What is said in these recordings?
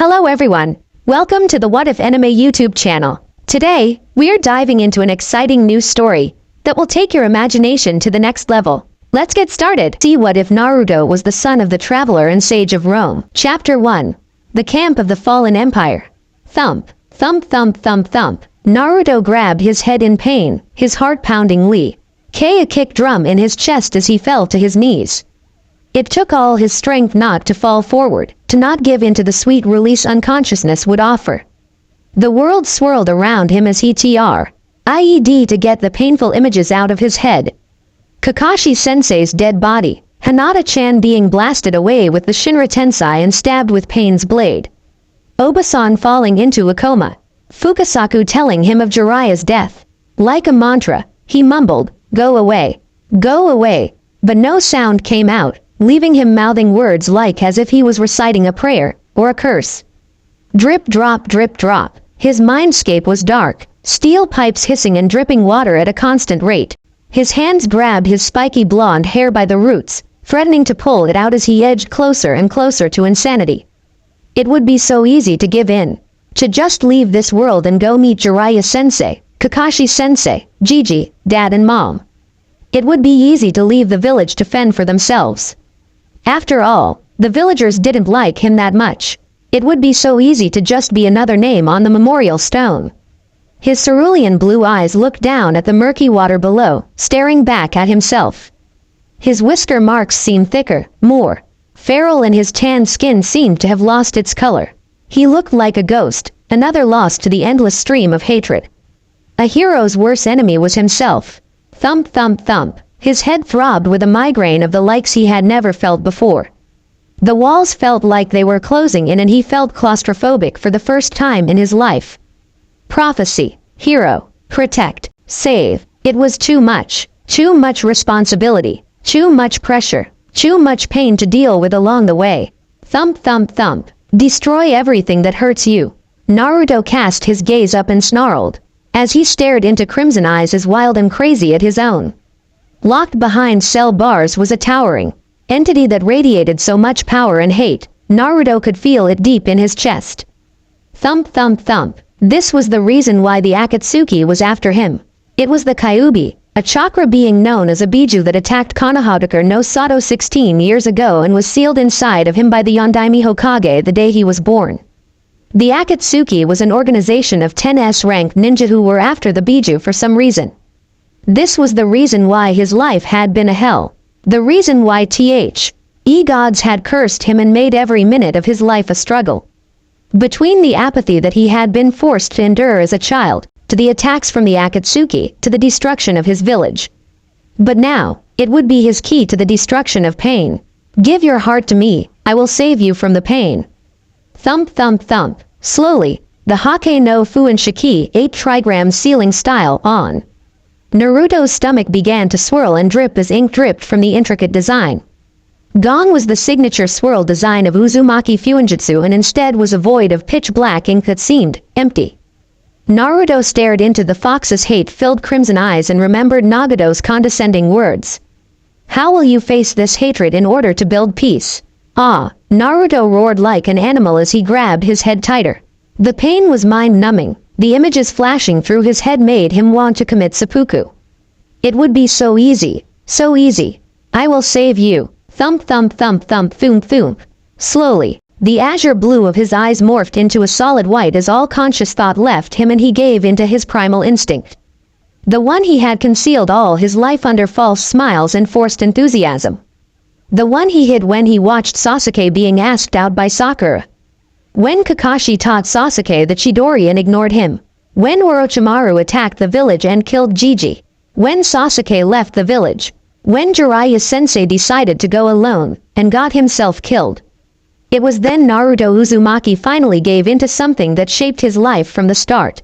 Hello everyone, welcome to the What If Anime YouTube channel. Today, we're diving into an exciting new story that will take your imagination to the next level. Let's get started. See what if Naruto was the son of the traveler and sage of Rome. Chapter 1. The Camp of the Fallen Empire. Thump, thump, thump, thump, thump. Naruto grabbed his head in pain, his heart pounding Lee. A kick drum in his chest as he fell to his knees. It took all his strength not to fall forward, to not give in to the sweet release unconsciousness would offer. The world swirled around him as he IED to get the painful images out of his head. Kakashi-sensei's dead body, Hinata-chan being blasted away with the Shinra Tensei and stabbed with Pain's blade. Obasan falling into a coma. Fukasaku telling him of Jiraiya's death. Like a mantra, he mumbled, "Go away. Go away." But no sound came out, leaving him mouthing words like as if he was reciting a prayer, or a curse. Drip drop drip drop. His mindscape was dark, steel pipes hissing and dripping water at a constant rate. His hands grabbed his spiky blonde hair by the roots, threatening to pull it out as he edged closer and closer to insanity. It would be so easy to give in. To just leave this world and go meet Jiraiya-sensei, Kakashi-sensei, Gigi, Dad and Mom. It would be easy to leave the village to fend for themselves. After all, the villagers didn't like him that much. It would be so easy to just be another name on the memorial stone. His cerulean blue eyes looked down at the murky water below, staring back at himself. His whisker marks seemed thicker, more feral, and his tan skin seemed to have lost its color. He looked like a ghost, another lost to the endless stream of hatred. A hero's worst enemy was himself. Thump thump thump. His head throbbed with a migraine of the likes he had never felt before. The walls felt like they were closing in and he felt claustrophobic for the first time in his life. Prophecy, hero, protect, save. It was too much responsibility, too much pressure, too much pain to deal with along the way. Thump thump thump. Destroy everything that hurts you. Naruto cast his gaze up and snarled, as he stared into Crimson Eyes as wild and crazy at his own. Locked behind cell bars was a towering entity that radiated so much power and hate, Naruto could feel it deep in his chest. Thump thump thump. This was the reason why the Akatsuki was after him. It was the Kyuubi, a chakra being known as a Biju that attacked Konohadaka no Sato 16 years ago and was sealed inside of him by the Yondaime Hokage the day he was born. The Akatsuki was an organization of 10S-ranked ninja who were after the Biju for some reason. This was the reason why his life had been a hell. The reason why gods had cursed him and made every minute of his life a struggle. Between the apathy that he had been forced to endure as a child, to the attacks from the Akatsuki, to the destruction of his village. But now, it would be his key to the destruction of pain. Give your heart to me, I will save you from the pain. Thump thump thump. Slowly, the Hake no Fuin Shiki 8 trigram sealing style on. Naruto's stomach began to swirl and drip as ink dripped from the intricate design. Gong was the signature swirl design of Uzumaki Fuinjutsu and instead was a void of pitch black ink that seemed empty. Naruto stared into the fox's hate-filled crimson eyes and remembered Nagato's condescending words. How will you face this hatred in order to build peace? Ah, Naruto roared like an animal as he grabbed his head tighter. The pain was mind-numbing. The images flashing through his head made him want to commit seppuku. It would be so easy, so easy. I will save you. Thump thump thump thump thump thump. Slowly, the azure blue of his eyes morphed into a solid white as all conscious thought left him and he gave into his primal instinct. The one he had concealed all his life under false smiles and forced enthusiasm. The one he hid when he watched Sasuke being asked out by Sakura. When Kakashi taught Sasuke that Chidori and ignored him. When Orochimaru attacked the village and killed Gigi. When Sasuke left the village. When Jiraiya-sensei decided to go alone and got himself killed. It was then Naruto Uzumaki finally gave into something that shaped his life from the start.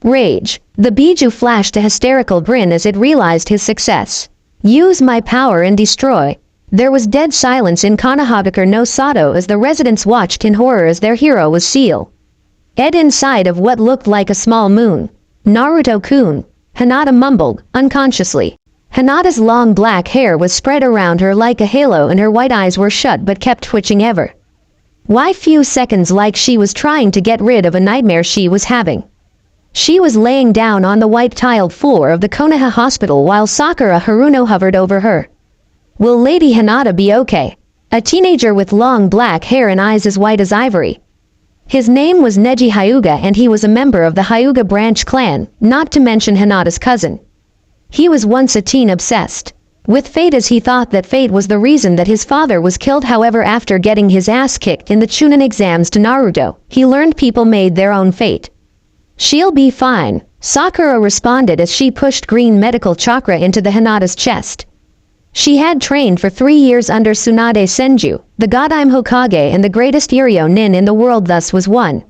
Rage. The Biju flashed a hysterical grin as it realized his success. Use my power and destroy. There was dead silence in Konohadaka no Sato as the residents watched in horror as their hero was sealed. Inside of what looked like a small moon. Naruto-kun, Hinata mumbled, unconsciously. Hinata's long black hair was spread around her like a halo and her white eyes were shut but kept twitching ever. Why few seconds like she was trying to get rid of a nightmare she was having. She was laying down on the white-tiled floor of the Konoha hospital while Sakura Haruno hovered over her. Will Lady Hinata be okay? A teenager with long black hair and eyes as white as ivory. His name was Neji Hyuga and he was a member of the Hyuga branch clan, not to mention Hinata's cousin. He was once a teen obsessed with fate, as he thought that fate was the reason that his father was killed. However, after getting his ass kicked in the Chunin exams to Naruto, he learned people made their own fate. She'll be fine, Sakura responded as she pushed green medical chakra into the Hinata's chest. She had trained for 3 years under Tsunade Senju, the Godime Hokage and the greatest Iryo nin in the world, thus was one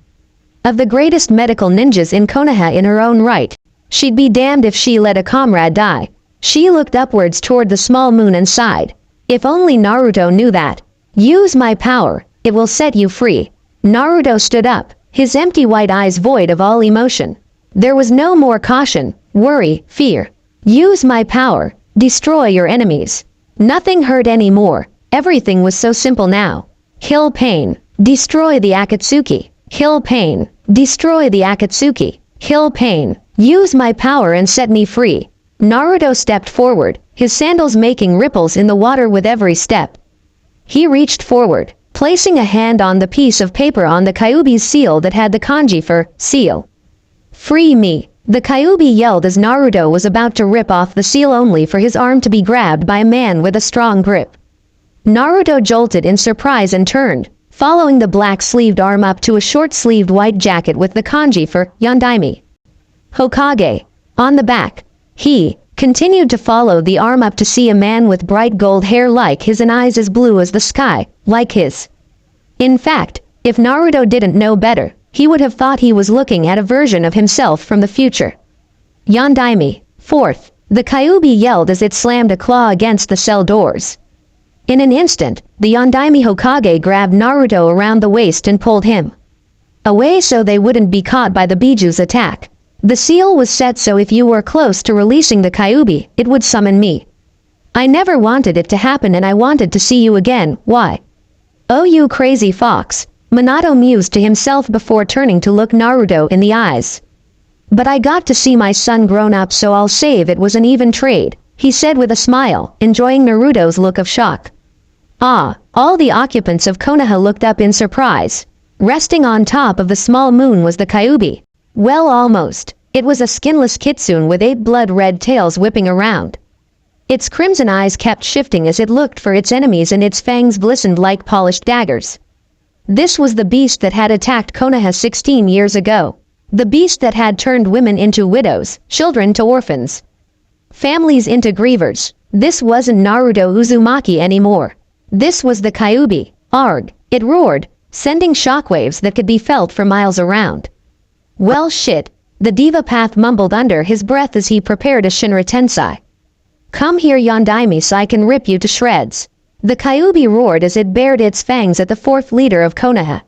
of the greatest medical ninjas in Konoha in her own right. She'd be damned if she let a comrade die. She looked upwards toward the small moon and sighed. If only Naruto knew that. Use my power, it will set you free. Naruto stood up, his empty white eyes void of all emotion. There was no more caution, worry, fear. Use my power. Destroy your enemies. Nothing hurt anymore. Everything was so simple now. Kill pain. Destroy the Akatsuki. Kill pain. Destroy the Akatsuki. Kill pain. Use my power and set me free. Naruto stepped forward, his sandals making ripples in the water with every step. He reached forward, placing a hand on the piece of paper on the Kyuubi's seal that had the kanji for seal. Free me. The Kyuubi yelled as Naruto was about to rip off the seal, only for his arm to be grabbed by a man with a strong grip. Naruto jolted in surprise and turned, following the black-sleeved arm up to a short-sleeved white jacket with the kanji for Yondaime Hokage on the back. He continued to follow the arm up to see a man with bright gold hair like his and eyes as blue as the sky, like his. In fact, if Naruto didn't know better, he would have thought he was looking at a version of himself from the future. Yondaime, fourth, the Kyuubi yelled as it slammed a claw against the cell doors. In an instant, the Yondaime Hokage grabbed Naruto around the waist and pulled him away so they wouldn't be caught by the Biju's attack. The seal was set so if you were close to releasing the Kyuubi, it would summon me. I never wanted it to happen and I wanted to see you again. Why? Oh, you crazy fox. Minato mused to himself before turning to look Naruto in the eyes. But I got to see my son grown up, so I'll save it was an even trade, he said with a smile, enjoying Naruto's look of shock. Ah, all the occupants of Konoha looked up in surprise. Resting on top of the small moon was the Kyuubi. Well, almost. It was a skinless kitsune with 8 blood-red tails whipping around. Its crimson eyes kept shifting as it looked for its enemies and its fangs glistened like polished daggers. This was the beast that had attacked Konoha 16 years ago. The beast that had turned women into widows, children to orphans, families into grievers. This wasn't Naruto Uzumaki anymore. This was the Kyuubi. Arg! It roared, sending shockwaves that could be felt for miles around. Well shit, the Diva Path mumbled under his breath as he prepared a Shinra Tensai. Come here, Yondaime, so I can rip you to shreds. The Kyuubi roared as it bared its fangs at the 4th leader of Konoha.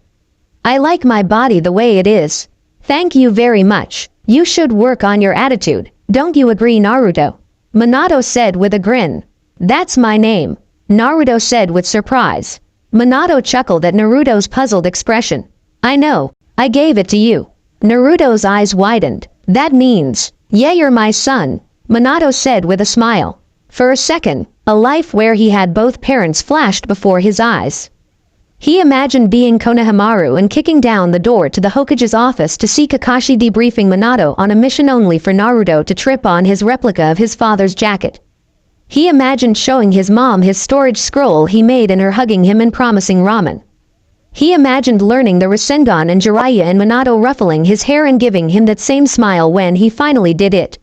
I like my body the way it is. Thank you very much. You should work on your attitude, don't you agree, Naruto? Minato said with a grin. That's my name, Naruto said with surprise. Minato chuckled at Naruto's puzzled expression. I know, I gave it to you. Naruto's eyes widened. That means, yeah, you're my son, Minato said with a smile. For a second, a life where he had both parents flashed before his eyes. He imagined being Konohamaru and kicking down the door to the Hokage's office to see Kakashi debriefing Minato on a mission only for Naruto to trip on his replica of his father's jacket. He imagined showing his mom his storage scroll he made and her hugging him and promising ramen. He imagined learning the Rasengan and Jiraiya and Minato ruffling his hair and giving him that same smile when he finally did it.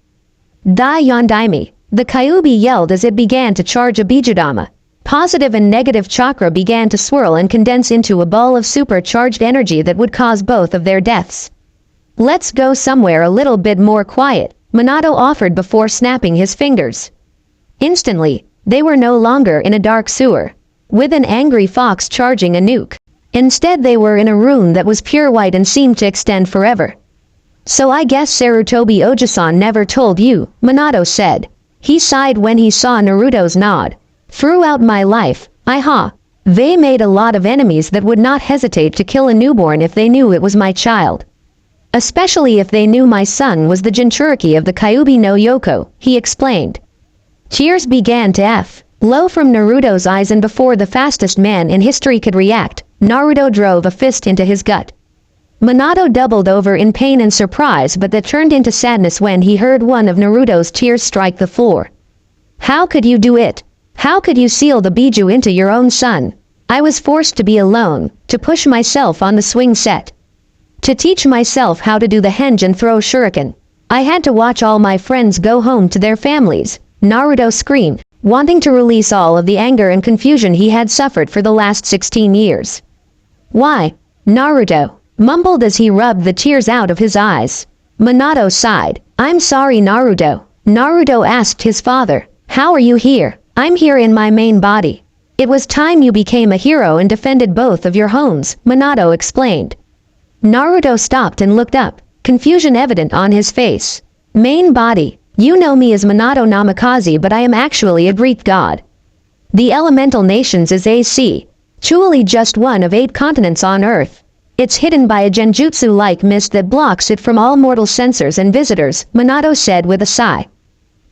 Dai Yondaime, the Kyuubi yelled as it began to charge a Bijudama. Positive and negative chakra began to swirl and condense into a ball of supercharged energy that would cause both of their deaths. Let's go somewhere a little bit more quiet, Minato offered before snapping his fingers. Instantly, they were no longer in a dark sewer, with an angry fox charging a nuke. Instead they were in a room that was pure white and seemed to extend forever. So I guess Sarutobi Ojisan never told you, Minato said. He sighed when he saw Naruto's nod. Throughout my life, They made a lot of enemies that would not hesitate to kill a newborn if they knew it was my child. Especially if they knew my son was the Jinchuriki of the Kyuubi no Yoko, he explained. Tears began to flow from Naruto's eyes, and before the fastest man in history could react, Naruto drove a fist into his gut. Minato doubled over in pain and surprise, but that turned into sadness when he heard one of Naruto's tears strike the floor. How could you do it? How could you seal the Biju into your own son? I was forced to be alone, to push myself on the swing set. To teach myself how to do the henge and throw shuriken. I had to watch all my friends go home to their families, Naruto screamed, wanting to release all of the anger and confusion he had suffered for the last 16 years. Why? Naruto mumbled as he rubbed the tears out of his eyes. Minato sighed. I'm sorry, Naruto. Naruto asked his father, how are you here? I'm here in my main body. It was time you became a hero and defended both of your homes, Minato explained. Naruto stopped and looked up, confusion evident on his face. Main body. You know me as Minato Namikaze, but I am actually a Greek god. The elemental nations is AC. Truly just one of 8 continents on Earth. It's hidden by a genjutsu-like mist that blocks it from all mortal sensors and visitors, Minato said with a sigh.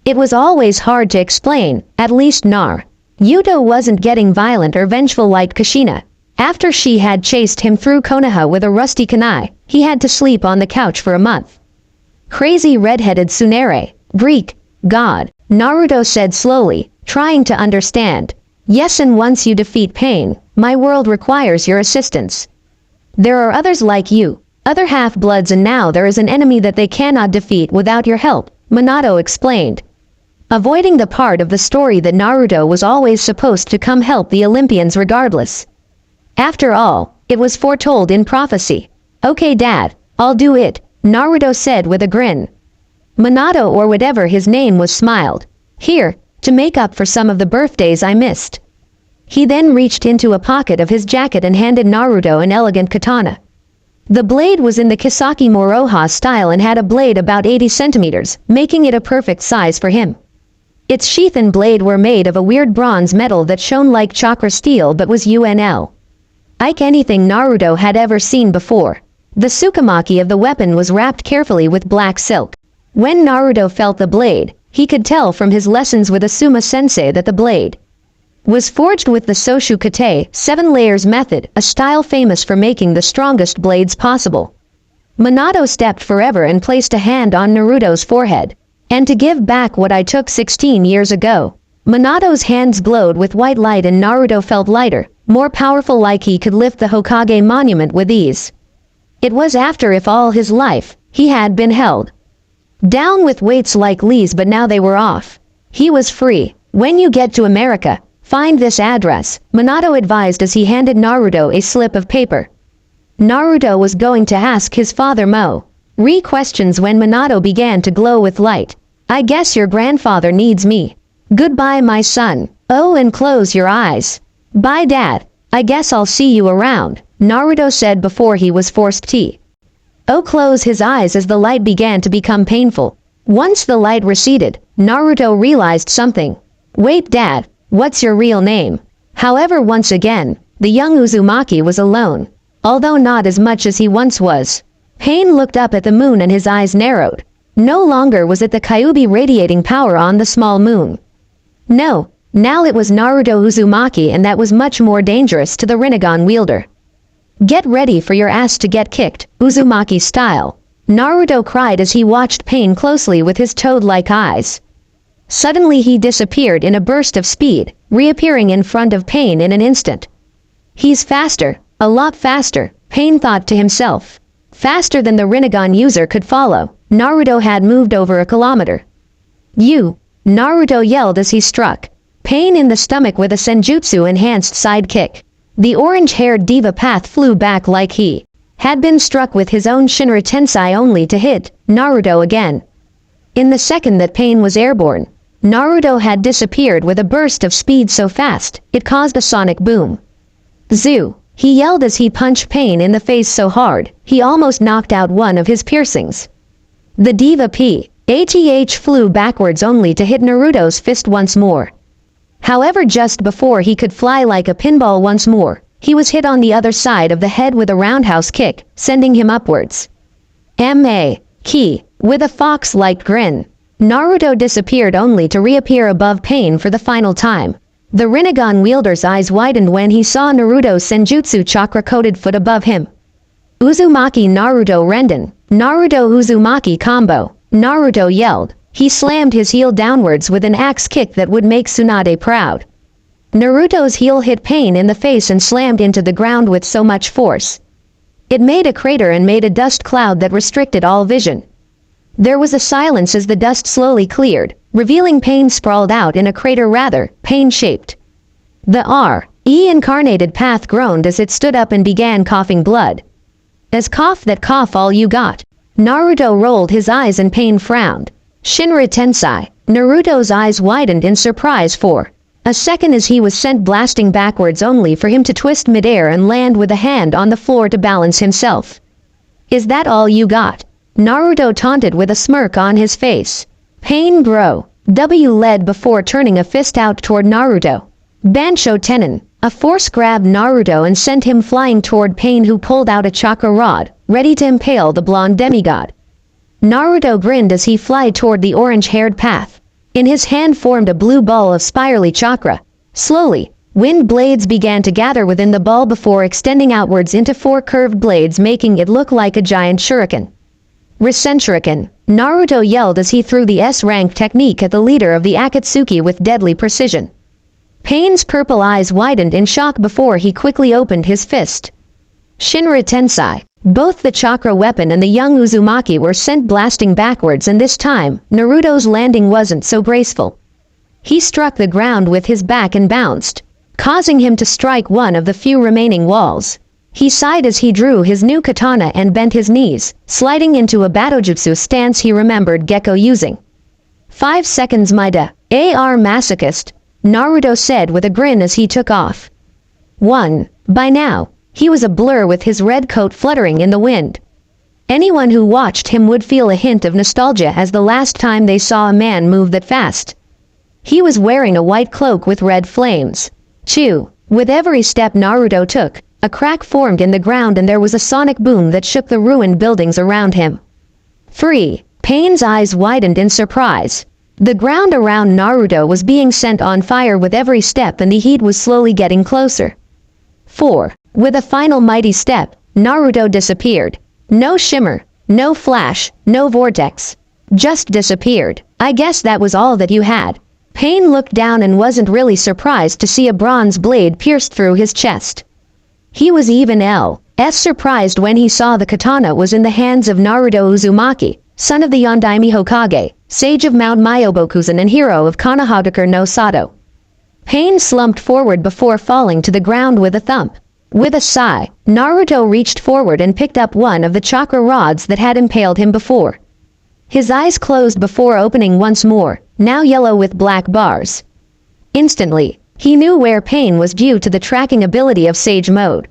It was always hard to explain, at least Naruto wasn't getting violent or vengeful like Kushina. After she had chased him through Konoha with a rusty kunai, he had to sleep on the couch for a month. Crazy red-headed Tsunere, Greek, god, Naruto said slowly, trying to understand. Yes, and once you defeat pain, my world requires your assistance. There are others like you, other half-bloods, and now there is an enemy that they cannot defeat without your help, Minato explained. Avoiding the part of the story that Naruto was always supposed to come help the Olympians regardless. After all, it was foretold in prophecy. Okay, Dad, I'll do it, Naruto said with a grin. Minato, or whatever his name was, smiled. Here, to make up for some of the birthdays I missed. He then reached into a pocket of his jacket and handed Naruto an elegant katana. The blade was in the Kisaki Moroha style and had a blade about 80 centimeters, making it a perfect size for him. Its sheath and blade were made of a weird bronze metal that shone like chakra steel but was unlike anything Naruto had ever seen before. The tsukamaki of the weapon was wrapped carefully with black silk. When Naruto felt the blade, he could tell from his lessons with Asuma Sensei that the blade was forged with the Soshu Kate 7 layers method, a style famous for making the strongest blades possible. Minato stepped forever and placed a hand on Naruto's forehead. And to give back what I took 16 years ago. Minato's hands glowed with white light and Naruto felt lighter, more powerful, like he could lift the Hokage monument with ease. It was after if all his life, he had been held down with weights like Lee's, but now they were off. He was free. When you get to America, find this address, Minato advised as he handed Naruto a slip of paper. Naruto was going to ask his father questions when Minato began to glow with light. I guess your grandfather needs me. Goodbye, my son. Oh, and close your eyes. Bye, Dad. I guess I'll see you around, Naruto said before he was forced to close his eyes as the light began to become painful. Once the light receded, Naruto realized something. Wait, Dad, what's your real name? However, once again, the young Uzumaki was alone, although not as much as he once was. Pain looked up at the moon and his eyes narrowed. No longer was it the Kyuubi radiating power on the small moon. No, now it was Naruto Uzumaki, and that was much more dangerous to the Rinnegan wielder. Get ready for your ass to get kicked, Uzumaki style, Naruto cried as he watched Pain closely with his toad-like eyes. Suddenly he disappeared in a burst of speed, reappearing in front of Pain in an instant. He's faster, a lot faster, Pain thought to himself. Faster than the Rinnegan user could follow. Naruto had moved over a kilometer. Naruto yelled as he struck Pain in the stomach with a senjutsu-enhanced sidekick. The orange-haired diva path flew back like he had been struck with his own Shinra Tensei, only to hit Naruto again. In the second that Pain was airborne, Naruto had disappeared with a burst of speed so fast, it caused a sonic boom. Zoo! He yelled as he punched Pain in the face so hard, he almost knocked out one of his piercings. The diva P.H.E.H. flew backwards only to hit Naruto's fist once more. However, just before he could fly like a pinball once more, he was hit on the other side of the head with a roundhouse kick, sending him upwards. Key. With a fox-like grin, Naruto disappeared only to reappear above Pain for the final time. The Rinnegan wielder's eyes widened when he saw Naruto's Senjutsu chakra-coated foot above him. Uzumaki Naruto Renden, Naruto Uzumaki combo, Naruto yelled. He slammed his heel downwards with an axe kick that would make Tsunade proud. Naruto's heel hit Pain in the face and slammed into the ground with so much force. It made a crater and made a dust cloud that restricted all vision. There was a silence as the dust slowly cleared, revealing Pain sprawled out in a crater rather, pain-shaped. The incarnated path groaned as it stood up and began coughing blood. As cough that cough all you got. Naruto rolled his eyes and Pain frowned. Shinra Tensei, Naruto's eyes widened in surprise for a second as he was sent blasting backwards only for him to twist midair and land with a hand on the floor to balance himself. Is that all you got? Naruto taunted with a smirk on his face. Pain bro. W led before turning a fist out toward Naruto. Bansho Tenin, a force grabbed Naruto and sent him flying toward Pain, who pulled out a chakra rod, ready to impale the blonde demigod. Naruto grinned as he flew toward the orange-haired path. In his hand formed a blue ball of spirally chakra. Slowly, wind blades began to gather within the ball before extending outwards into 4 curved blades, making it look like a giant shuriken. Shuriken, Naruto yelled as he threw the S-rank technique at the leader of the Akatsuki with deadly precision. Pain's purple eyes widened in shock before he quickly opened his fist. Shinra Tensei. Both the chakra weapon and the young Uzumaki were sent blasting backwards, and this time, Naruto's landing wasn't so graceful. He struck the ground with his back and bounced, causing him to strike one of the few remaining walls. He sighed as he drew his new katana and bent his knees, sliding into a Batojutsu stance he remembered Gekko using. 5 seconds Maida, AR masochist, Naruto said with a grin as he took off. 1. By now, he was a blur with his red coat fluttering in the wind. Anyone who watched him would feel a hint of nostalgia as the last time they saw a man move that fast. He was wearing a white cloak with red flames. With every step Naruto took, a crack formed in the ground and there was a sonic boom that shook the ruined buildings around him. 3. Pain's eyes widened in surprise. The ground around Naruto was being set on fire with every step and the heat was slowly getting closer. 4. With a final mighty step, Naruto disappeared. No shimmer, no flash, no vortex. Just disappeared. I guess that was all that you had. Pain looked down and wasn't really surprised to see a bronze blade pierced through his chest. He was even surprised when he saw the katana was in the hands of Naruto Uzumaki, son of the Yondaime Hokage, sage of Mount Myobokuzen and hero of Konohadokure no Sato. Pain slumped forward before falling to the ground with a thump. With a sigh, Naruto reached forward and picked up one of the chakra rods that had impaled him before. His eyes closed before opening once more, now yellow with black bars. Instantly, he knew where Pain was due to the tracking ability of Sage Mode.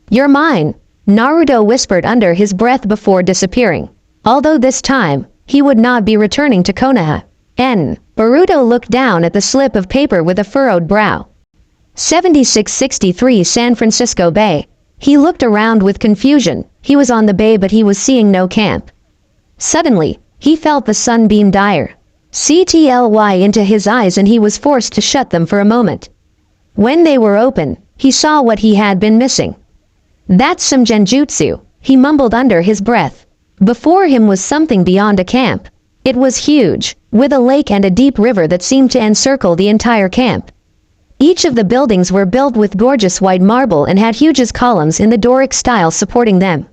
"You're mine," Naruto whispered under his breath before disappearing. Although this time, he would not be returning to Konoha. Boruto looked down at the slip of paper with a furrowed brow. 7663 San Francisco Bay. He looked around with confusion. He was on the bay but he was seeing no camp. Suddenly, he felt the sun beam dire into his eyes and he was forced to shut them for a moment. When they were open, he saw what he had been missing. "That's some genjutsu," he mumbled under his breath. Before him was something beyond a camp. It was huge, with a lake and a deep river that seemed to encircle the entire camp. Each of the buildings were built with gorgeous white marble and had huge columns in the Doric style supporting them.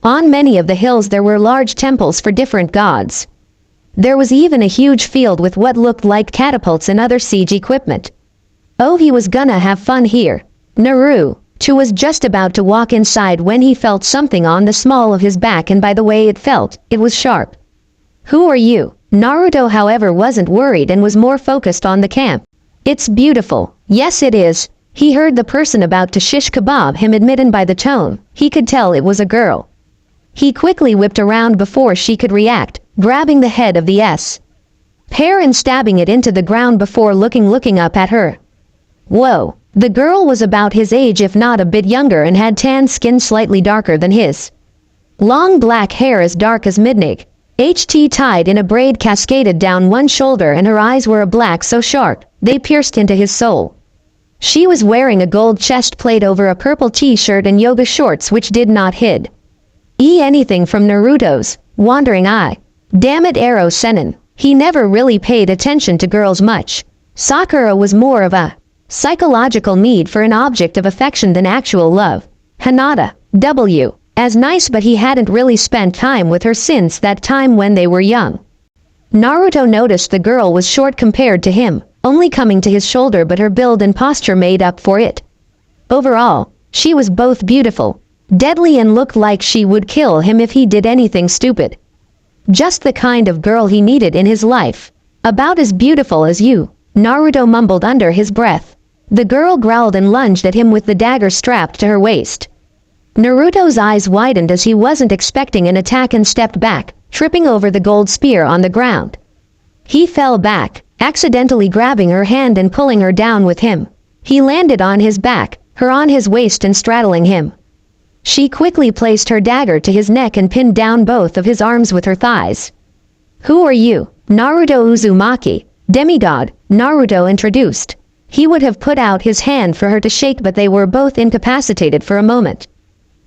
On many of the hills there were large temples for different gods. There was even a huge field with what looked like catapults and other siege equipment. Oh, he was gonna have fun here. Naruto was just about to walk inside when he felt something on the small of his back, and by the way it felt, it was sharp. "Who are you?" Naruto, however, wasn't worried and was more focused on the camp. "It's beautiful." "Yes it is." He heard the person about to shish kebab him admit, and by the tone, he could tell it was a girl. He quickly whipped around before she could react, grabbing the head of the hair and stabbing it into the ground before looking up at her. Whoa, the girl was about his age if not a bit younger and had tan skin slightly darker than his. Long black hair as dark as midnight, tied in a braid cascaded down one shoulder and her eyes were a black so sharp, they pierced into his soul. She was wearing a gold chest plate over a purple t-shirt and yoga shorts which did not hid anything from Naruto's wandering eye. Damn it, Ero Sennin. He never really paid attention to girls much. Sakura was more of a psychological need for an object of affection than actual love. Hinata, as nice, but he hadn't really spent time with her since that time when they were young. Naruto noticed the girl was short compared to him, only coming to his shoulder, but her build and posture made up for it. Overall, she was both beautiful, deadly, and looked like she would kill him if he did anything stupid. Just the kind of girl he needed in his life. About as beautiful as you, Naruto mumbled under his breath. The girl growled and lunged at him with the dagger strapped to her waist. Naruto's eyes widened as he wasn't expecting an attack and stepped back, tripping over the gold spear on the ground. He fell back, accidentally grabbing her hand and pulling her down with him. He landed on his back, her on his waist and straddling him. She quickly placed her dagger to his neck and pinned down both of his arms with her thighs. Who are you? Naruto Uzumaki, demigod, Naruto introduced. He would have put out his hand for her to shake, but they were both incapacitated for a moment.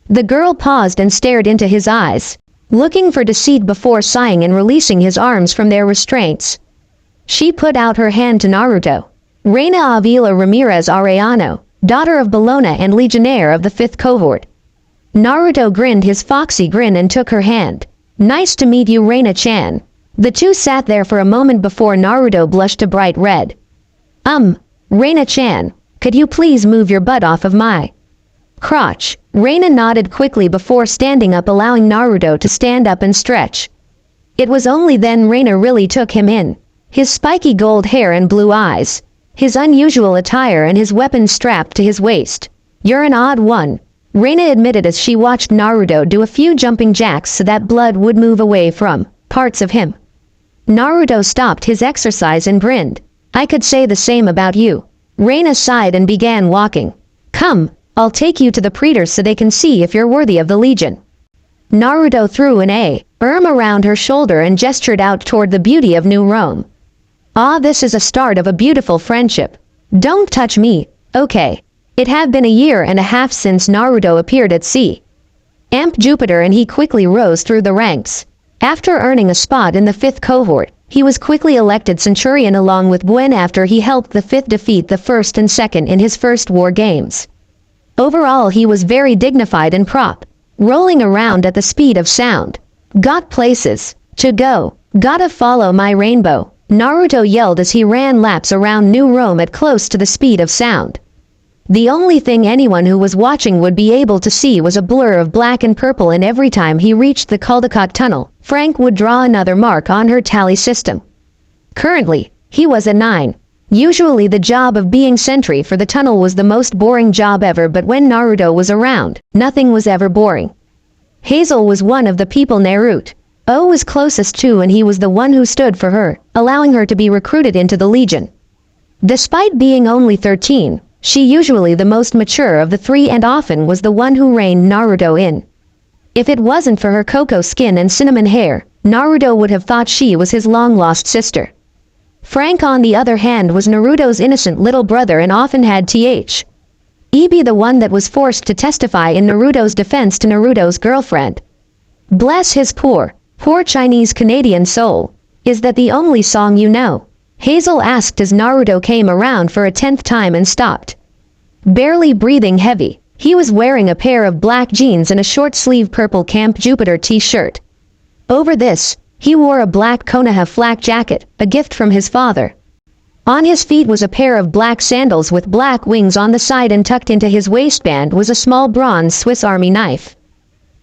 The girl paused and stared into his eyes, looking for deceit before sighing and releasing his arms from their restraints. She put out her hand to Naruto. Reina Avila Ramirez Arellano, daughter of Bologna and legionnaire of the 5th cohort. Naruto grinned his foxy grin and took her hand. Nice to meet you, Reina-chan. The two sat there for a moment before Naruto blushed a bright red. Reina-chan, could you please move your butt off of my crotch? Reina nodded quickly before standing up, allowing Naruto to stand up and stretch. It was only then Reina really took him in. His spiky gold hair and blue eyes, his unusual attire and his weapon strapped to his waist. You're an odd one, Reina admitted as she watched Naruto do a few jumping jacks so that blood would move away from parts of him. Naruto stopped his exercise and grinned. I could say the same about you. Reina sighed and began walking. Come, I'll take you to the praetors so they can see if you're worthy of the legion. Naruto threw an arm around her shoulder and gestured out toward the beauty of New Rome. Ah, this is a start of a beautiful friendship. Don't touch me, okay? It had been a year and a half since Naruto appeared at sea. Amp Jupiter, and he quickly rose through the ranks. After earning a spot in the 5th cohort, he was quickly elected Centurion along with Buen after he helped the 5th defeat the 1st and 2nd in his first war games. Overall, he was very dignified and rolling around at the speed of sound. Got places to go. Gotta follow my rainbow, Naruto yelled as he ran laps around New Rome at close to the speed of sound. The only thing anyone who was watching would be able to see was a blur of black and purple, and every time he reached the Caldecott tunnel, Frank would draw another mark on her tally system. Currently, he was at 9. Usually the job of being sentry for the tunnel was the most boring job ever, but when Naruto was around, nothing was ever boring. Hazel was one of the people Naruto was closest to, and he was the one who stood for her, allowing her to be recruited into the Legion. Despite being only 13, she usually the most mature of the three and often was the one who reined Naruto in. If it wasn't for her cocoa skin and cinnamon hair, Naruto would have thought she was his long-lost sister. Frank, on the other hand, was Naruto's innocent little brother and often had be the one that was forced to testify in Naruto's defense to Naruto's girlfriend. Bless his poor Chinese-Canadian soul. Is that the only song you know? Hazel asked as Naruto came around for a 10th time and stopped. Barely breathing heavy, he was wearing a pair of black jeans and a short-sleeve purple Camp Jupiter t-shirt. Over this, he wore a black Konoha flak jacket, a gift from his father. On his feet was a pair of black sandals with black wings on the side, and tucked into his waistband was a small bronze Swiss Army knife.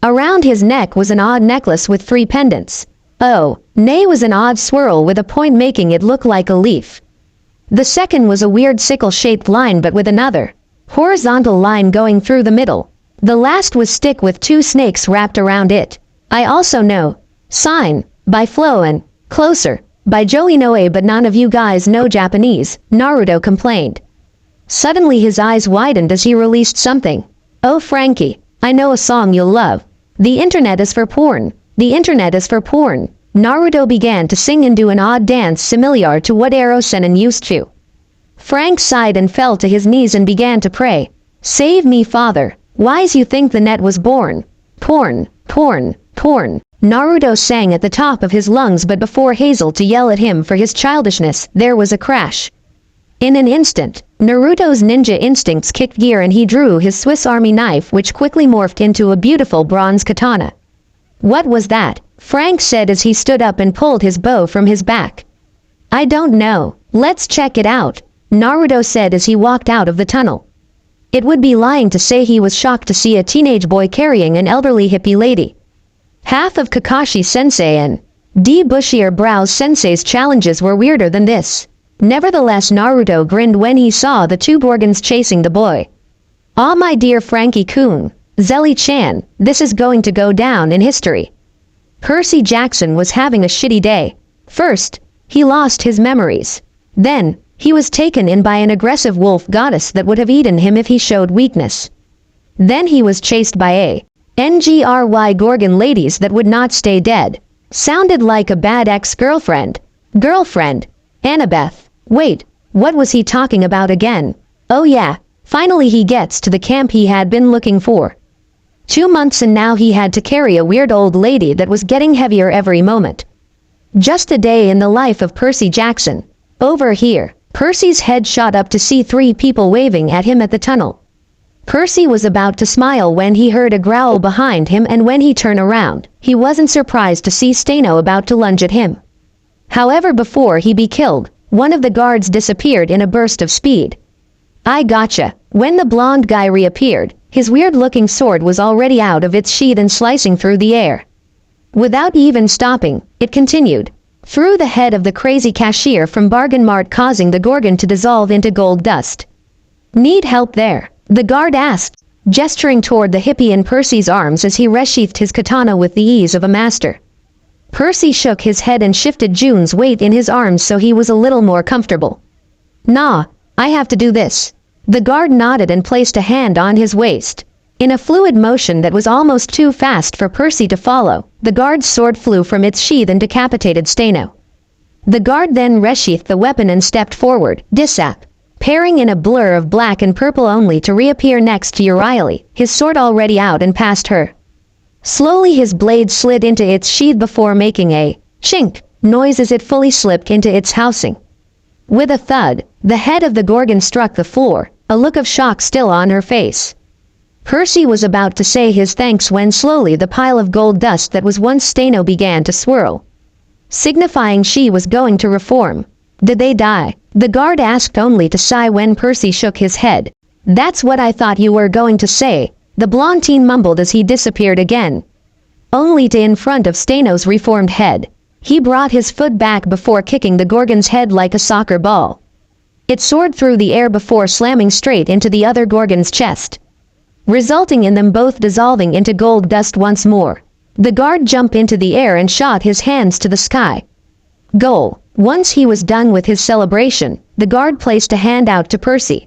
Around his neck was an odd necklace with 3 pendants. Nay was an odd swirl with a point making it look like a leaf. The second was a weird sickle-shaped line but with another horizontal line going through the middle. The last was stick with 2 snakes wrapped around it. I also know sign by Flo and closer. By Jolly Noe, but none of you guys know Japanese, Naruto complained. Suddenly his eyes widened as he released something. Oh Frankie, I know a song you'll love. The internet is for porn. The internet is for porn. Naruto began to sing and do an odd dance similar to what Ero-senin used to. Frank sighed and fell to his knees and began to pray. Save me, Father. Why's you think the net was born? Porn, porn, porn. Naruto sang at the top of his lungs, but before Hazel to yell at him for his childishness, there was a crash. In an instant, Naruto's ninja instincts kicked gear and he drew his Swiss Army knife, which quickly morphed into a beautiful bronze katana. What was that? Frank said as he stood up and pulled his bow from his back. I don't know. Let's check it out, Naruto said as he walked out of the tunnel. It would be lying to say he was shocked to see a teenage boy carrying an elderly hippie lady. Half of Kakashi Sensei and D. Bushier Brows Sensei's challenges were weirder than this. Nevertheless, Naruto grinned when he saw the two Gorgons chasing the boy. Ah, my dear Frankie-kun, Zelly-chan, this is going to go down in history. Percy Jackson was having a shitty day. First, he lost his memories. Then, he was taken in by an aggressive wolf goddess that would have eaten him if he showed weakness. Then he was chased by a NGRY Gorgon ladies that would not stay dead. Sounded like a bad ex-girlfriend. Girlfriend. Annabeth. Wait, what was he talking about again? Oh yeah, finally he gets to the camp he had been looking for. 2 months and now he had to carry a weird old lady that was getting heavier every moment. Just a day in the life of Percy Jackson. Over here, Percy's head shot up to see 3 people waving at him at the tunnel. Percy was about to smile when he heard a growl behind him, and when he turned around, he wasn't surprised to see Steno about to lunge at him. However, before he be killed, one of the guards disappeared in a burst of speed. I gotcha. When the blonde guy reappeared, his weird-looking sword was already out of its sheath and slicing through the air. Without even stopping, it continued through the head of the crazy cashier from Bargain Mart, causing the Gorgon to dissolve into gold dust. Need help there? The guard asked, gesturing toward the hippie in Percy's arms as he resheathed his katana with the ease of a master. Percy shook his head and shifted June's weight in his arms so he was a little more comfortable. Nah, I have to do this. The guard nodded and placed a hand on his waist. In a fluid motion that was almost too fast for Percy to follow, the guard's sword flew from its sheath and decapitated Steno. The guard then resheathed the weapon and stepped forward, disappearing in a blur of black and purple, only to reappear next to Euryale, his sword already out and past her. Slowly his blade slid into its sheath before making a chink noise as it fully slipped into its housing. With a thud, the head of the Gorgon struck the floor, a look of shock still on her face. Percy was about to say his thanks when slowly the pile of gold dust that was once Steno began to swirl, signifying she was going to reform. Did they die? The guard asked, only to sigh when Percy shook his head. That's what I thought you were going to say, the blonde teen mumbled as he disappeared again. Only to in front of Steno's reformed head. He brought his foot back before kicking the Gorgon's head like a soccer ball. It soared through the air before slamming straight into the other Gorgon's chest, resulting in them both dissolving into gold dust once more. The guard jumped into the air and shot his hands to the sky. Goal. Once he was done with his celebration, the guard placed a hand out to Percy.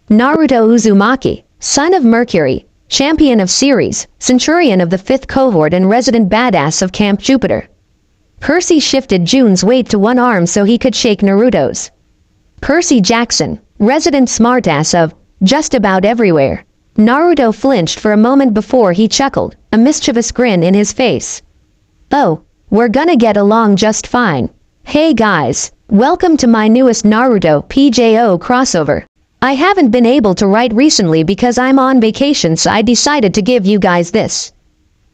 Naruto Uzumaki, son of Mercury, champion of Ceres, centurion of the 5th cohort and resident badass of Camp Jupiter. Percy shifted June's weight to one arm so he could shake Naruto's. Percy Jackson, resident smartass of just about everywhere. Naruto flinched for a moment before he chuckled, a mischievous grin in his face. Oh, we're gonna get along just fine. Hey guys, welcome to my newest Naruto PJO crossover. I haven't been able to write recently because I'm on vacation, so I decided to give you guys this.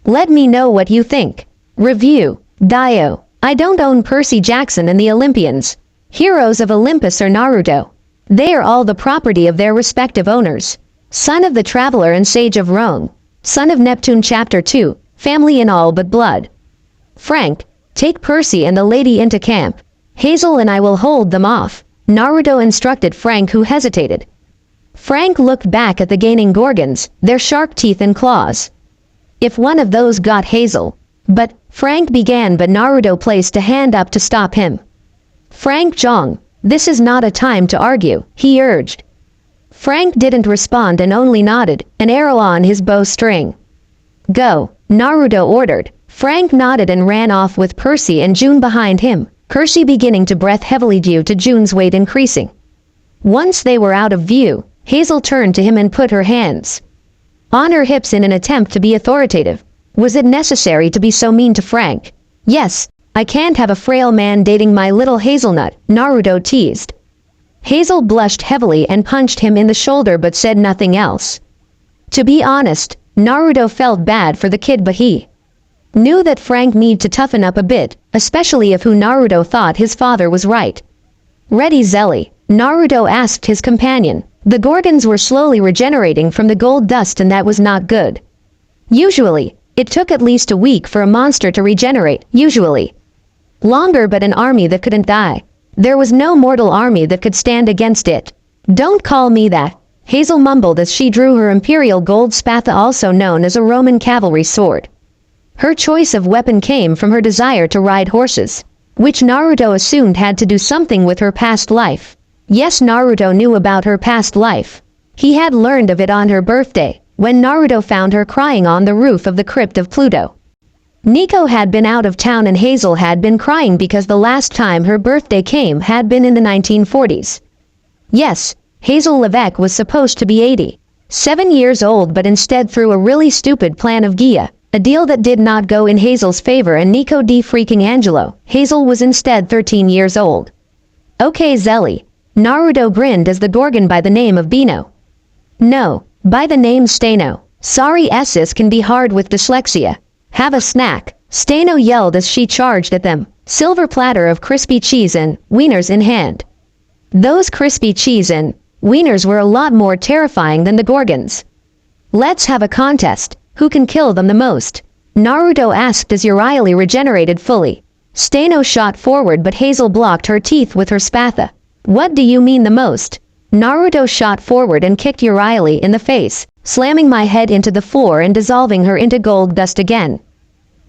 Let me know what you think. Review. Dio. I don't own Percy Jackson and the Olympians. Heroes of Olympus or Naruto. They are all the property of their respective owners. Son of the Traveler and Sage of Rome. Son of Neptune Chapter 2, family in all but blood. Frank, take Percy and the lady into camp. Hazel and I will hold them off, Naruto instructed Frank, who hesitated. Frank looked back at the gaining Gorgons, their sharp teeth and claws. If one of those got Hazel. But, Frank began, but Naruto placed a hand up to stop him. Frank Zhang, this is not a time to argue, he urged. Frank didn't respond and only nodded, an arrow on his bowstring. Go, Naruto ordered. Frank nodded and ran off with Percy and June behind him, Percy beginning to breath heavily due to June's weight increasing. Once they were out of view, Hazel turned to him and put her hands on her hips in an attempt to be authoritative. Was it necessary to be so mean to Frank? Yes, I can't have a frail man dating my little hazelnut, Naruto teased. Hazel blushed heavily and punched him in the shoulder but said nothing else. To be honest, Naruto felt bad for the kid, but he knew that Frank needed to toughen up a bit, especially if who Naruto thought his father was right. Ready, Zelly? Naruto asked his companion. The Gorgons were slowly regenerating from the gold dust and that was not good. Usually, it took at least a week for a monster to regenerate, usually longer, but an army that couldn't die. There was no mortal army that could stand against it. Don't call me that, Hazel mumbled as she drew her imperial gold spatha, also known as a Roman cavalry sword. Her choice of weapon came from her desire to ride horses, which Naruto assumed had to do something with her past life. Yes, Naruto knew about her past life. He had learned of it on her birthday, when Naruto found her crying on the roof of the crypt of Pluto. Nico had been out of town and Hazel had been crying because the last time her birthday came had been in the 1940s. Yes, Hazel Levesque was supposed to be 87 years old, but instead through a really stupid plan of Gia, a deal that did not go in Hazel's favor and Nico freaking Angelo, Hazel was instead 13 years old. Okay, Zelly. Naruto grinned as the Gorgon by the name of Bino. No, by the name Steno. Sorry, S's can be hard with dyslexia. Have a snack, Steno yelled as she charged at them, silver platter of crispy cheese and wieners in hand. Those crispy cheese and wieners were a lot more terrifying than the Gorgons. Let's have a contest, who can kill them the most? Naruto asked as Urieli regenerated fully. Steno shot forward but Hazel blocked her teeth with her spatha. What do you mean the most? Naruto shot forward and kicked Urieli in the face, slamming my head into the floor and dissolving her into gold dust again.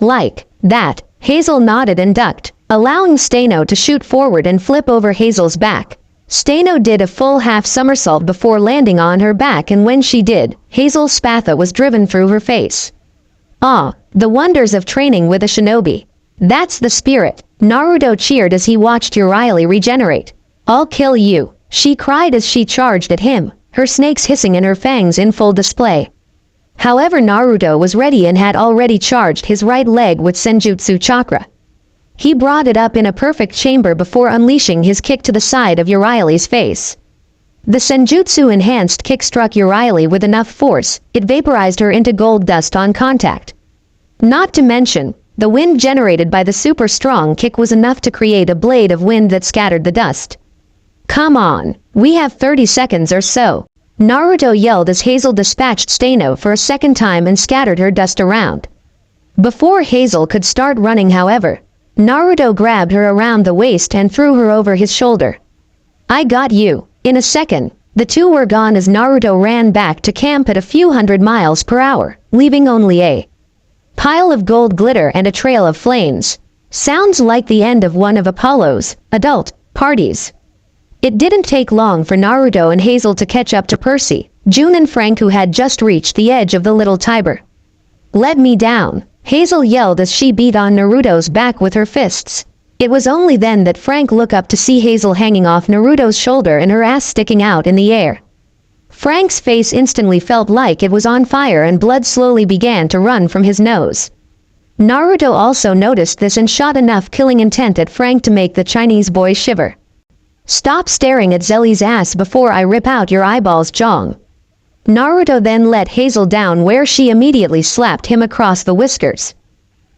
Like that, Hazel nodded and ducked, allowing Steno to shoot forward and flip over Hazel's back. Steno did a full half somersault before landing on her back, and when she did, Hazel's spatha was driven through her face. Ah, the wonders of training with a shinobi. That's the spirit, Naruto cheered as he watched Urieli regenerate. I'll kill you, she cried as she charged at him, her snakes hissing and her fangs in full display. However, Naruto was ready and had already charged his right leg with Senjutsu chakra. He brought it up in a perfect chamber before unleashing his kick to the side of Urieli's face. The Senjutsu enhanced kick struck Urieli with enough force, it vaporized her into gold dust on contact. Not to mention, the wind generated by the super strong kick was enough to create a blade of wind that scattered the dust. Come on, we have 30 seconds or so, Naruto yelled as Hazel dispatched Steno for a second time and scattered her dust around. Before Hazel could start running, however, Naruto grabbed her around the waist and threw her over his shoulder. I got you. In a second, the two were gone as Naruto ran back to camp at a few hundred miles per hour, leaving only a pile of gold glitter and a trail of flames. Sounds like the end of one of Apollo's adult parties. It didn't take long for Naruto and Hazel to catch up to Percy, June and Frank, who had just reached the edge of the little Tiber. Let me down, Hazel yelled as she beat on Naruto's back with her fists. It was only then that Frank looked up to see Hazel hanging off Naruto's shoulder and her ass sticking out in the air. Frank's face instantly felt like it was on fire and blood slowly began to run from his nose. Naruto also noticed this and shot enough killing intent at Frank to make the Chinese boy shiver. Stop staring at Zelly's ass before I rip out your eyeballs, Zhang. Naruto then let Hazel down, where she immediately slapped him across the whiskers.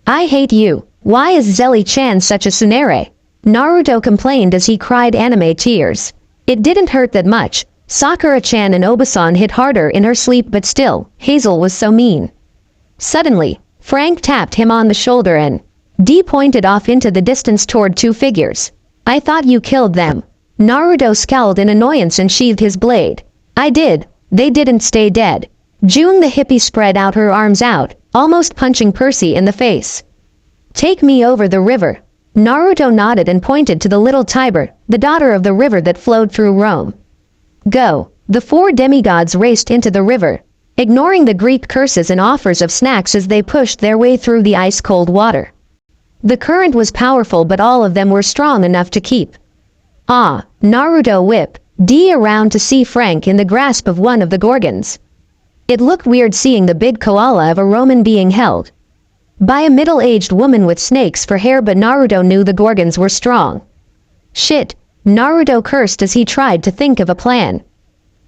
I hate you. Why is Zelly-chan such a tsunere? Naruto complained as he cried anime tears. It didn't hurt that much. Sakura-chan and Obasan hit harder in her sleep, but still, Hazel was so mean. Suddenly, Frank tapped him on the shoulder and pointed off into the distance toward two figures. I thought you killed them. Naruto scowled in annoyance and sheathed his blade. I did. They didn't stay dead. June the hippie spread out her arms out, almost punching Percy in the face. Take me over the river. Naruto nodded and pointed to the little Tiber, the daughter of the river that flowed through Rome. Go! The four demigods raced into the river, ignoring the Greek curses and offers of snacks as they pushed their way through the ice-cold water. The current was powerful, but all of them were strong enough to keep. Naruto whipped around to see Frank in the grasp of one of the Gorgons. It looked weird seeing the big koala of a Roman being held by a middle-aged woman with snakes for hair, but Naruto knew the Gorgons were strong. Shit, Naruto cursed as he tried to think of a plan.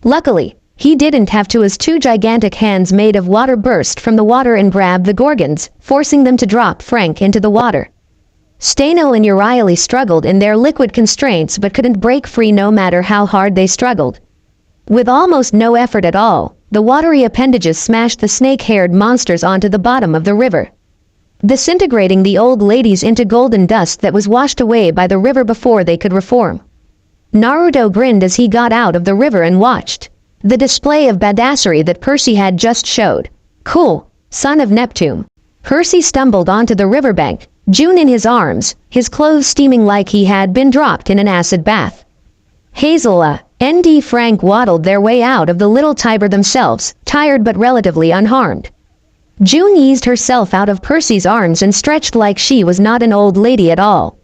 Luckily, he didn't have to, as two gigantic hands made of water burst from the water and grabbed the Gorgons, forcing them to drop Frank into the water. Steno and Euryale struggled in their liquid constraints but couldn't break free no matter how hard they struggled. With almost no effort at all, the watery appendages smashed the snake-haired monsters onto the bottom of the river, disintegrating the old ladies into golden dust that was washed away by the river before they could reform. Naruto grinned as he got out of the river and watched the display of badassery that Percy had just showed. Cool, son of Neptune. Percy stumbled onto the riverbank, June in his arms, his clothes steaming like he had been dropped in an acid bath. Hazel and Frank waddled their way out of the little Tiber themselves, tired but relatively unharmed. June eased herself out of Percy's arms and stretched like she was not an old lady at all.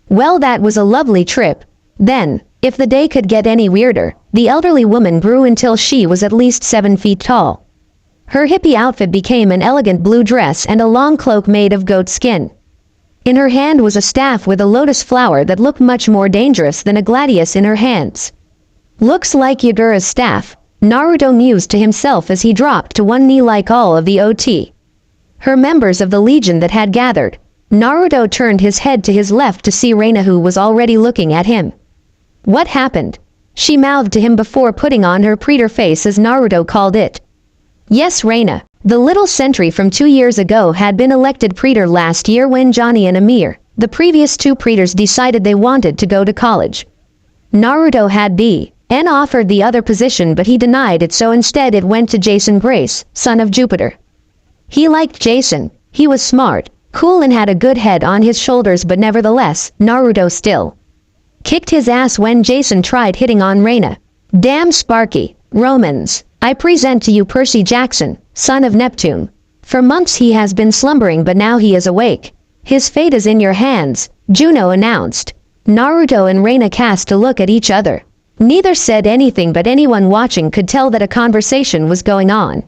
Well, that was a lovely trip. Then, if the day could get any weirder, the elderly woman grew until she was at least 7 feet tall. Her hippie outfit became an elegant blue dress and a long cloak made of goat skin. In her hand was a staff with a lotus flower that looked much more dangerous than a gladius in her hands. Looks like Yagura's staff, Naruto mused to himself as he dropped to one knee like all of the OT. Her members of the legion that had gathered. Naruto turned his head to his left to see Reina, who was already looking at him. What happened? She mouthed to him before putting on her preacher face, as Naruto called it. Yes, Reina, the little sentry from 2 years ago, had been elected praetor last year when Johnny and Amir, the previous 2 praetors, decided they wanted to go to college. Naruto had offered the other position, but he denied it, so instead it went to Jason Grace, son of Jupiter. He liked Jason. He was smart, cool and had a good head on his shoulders, but nevertheless, Naruto still kicked his ass when Jason tried hitting on Reina. Damn Sparky. Romans, I present to you Percy Jackson, son of Neptune. For months he has been slumbering, but now he is awake. His fate is in your hands, Juno announced. Naruto and Reina cast a look at each other. Neither said anything, but anyone watching could tell that a conversation was going on.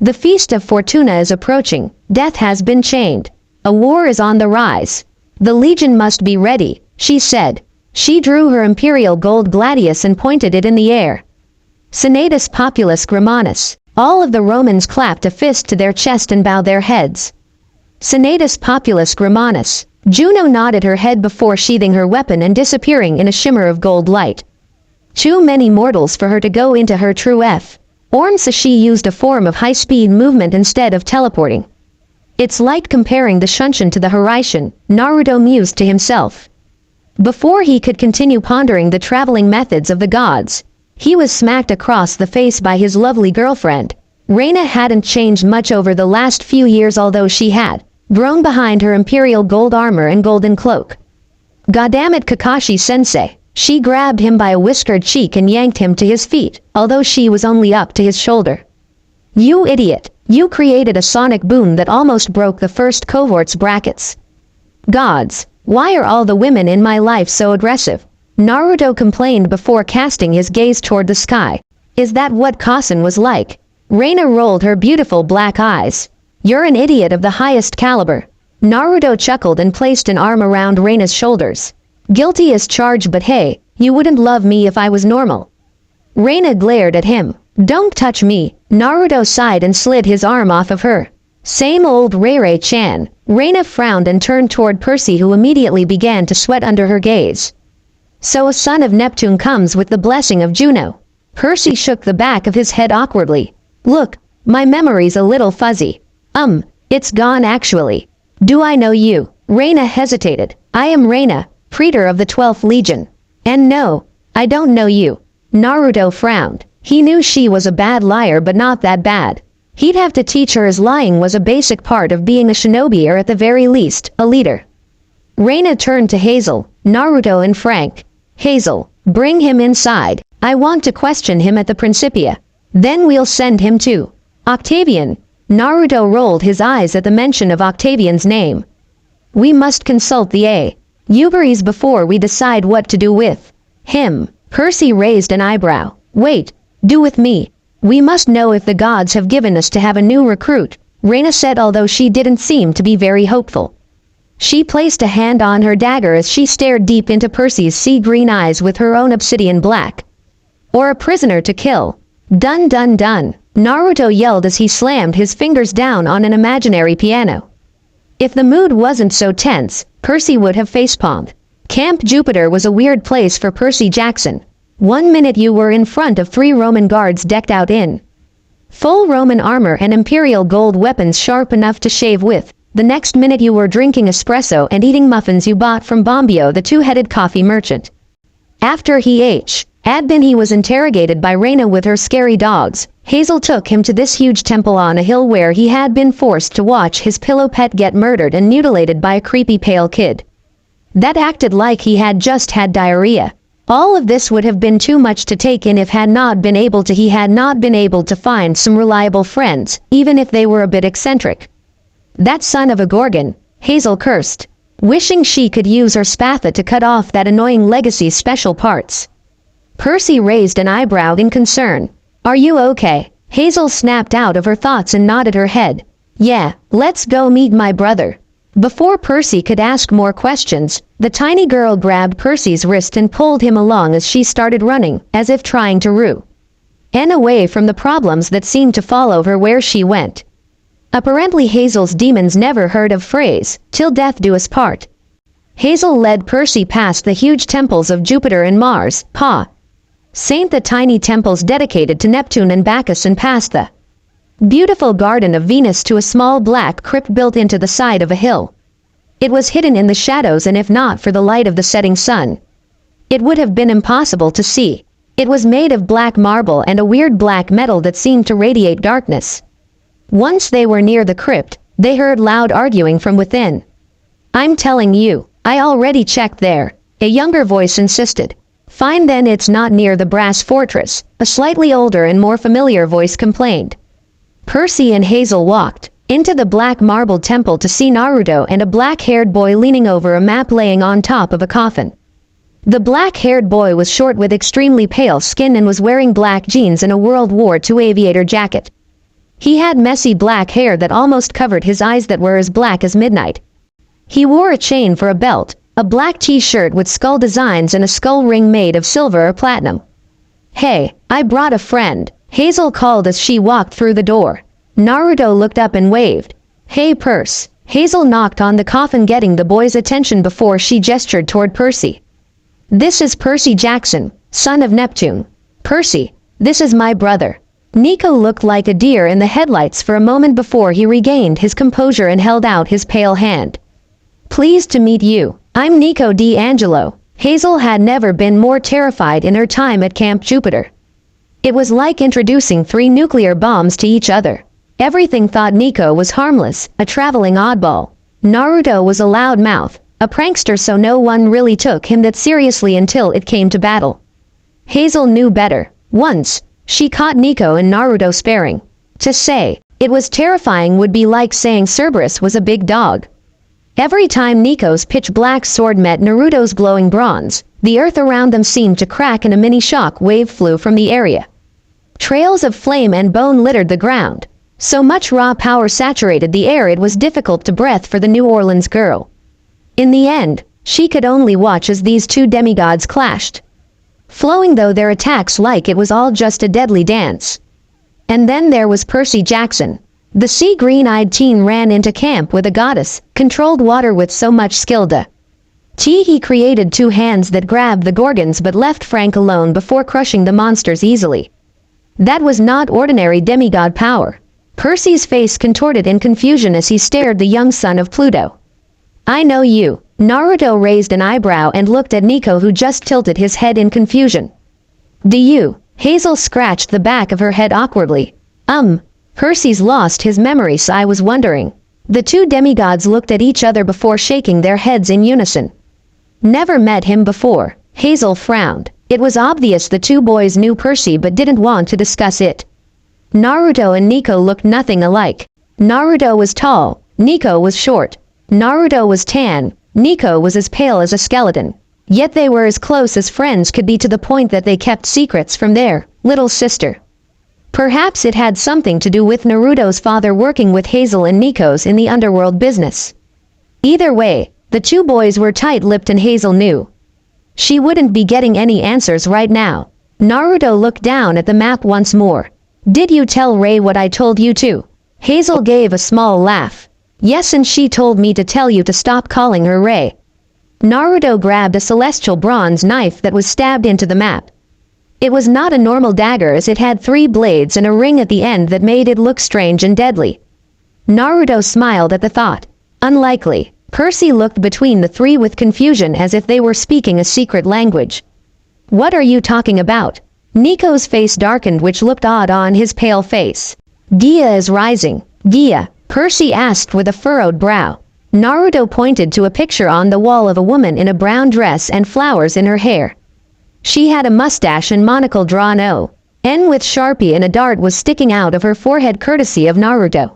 The Feast of Fortuna is approaching. Death has been chained. A war is on the rise. The Legion must be ready, she said. She drew her imperial gold gladius and pointed it in the air. Senatus Populus Grammanus. All of the Romans clapped a fist to their chest and bowed their heads. Senatus Populus Grammanus. Juno nodded her head before sheathing her weapon and disappearing in a shimmer of gold light. Too many mortals for her to go into her true form, so she used a form of high-speed movement instead of teleporting. It's like comparing the Shunshin to the Hiraishin, Naruto mused to himself. Before he could continue pondering the traveling methods of the gods, he was smacked across the face by his lovely girlfriend. Reina hadn't changed much over the last few years, although she had grown behind her imperial gold armor and golden cloak. Goddammit, Kakashi-sensei. She grabbed him by a whiskered cheek and yanked him to his feet, although she was only up to his shoulder. You idiot! You created a sonic boom that almost broke the first cohort's brackets. Gods, why are all the women in my life so aggressive? Naruto complained before casting his gaze toward the sky. Is that what Kasen was like? Reina rolled her beautiful black eyes. You're an idiot of the highest caliber. Naruto chuckled and placed an arm around Reina's shoulders. Guilty as charged, but hey, you wouldn't love me if I was normal. Reina glared at him. Don't touch me. Naruto sighed and slid his arm off of her. Same old Rei-Rei-chan. Reina frowned and turned toward Percy, who immediately began to sweat under her gaze. So a son of Neptune comes with the blessing of Juno. Percy shook the back of his head awkwardly. Look, my memory's a little fuzzy. It's gone actually. Do I know you? Reina hesitated. I am Reina, praetor of the 12th Legion. And no, I don't know you. Naruto frowned. He knew she was a bad liar, but not that bad. He'd have to teach her, as lying was a basic part of being a shinobi, or at the very least, a leader. Reina turned to Hazel, Naruto and Frank. Hazel, bring him inside. I want to question him at the Principia. Then we'll send him to Octavian. Naruto rolled his eyes at the mention of Octavian's name. We must consult the Uberies before we decide what to do with him. Percy raised an eyebrow. Wait, do with me. We must know if the gods have given us to have a new recruit, Reina said, although she didn't seem to be very hopeful. She placed a hand on her dagger as she stared deep into Percy's sea-green eyes with her own obsidian black. Or a prisoner to kill. Dun dun dun, Naruto yelled as he slammed his fingers down on an imaginary piano. If the mood wasn't so tense, Percy would have facepalmed. Camp Jupiter was a weird place for Percy Jackson. 1 minute you were in front of 3 Roman guards decked out in full Roman armor and imperial gold weapons sharp enough to shave with. The next minute you were drinking espresso and eating muffins you bought from Bombio, the two-headed coffee merchant. After he was interrogated by Reina with her scary dogs. Hazel took him to this huge temple on a hill where he had been forced to watch his pillow pet get murdered and mutilated by a creepy pale kid that acted like he had just had diarrhea. All of this would have been too much to take in if he had not been able to find some reliable friends, even if they were a bit eccentric. That son of a Gorgon, Hazel cursed, wishing she could use her spatha to cut off that annoying Legacy's special parts. Percy raised an eyebrow in concern. Are you okay? Hazel snapped out of her thoughts and nodded her head. Yeah, let's go meet my brother. Before Percy could ask more questions, the tiny girl grabbed Percy's wrist and pulled him along as she started running, as if trying to run away from the problems that seemed to follow her where she went. Apparently Hazel's demons never heard of phrase, till death do us part. Hazel led Percy past the huge temples of Jupiter and Mars, the tiny temples dedicated to Neptune and Bacchus, and past the beautiful garden of Venus to a small black crypt built into the side of a hill. It was hidden in the shadows, and if not for the light of the setting sun, it would have been impossible to see. It was made of black marble and a weird black metal that seemed to radiate darkness. Once they were near the crypt, they heard loud arguing from within. I'm telling you, I already checked there, a younger voice insisted. Fine then, it's not near the brass fortress, a slightly older and more familiar voice complained. Percy and Hazel walked into the black marble temple to see Naruto and a black-haired boy leaning over a map laying on top of a coffin. The black-haired boy was short with extremely pale skin and was wearing black jeans and a World War II aviator jacket. He had messy black hair that almost covered his eyes that were as black as midnight. He wore a chain for a belt, a black t-shirt with skull designs and a skull ring made of silver or platinum. Hey, I brought a friend, Hazel called as she walked through the door. Naruto looked up and waved. Hey Percy. Hazel knocked on the coffin, getting the boy's attention before she gestured toward Percy. This is Percy Jackson, son of Neptune. Percy, this is my brother. Nico looked like a deer in the headlights for a moment before he regained his composure and held out his pale hand. Pleased to meet you. I'm Nico D'Angelo. Hazel had never been more terrified in her time at Camp Jupiter. It was like introducing 3 nuclear bombs to each other. Everything thought Nico was harmless, a traveling oddball. Naruto was a loudmouth, a prankster, so no one really took him that seriously until it came to battle. Hazel knew better. Once, she caught Nico and Naruto sparring. To say it was terrifying would be like saying Cerberus was a big dog. Every time Nico's pitch-black sword met Naruto's glowing bronze, the earth around them seemed to crack and a mini shock wave flew from the area. Trails of flame and bone littered the ground. So much raw power saturated the air it was difficult to breathe for the New Orleans girl. In the end, she could only watch as these 2 demigods clashed, flowing though their attacks like it was all just a deadly dance. And then there was Percy Jackson. The sea-green-eyed teen ran into camp with a goddess, controlled water with so much skill he created 2 hands that grabbed the Gorgons but left Frank alone before crushing the monsters easily. That was not ordinary demigod power. Percy's face contorted in confusion as he stared the young son of Pluto. I know you. Naruto raised an eyebrow and looked at Nico, who just tilted his head in confusion. Do you? Hazel scratched the back of her head awkwardly. Percy's lost his memory, so I was wondering. The two demigods looked at each other before shaking their heads in unison. Never met him before. Hazel frowned. It was obvious the two boys knew Percy but didn't want to discuss it. Naruto and Nico looked nothing alike. Naruto was tall, Nico was short. Naruto was tan, Nico was as pale as a skeleton. Yet they were as close as friends could be, to the point that they kept secrets from their little sister. Perhaps it had something to do with Naruto's father working with Hazel and Nico's in the underworld business. Either way, the two boys were tight-lipped and Hazel knew she wouldn't be getting any answers right now. Naruto looked down at the map once more. "Did you tell Ray what I told you to?" Hazel gave a small laugh. "Yes, and she told me to tell you to stop calling her Ray." Naruto grabbed a celestial bronze knife that was stabbed into the map. It was not a normal dagger, as it had 3 blades and a ring at the end that made it look strange and deadly. Naruto smiled at the thought. Unlikely. Percy looked between the 3 with confusion, as if they were speaking a secret language. "What are you talking about?" Nico's face darkened, which looked odd on his pale face. "Dia is rising." "Dia?" Percy asked with a furrowed brow. Naruto pointed to a picture on the wall of a woman in a brown dress and flowers in her hair. She had a mustache and monocle drawn O.N. with Sharpie, and a dart was sticking out of her forehead, courtesy of Naruto.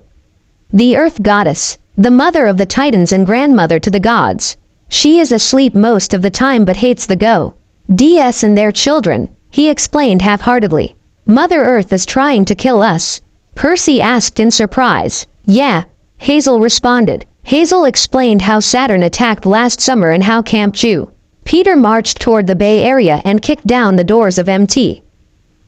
"The Earth Goddess, the mother of the Titans and grandmother to the gods. She is asleep most of the time but hates the gods and their children," he explained half-heartedly. "Mother Earth is trying to kill us?" Percy asked in surprise. "Yeah," Hazel responded. Hazel explained how Saturn attacked last summer and how Camp Jupiter marched toward the Bay Area and kicked down the doors of Mt.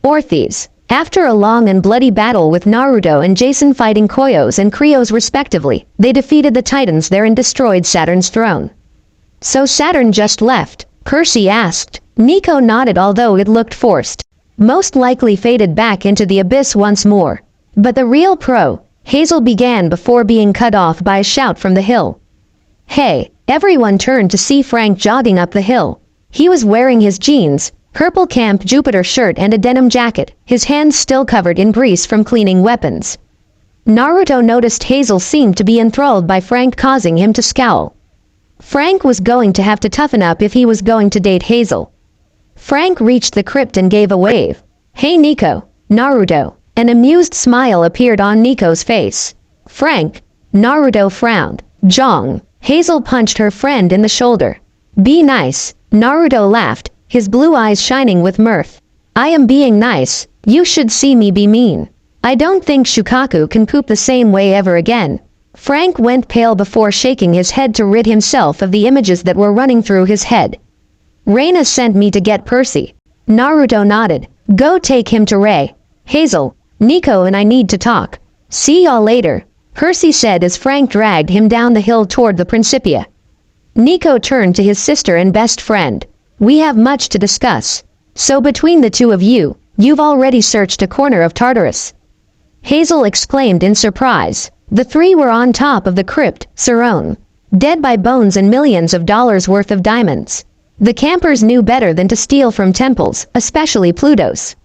Orthes. After a long and bloody battle with Naruto and Jason fighting Koyos and Krios respectively, they defeated the Titans there and destroyed Saturn's throne. "So Saturn just left?" Percy asked. Nico nodded, although it looked forced. "Most likely faded back into the abyss once more. But the real Hazel began before being cut off by a shout from the hill. "Hey!" Everyone turned to see Frank jogging up the hill. He was wearing his jeans, purple Camp Jupiter shirt and a denim jacket, his hands still covered in grease from cleaning weapons. Naruto noticed Hazel seemed to be enthralled by Frank, causing him to scowl. Frank was going to have to toughen up if he was going to date Hazel. Frank reached the crypt and gave a wave. "Hey Nico." "Naruto." An amused smile appeared on Nico's face. "Frank." Naruto frowned. "Jong." Hazel punched her friend in the shoulder. "Be nice." Naruto laughed, his blue eyes shining with mirth. "I am being nice. You should see me be mean. I don't think Shukaku can poop the same way ever again." Frank went pale before shaking his head to rid himself of the images that were running through his head. "Reina sent me to get Percy." Naruto nodded. "Go take him to Ray." "Hazel, Nico and I need to talk." "See y'all later," Percy said as Frank dragged him down the hill toward the Principia. Nico turned to his sister and best friend. "We have much to discuss. So between the two of you, you've already searched a corner of Tartarus?" Hazel exclaimed in surprise. The 3 were on top of the crypt, Sarone, dead by bones and millions of dollars worth of diamonds. The campers knew better than to steal from temples, especially Pluto's.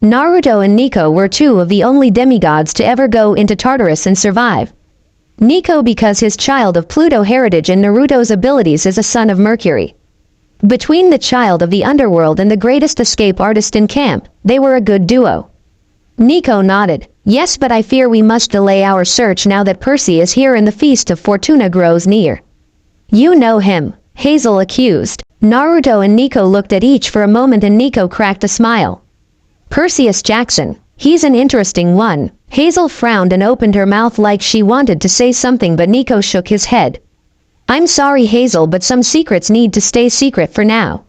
Naruto and Nico were 2 of the only demigods to ever go into Tartarus and survive. Nico because his child of Pluto heritage and Naruto's abilities as a son of Mercury. Between the child of the underworld and the greatest escape artist in camp, they were a good duo. Nico nodded. "Yes, but I fear we must delay our search now that Percy is here and the Feast of Fortuna grows near." "You know him," Hazel accused. Naruto and Nico looked at each for a moment and Nico cracked a smile. "Perseus Jackson. He's an interesting one." Hazel frowned and opened her mouth like she wanted to say something, but Nico shook his head. "I'm sorry Hazel, but some secrets need to stay secret for now."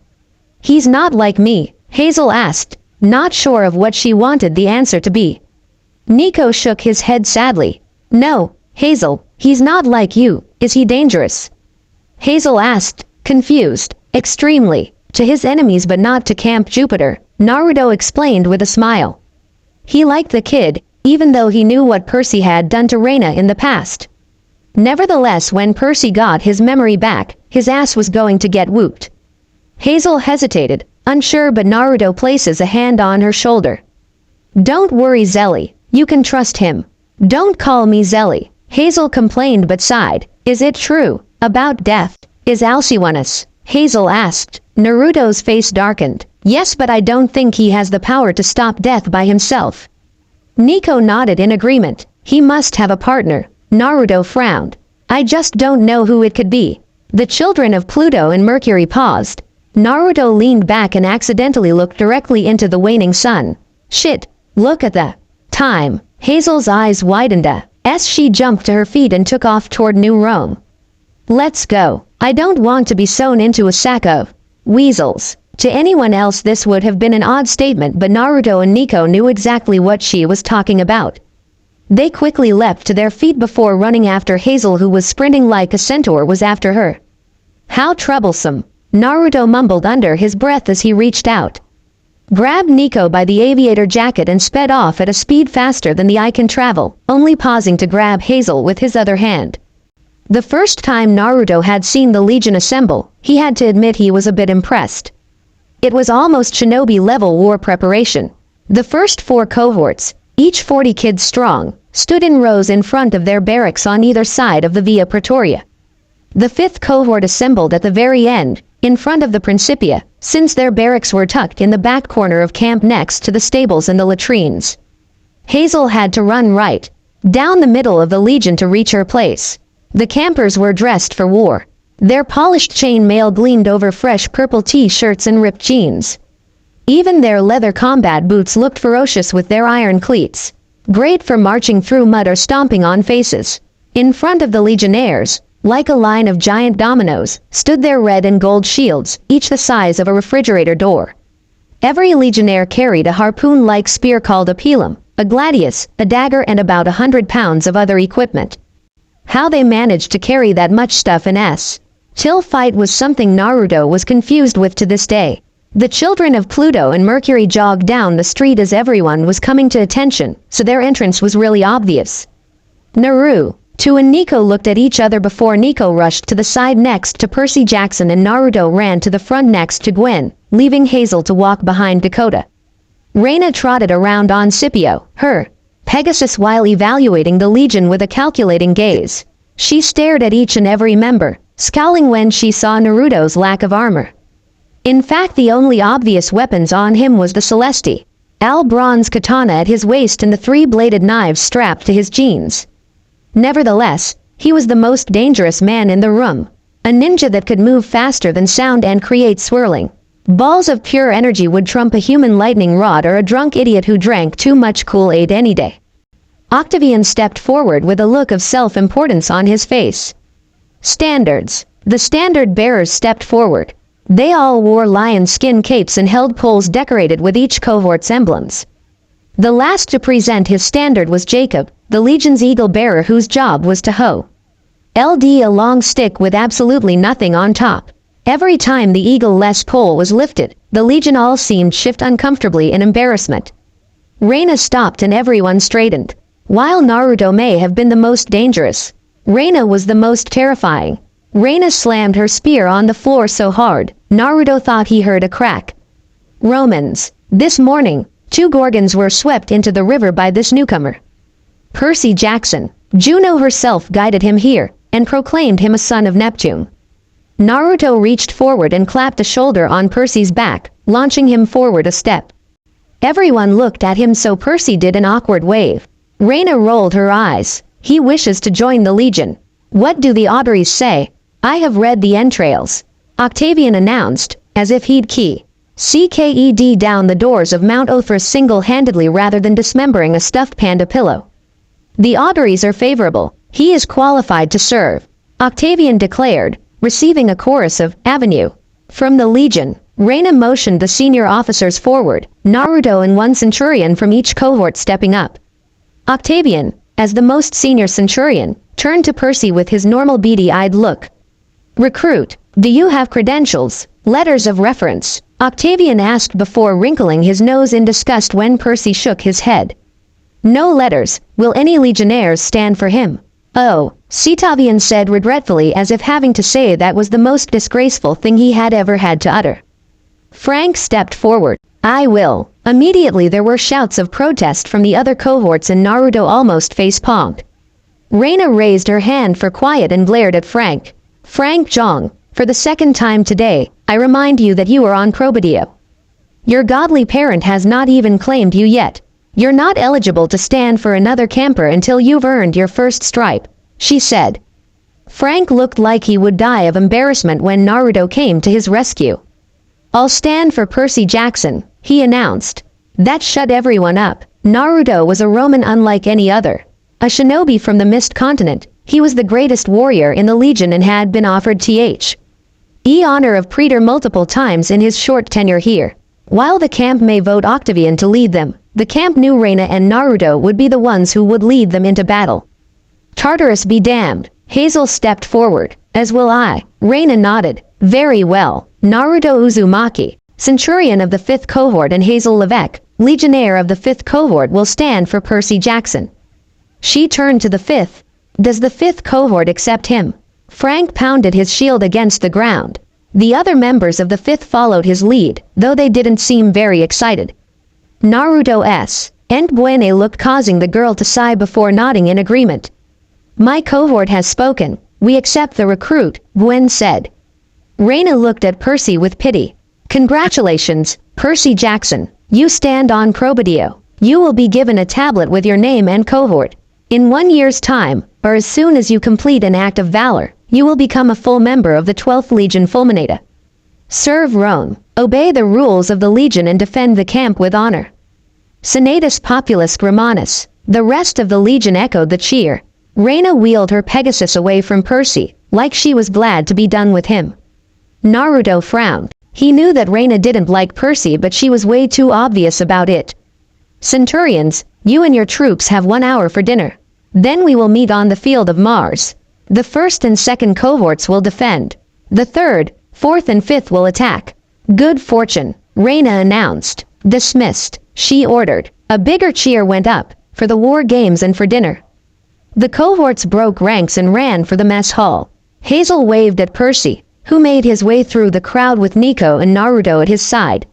"He's not like me?" Hazel asked, not sure of what she wanted the answer to be. Nico shook his head sadly. "No, Hazel, he's not like you. Is he dangerous?" Hazel asked, confused. "Extremely. To his enemies but not to Camp Jupiter," Naruto explained with a smile. He liked the kid, even though he knew what Percy had done to Reina in the past. Nevertheless, when Percy got his memory back, his ass was going to get whooped. Hazel hesitated, unsure, but Naruto places a hand on her shoulder. "Don't worry Zelly, you can trust him." "Don't call me Zelly." Hazel complained but sighed. Is it true? About death? Is Alciwanus? Hazel asked. Naruto's face darkened. Yes, but I don't think he has the power to stop death by himself. Nico nodded in agreement. He must have a partner. Naruto frowned. I just don't know who it could be. The children of Pluto and Mercury paused. Naruto leaned back and accidentally looked directly into the waning sun. Shit, look at the time. Hazel's eyes widened as she jumped to her feet and took off toward New Rome. Let's go. I don't want to be sewn into a sack of weasels. To anyone else this would have been an odd statement, but Naruto and Nico knew exactly what she was talking about. They quickly leapt to their feet before running after Hazel, who was sprinting like a centaur was after her. How troublesome, Naruto mumbled under his breath as he reached out, grabbed Nico by the aviator jacket and sped off at a speed faster than the eye can travel, only pausing to grab Hazel with his other hand. The first time Naruto had seen the Legion assemble, he had to admit he was a bit impressed. It was almost shinobi-level war preparation. The first 4 cohorts, each 40 kids strong, stood in rows in front of their barracks on either side of the Via Praetoria. The 5th cohort assembled at the very end, in front of the Principia, since their barracks were tucked in the back corner of camp next to the stables and the latrines. Hazel had to run right down the middle of the Legion to reach her place. The campers were dressed for war. Their polished chainmail gleamed over fresh purple t-shirts and ripped jeans. Even their leather combat boots looked ferocious with their iron cleats, great for marching through mud or stomping on faces. In front of the legionnaires, like a line of giant dominoes, stood their red and gold shields, each the size of a refrigerator door. Every legionnaire carried a harpoon-like spear called a pilum, a gladius, a dagger, and about 100 pounds of other equipment. How they managed to carry that much stuff in till fight was something Naruto was confused with to this day. The children of Pluto and Mercury jogged down the street as everyone was coming to attention, so their entrance was really obvious. Naruto and Nico looked at each other before Nico rushed to the side next to Percy Jackson and Naruto ran to the front next to Gwen, leaving Hazel to walk behind Dakota. Reina trotted around on Scipio, her Pegasus, while evaluating the Legion with a calculating gaze. She stared at each and every member, scowling when she saw Naruto's lack of armor. In fact, the only obvious weapons on him was the Celesti, Al bronze katana at his waist and the 3-bladed knives strapped to his jeans. Nevertheless, he was the most dangerous man in the room, a ninja that could move faster than sound and create swirling balls of pure energy would trump a human lightning rod or a drunk idiot who drank too much Kool-Aid any day. Octavian stepped forward with a look of self-importance on his face. Standards. The standard bearers stepped forward. They all wore lion skin capes and held poles decorated with each cohort's emblems. The last to present his standard was Jacob, the Legion's eagle bearer, whose job was to hoe a long stick with absolutely nothing on top. Every time the eagle-less pole was lifted, the Legion all seemed shift uncomfortably in embarrassment. Reina stopped and everyone straightened. While Naruto may have been the most dangerous, Reina was the most terrifying. Reina slammed her spear on the floor so hard, Naruto thought he heard a crack. Romans. This morning, 2 Gorgons were swept into the river by this newcomer. Percy Jackson. Juno herself guided him here, and proclaimed him a son of Neptune. Naruto reached forward and clapped a shoulder on Percy's back, launching him forward a step. Everyone looked at him, so Percy did an awkward wave. Reina rolled her eyes. He wishes to join the Legion. What do the Audreys say? I have read the entrails, Octavian announced, as if he'd CKED down the doors of Mount Othra single-handedly rather than dismembering a stuffed panda pillow. The Audreys are favorable. He is qualified to serve, Octavian declared, receiving a chorus of "Avenue" from the Legion. Reina motioned the senior officers forward, Naruto and 1 centurion from each cohort stepping up. Octavian, as the most senior centurion, turned to Percy with his normal beady-eyed look. Recruit, do you have credentials, letters of reference? Octavian asked before wrinkling his nose in disgust when Percy shook his head. No letters. Will any legionnaires stand for him? Oh, Octavian said regretfully, as if having to say that was the most disgraceful thing he had ever had to utter. Frank stepped forward. I will. Immediately there were shouts of protest from the other cohorts and Naruto almost face-palmed. Reina raised her hand for quiet and glared at Frank. Frank Zhang, for the second time today, I remind you that you are on probation. Your godly parent has not even claimed you yet. You're not eligible to stand for another camper until you've earned your first stripe, she said. Frank looked like he would die of embarrassment when Naruto came to his rescue. I'll stand for Percy Jackson, he announced. That shut everyone up. Naruto was a Roman unlike any other. A shinobi from the Mist Continent, he was the greatest warrior in the Legion and had been offered the honor of praetor multiple times in his short tenure here. While the camp may vote Octavian to lead them, the camp knew Reina and Naruto would be the ones who would lead them into battle. Tartarus be damned. Hazel stepped forward. As will I. Reina nodded. Very well. Naruto Uzumaki, Centurion of the 5th Cohort, and Hazel Levesque, Legionnaire of the 5th Cohort, will stand for Percy Jackson. She turned to the 5th. Does the 5th Cohort accept him? Frank pounded his shield against the ground. The other members of the 5th followed his lead, though they didn't seem very excited. Naruto S. and Buene looked, causing the girl to sigh before nodding in agreement. My cohort has spoken. We accept the recruit, Buen said. Reina looked at Percy with pity. Congratulations, Percy Jackson. You stand on probation. You will be given a tablet with your name and cohort. In 1 year's time, or as soon as you complete an act of valor, you will become a full member of the 12th Legion Fulminata. Serve Rome, obey the rules of the Legion, and defend the camp with honor. Senatus Populus Romanus. The rest of the Legion echoed the cheer. Reina wheeled her Pegasus away from Percy, like she was glad to be done with him. Naruto frowned. He knew that Reina didn't like Percy, but she was way too obvious about it. Centurions, you and your troops have 1 hour for dinner. Then we will meet on the field of Mars. The 1st and 2nd cohorts will defend. The 3rd, 4th and 5th will attack. Good fortune, Reina announced. Dismissed, she ordered. A bigger cheer went up, for the war games and for dinner. The cohorts broke ranks and ran for the mess hall. Hazel waved at Percy, who made his way through the crowd with Nico and Naruto at his side.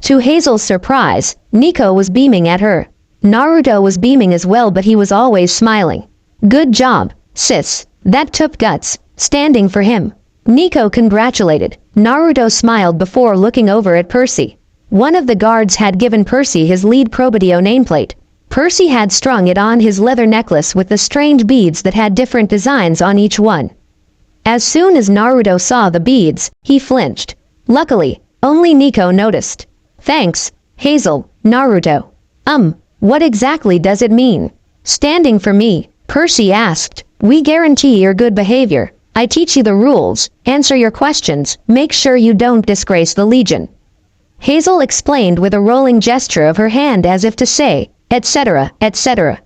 To Hazel's surprise, Nico was beaming at her. Naruto was beaming as well, but he was always smiling. Good job, sis. That took guts, standing for him. Nico congratulated. Naruto smiled before looking over at Percy. One of the guards had given Percy his lead probation nameplate. Percy had strung it on his leather necklace with the strange beads that had different designs on each one. As soon as Naruto saw the beads, he flinched. Luckily, only Nico noticed. Thanks, Hazel. Naruto. What exactly does it mean? Standing for me, Percy asked. We guarantee your good behavior. I teach you the rules, answer your questions, make sure you don't disgrace the Legion. Hazel explained with a rolling gesture of her hand as if to say, etc., etc.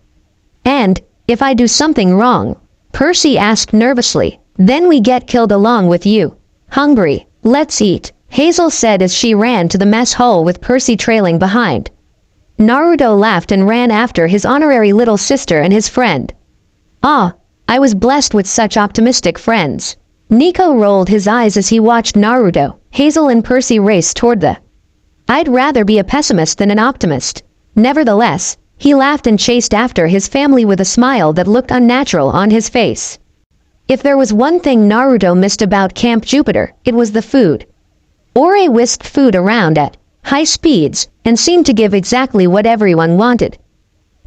And, if I do something wrong? Percy asked nervously. Then we get killed along with you. Hungry, let's eat, Hazel said as she ran to the mess hall with Percy trailing behind. Naruto laughed and ran after his honorary little sister and his friend. Ah, I was blessed with such optimistic friends. Nico rolled his eyes as he watched Naruto, Hazel and Percy race toward the... I'd rather be a pessimist than an optimist. Nevertheless, he laughed and chased after his family with a smile that looked unnatural on his face. If there was one thing Naruto missed about Camp Jupiter, it was the food. Ore whisked food around at high speeds and seemed to give exactly what everyone wanted.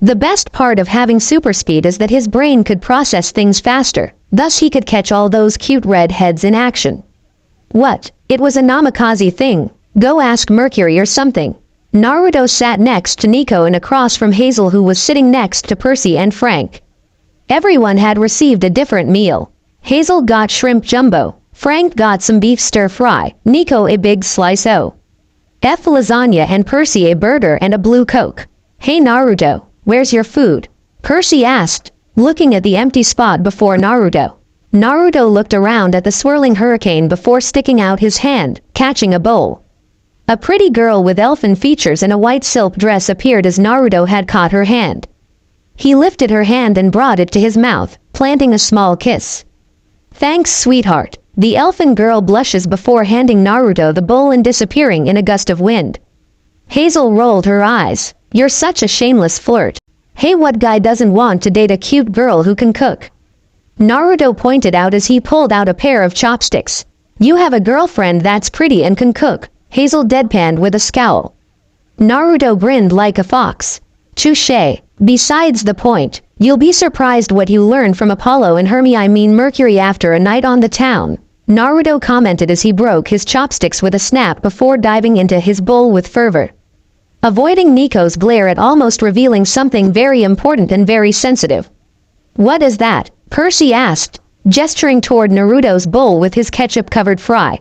The best part of having super speed is that his brain could process things faster, thus he could catch all those cute redheads in action. What? It was a namikaze thing. Go ask Mercury or something. Naruto sat next to Nico and across from Hazel, who was sitting next to Percy and Frank. Everyone had received a different meal. Hazel got shrimp jumbo, Frank got some beef stir-fry, Nico a big slice of lasagna, and Percy a burger and a blue Coke. Hey Naruto, where's your food? Percy asked, looking at the empty spot before Naruto. Naruto looked around at the swirling hurricane before sticking out his hand, catching a bowl. A pretty girl with elfin features in a white silk dress appeared as Naruto had caught her hand. He lifted her hand and brought it to his mouth, planting a small kiss. Thanks, sweetheart. The elfin girl blushes before handing Naruto the bowl and disappearing in a gust of wind. Hazel rolled her eyes. You're such a shameless flirt. Hey, what guy doesn't want to date a cute girl who can cook? Naruto pointed out as he pulled out a pair of chopsticks. You have a girlfriend that's pretty and can cook, Hazel deadpanned with a scowl. Naruto grinned like a fox. Touché. Besides the point, you'll be surprised what you learn from Apollo and Mercury after a night on the town. Naruto commented as he broke his chopsticks with a snap before diving into his bowl with fervor. Avoiding Nico's glare at almost revealing something very important and very sensitive. What is that? Percy asked, gesturing toward Naruto's bowl with his ketchup-covered fry.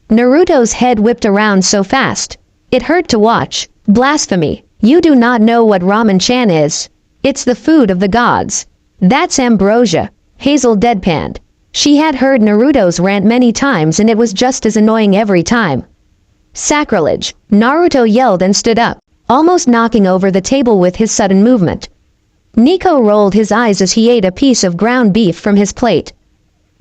Naruto's head whipped around so fast. It hurt to watch. Blasphemy. You do not know what ramen-chan is. It's the food of the gods. That's ambrosia. Hazel deadpanned. She had heard Naruto's rant many times and it was just as annoying every time. Sacrilege. Naruto yelled and stood up, almost knocking over the table with his sudden movement. Nico rolled his eyes as he ate a piece of ground beef from his plate.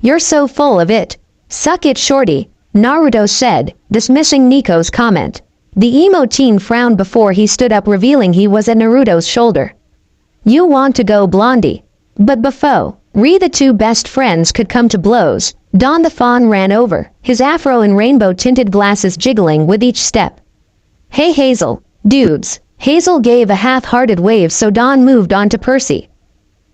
You're so full of it. Suck it, shorty, Naruto said, dismissing Nico's comment. The emo teen frowned before he stood up, revealing he was at Naruto's shoulder. You want to go, blondie? But before the two best friends could come to blows, Don the Fawn ran over, his afro and rainbow-tinted glasses jiggling with each step. Hey Hazel, dudes. Hazel gave a half-hearted wave so Don moved on to Percy.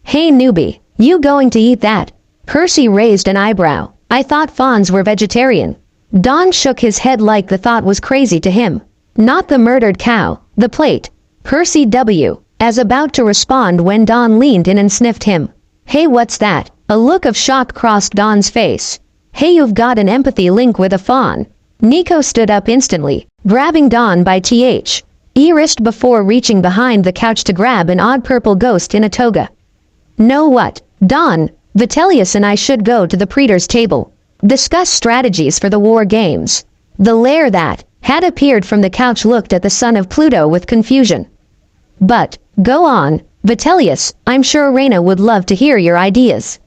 Hey newbie, you going to eat that? Percy raised an eyebrow. I thought fawns were vegetarian. Don shook his head like the thought was crazy to him. Not the murdered cow, the plate. Percy W. as about to respond when Don leaned in and sniffed him. Hey, what's that? A look of shock crossed Don's face. Hey, you've got an empathy link with a fawn. Nico stood up instantly, grabbing Don by the wrist before reaching behind the couch to grab an odd purple ghost in a toga. Know what, Don? Vitellius and I should go to the Praetor's table. Discuss strategies for the war games. The lair that had appeared from the couch looked at the son of Pluto with confusion. But, go on, Vitellius, I'm sure Reina would love to hear your ideas.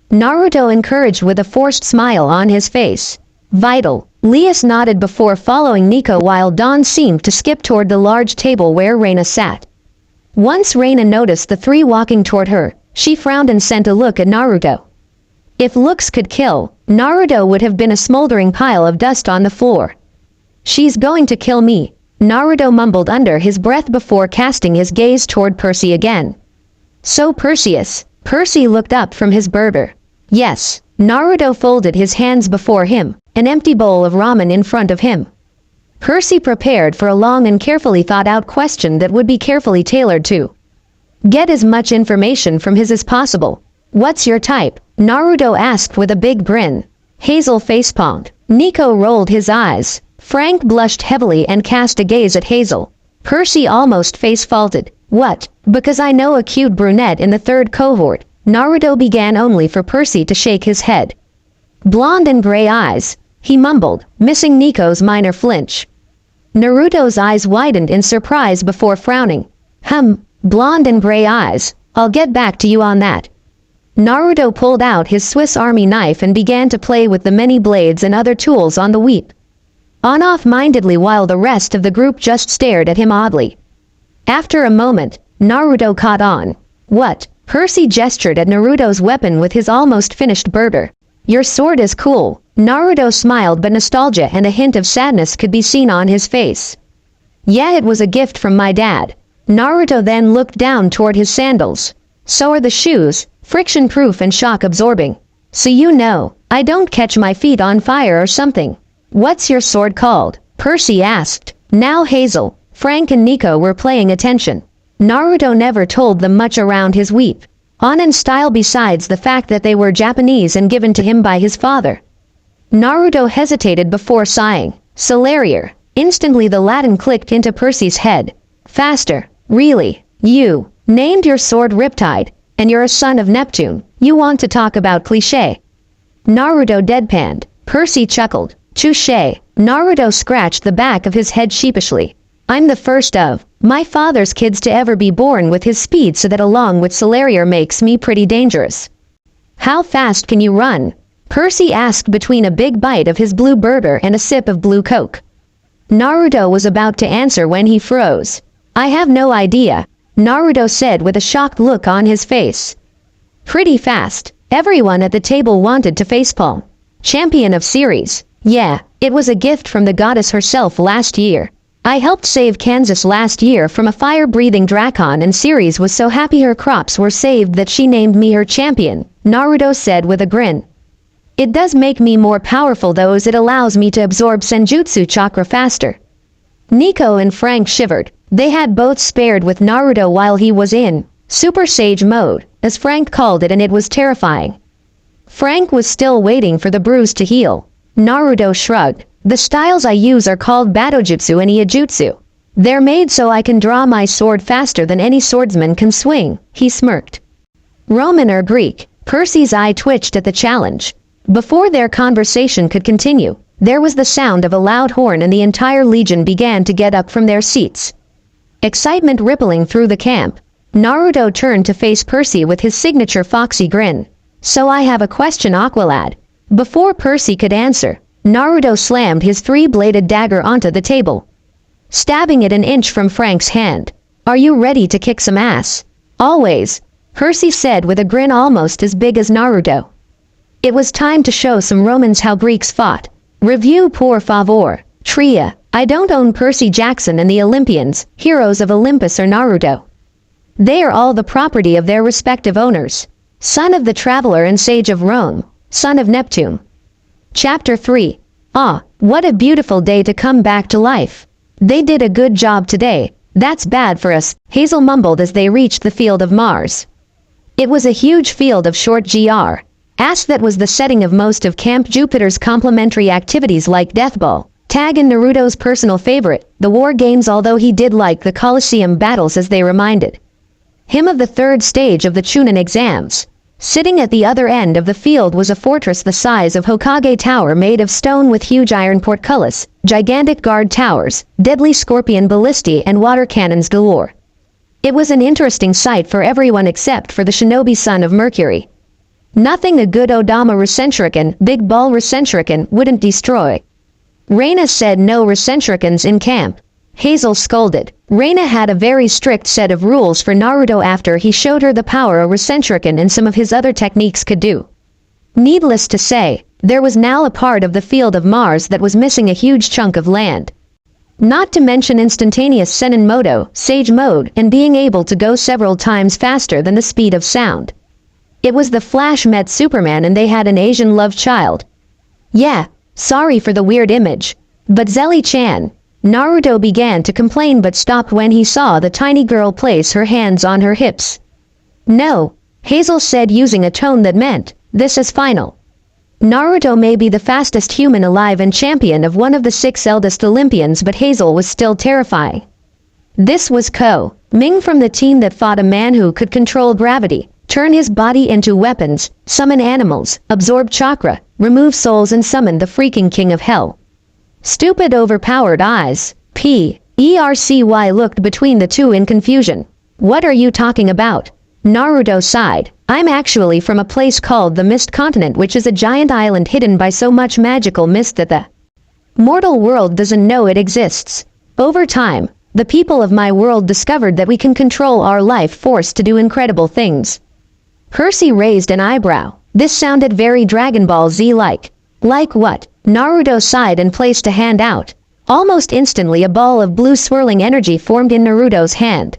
Naruto encouraged with a forced smile on his face. Vital. Lias nodded before following Nico while Don seemed to skip toward the large table where Reina sat. Once Reina noticed the three walking toward her, she frowned and sent a look at Naruto. If looks could kill, Naruto would have been a smoldering pile of dust on the floor. She's going to kill me, Naruto mumbled under his breath before casting his gaze toward Percy again. So Perseus, Percy looked up from his burger. Yes, Naruto folded his hands before him, an empty bowl of ramen in front of him. Percy prepared for a long and carefully thought-out question that would be carefully tailored to get as much information from his as possible. What's your type? Naruto asked with a big grin. Hazel facepalmed. Nico rolled his eyes. Frank blushed heavily and cast a gaze at Hazel. Percy almost face-faulted. What? Because I know a cute brunette in the third cohort. Naruto began only for Percy to shake his head. Blonde and gray eyes, he mumbled, missing Nico's minor flinch. Naruto's eyes widened in surprise before frowning. Blonde and gray eyes. I'll get back to you on that. Naruto pulled out his Swiss Army knife and began to play with the many blades and other tools on the weep. On-off mindedly while the rest of the group just stared at him oddly. After a moment, Naruto caught on. What? Percy gestured at Naruto's weapon with his almost finished burger. Your sword is cool. Naruto smiled, but nostalgia and a hint of sadness could be seen on his face. Yeah, it was a gift from my dad. Naruto then looked down toward his sandals. So are the shoes, friction-proof and shock-absorbing. So you know, I don't catch my feet on fire or something. What's your sword called? Percy asked. Now Hazel, Frank and Nico were paying attention. Naruto never told them much around his weep. On and style besides the fact that they were Japanese and given to him by his father. Naruto hesitated before sighing. Celerior. Instantly the Latin clicked into Percy's head. Faster. Really? You named your sword Riptide, and you're a son of Neptune. You want to talk about cliché? Naruto deadpanned. Percy chuckled. Touché. Naruto scratched the back of his head sheepishly. I'm the first of my father's kids to ever be born with his speed, so that along with Celerior makes me pretty dangerous. How fast can you run? Percy asked between a big bite of his blue burger and a sip of blue Coke. Naruto was about to answer when he froze. I have no idea. Naruto said with a shocked look on his face. Pretty fast. Everyone at the table wanted to facepalm. Champion of series. Yeah, it was a gift from the goddess herself last year. I helped save Kansas last year from a fire-breathing Drakon, and Ceres was so happy her crops were saved that she named me her champion, Naruto said with a grin. It does make me more powerful though, as it allows me to absorb Senjutsu chakra faster. Nico and Frank shivered. They had both spared with Naruto while he was in Super Sage mode, as Frank called it, and it was terrifying. Frank was still waiting for the bruise to heal. Naruto shrugged. The styles I use are called Batojutsu and Iijutsu. They're made so I can draw my sword faster than any swordsman can swing, he smirked. Roman or Greek? Percy's eye twitched at the challenge. Before their conversation could continue, there was the sound of a loud horn and the entire legion began to get up from their seats. Excitement rippling through the camp. Naruto turned to face Percy with his signature foxy grin. So I have a question, Aqualad. Before Percy could answer, Naruto slammed his three-bladed dagger onto the table, stabbing it an inch from Frank's hand. Are you ready to kick some ass? Always, Percy said with a grin almost as big as Naruto. It was time to show some Romans how Greeks fought. Review por favor. Tria. I don't own Percy Jackson and the Olympians, heroes of Olympus or Naruto. They are all the property of their respective owners. Son of the Traveler and Sage of Rome, son of Neptune. Chapter 3. Ah, what a beautiful day to come back to life. They did a good job today. That's bad for us, Hazel mumbled as they reached the field of Mars. It was a huge field of short GR. That was the setting of most of Camp Jupiter's complementary activities like Deathball, Tag, and Naruto's personal favorite, the war games, although he did like the Colosseum battles as they reminded him of the third stage of the Chunin exams. Sitting at the other end of the field was a fortress the size of Hokage Tower made of stone with huge iron portcullis, gigantic guard towers, deadly scorpion ballistae, and water cannons galore. It was an interesting sight for everyone except for the shinobi son of Mercury. Nothing a good Odama Recentrican, Big Ball Recentrican, wouldn't destroy. Reina said no Recentricans in camp. Hazel scolded. Reina had a very strict set of rules for Naruto after he showed her the power a Recentrican and some of his other techniques could do. Needless to say, there was now a part of the field of Mars that was missing a huge chunk of land. Not to mention instantaneous Senin Moto, Sage Mode, and being able to go several times faster than the speed of sound. It was the Flash met Superman and they had an Asian love child. Yeah, sorry for the weird image. But Zelly-chan, Naruto began to complain but stopped when he saw the tiny girl place her hands on her hips. No, Hazel said using a tone that meant, this is final. Naruto may be the fastest human alive and champion of one of the 6 eldest Olympians, but Hazel was still terrifying. This was Ko Ming from the team that fought a man who could control gravity, turn his body into weapons, summon animals, absorb chakra, remove souls, and summon the freaking king of hell. Stupid overpowered eyes. Percy looked between the two in confusion. What are you talking about? Naruto sighed. I'm actually from a place called the Mist Continent, which is a giant island hidden by so much magical mist that the mortal world doesn't know it exists. Over time, the people of my world discovered that we can control our life force to do incredible things. Percy raised an eyebrow. This sounded very Dragon Ball Z-like. Like what? Naruto sighed and placed a hand out. Almost instantly a ball of blue swirling energy formed in Naruto's hand.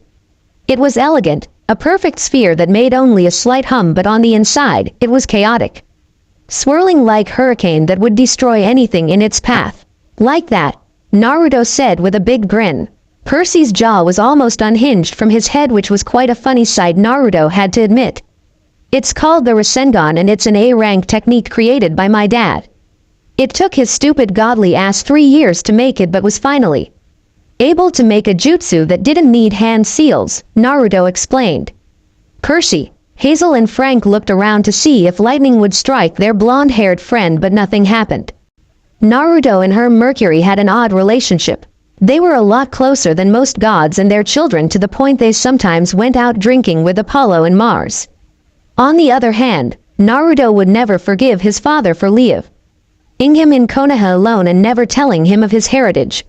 It was elegant, a perfect sphere that made only a slight hum, but on the inside, it was chaotic. Swirling like hurricane that would destroy anything in its path. Like that, Naruto said with a big grin. Percy's jaw was almost unhinged from his head, which was quite a funny sight, Naruto had to admit. It's called the Rasengan and it's an A-rank technique created by my dad. It took his stupid godly ass 3 years to make it, but was finally able to make a jutsu that didn't need hand seals, Naruto explained. Percy, Hazel and Frank looked around to see if lightning would strike their blonde-haired friend, but nothing happened. Naruto and her Mercury had an odd relationship. They were a lot closer than most gods and their children, to the point they sometimes went out drinking with Apollo and Mars. On the other hand, Naruto would never forgive his father for leaving him in Konoha alone and never telling him of his heritage.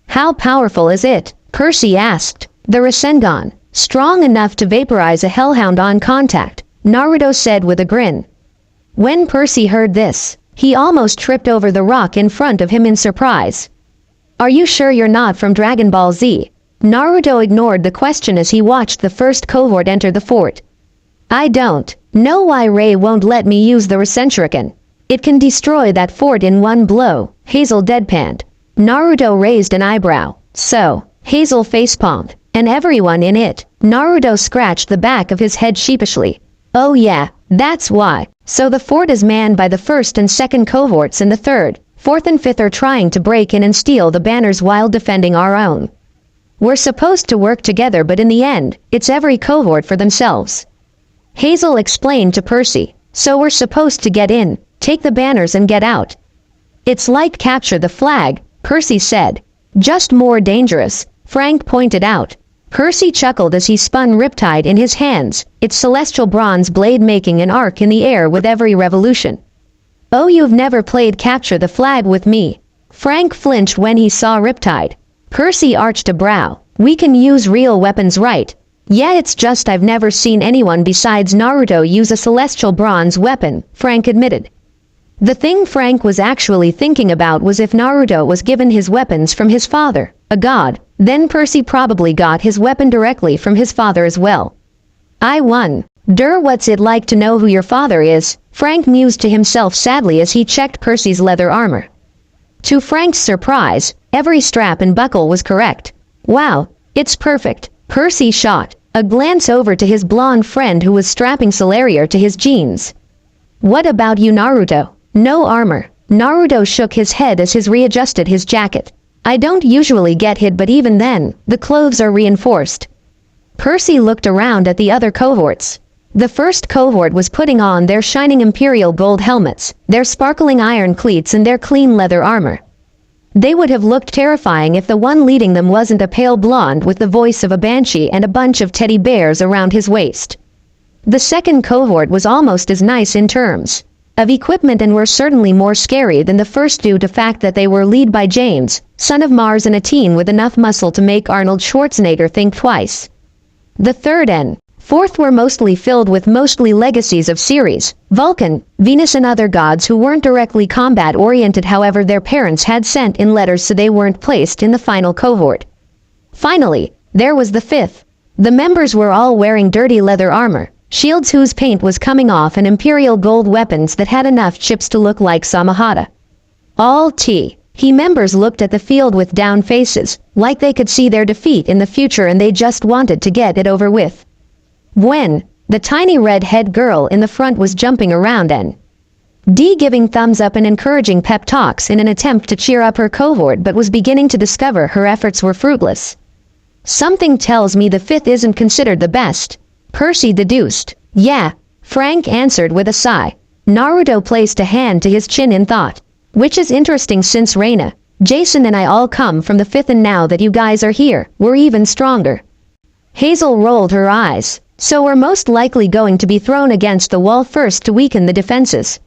How powerful is it? Percy asked. The Rasengan. strong enough to vaporize a hellhound on contact, Naruto said with a grin. When Percy heard this, he almost tripped over the rock in front of him in surprise. Are you sure you're not from Dragon Ball Z? Naruto ignored the question as he watched the first cohort enter the fort. I don't know why Ray won't let me use the Rasenshuriken. It can destroy that fort in one blow, Hazel deadpanned. Naruto raised an eyebrow. So, Hazel facepalmed, and everyone in it. Naruto scratched the back of his head sheepishly. Oh yeah, that's why. So the fort is manned by the first and second cohorts and the third, fourth and fifth are trying to break in and steal the banners while defending our own. We're supposed to work together but in the end, it's every cohort for themselves. Hazel explained to Percy, so we're supposed to get in, take the banners and get out. It's like capture the flag, Percy said. Just more dangerous, Frank pointed out. Percy chuckled as he spun Riptide in his hands, its celestial bronze blade making an arc in the air with every revolution. Oh, you've never played capture the flag with me. Frank flinched when he saw Riptide. Percy arched a brow. We can use real weapons, right? Yeah, it's just I've never seen anyone besides Naruto use a celestial bronze weapon, Frank admitted. The thing Frank was actually thinking about was if Naruto was given his weapons from his father, a god, then Percy probably got his weapon directly from his father as well. I won. What's it like to know who your father is? Frank mused to himself sadly as he checked Percy's leather armor. To Frank's surprise, every strap and buckle was correct. Wow, it's perfect. Percy shot a glance over to his blonde friend who was strapping Celerier to his jeans. What about you, Naruto? No armor. Naruto shook his head as he readjusted his jacket. I don't usually get hit, but even then, the clothes are reinforced. Percy looked around at the other cohorts. The first cohort was putting on their shining imperial gold helmets, their sparkling iron cleats and their clean leather armor. They would have looked terrifying if the one leading them wasn't a pale blonde with the voice of a banshee and a bunch of teddy bears around his waist. The second cohort was almost as nice in terms of equipment and were certainly more scary than the first due to fact that they were led by James, son of Mars and a teen with enough muscle to make Arnold Schwarzenegger think twice. The third and fourth were mostly filled with legacies of Ceres, Vulcan, Venus and other gods who weren't directly combat-oriented, however their parents had sent in letters so they weren't placed in the final cohort. Finally, there was the fifth. The members were all wearing dirty leather armor, shields whose paint was coming off and imperial gold weapons that had enough chips to look like Samahata. All He members looked at the field with down faces, like they could see their defeat in the future and they just wanted to get it over with. When the tiny red-head girl in the front was jumping around and giving thumbs up and encouraging pep talks in an attempt to cheer up her cohort, but was beginning to discover her efforts were fruitless. Something tells me the fifth isn't considered the best, Percy deduced. Yeah, Frank answered with a sigh. Naruto placed a hand to his chin in thought. Which is interesting since Reina, Jason and I all come from the fifth and now that you guys are here, we're even stronger. Hazel rolled her eyes. So we're most likely going to be thrown against the wall first to weaken the defenses.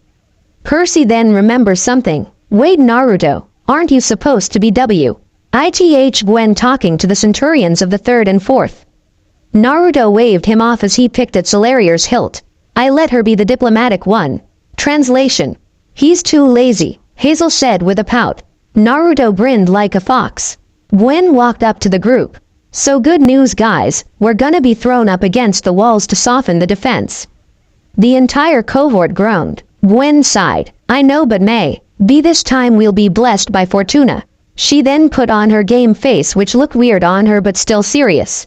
Percy then remembers something. Wait, Naruto, aren't you supposed to be Gwen talking to the centurions of the third and fourth? Naruto waved him off as he picked at Celerier's hilt. I let her be the diplomatic one. Translation. He's too lazy, Hazel said with a pout. Naruto grinned like a fox. Gwen walked up to the group. So good news, guys, we're gonna be thrown up against the walls to soften the defense. The entire cohort groaned. Gwen sighed. I know, but be this time we'll be blessed by Fortuna. She then put on her game face, which looked weird on her but still serious.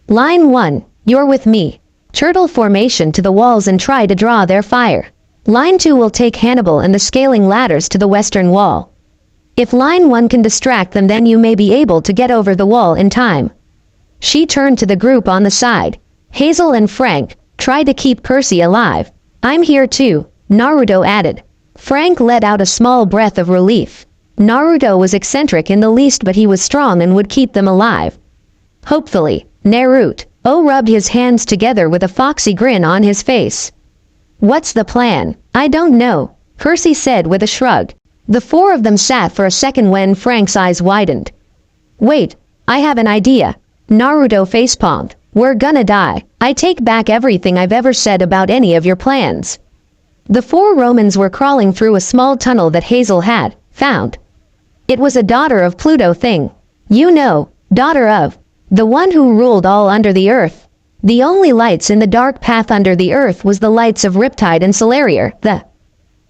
Line 1, you're with me. Turtle formation to the walls and try to draw their fire. Line 2 will take Hannibal and the scaling ladders to the western wall. If line 1 can distract them, then you may be able to get over the wall in time. She turned to the group on the side. Hazel and Frank, try to keep Percy alive. I'm here too, Naruto added. Frank let out a small breath of relief. Naruto was eccentric in the least, but he was strong and would keep them alive. Hopefully, Naruto rubbed his hands together with a foxy grin on his face. What's the plan? I don't know, Percy said with a shrug. The four of them sat for a second when Frank's eyes widened. Wait, I have an idea. Naruto facepalmed. We're gonna die. I take back everything I've ever said about any of your plans. The four Romans were crawling through a small tunnel that Hazel had found. It was a daughter of Pluto thing. You know, daughter of the one who ruled all under the earth. The only lights in the dark path under the earth was the lights of Riptide and Solarier, the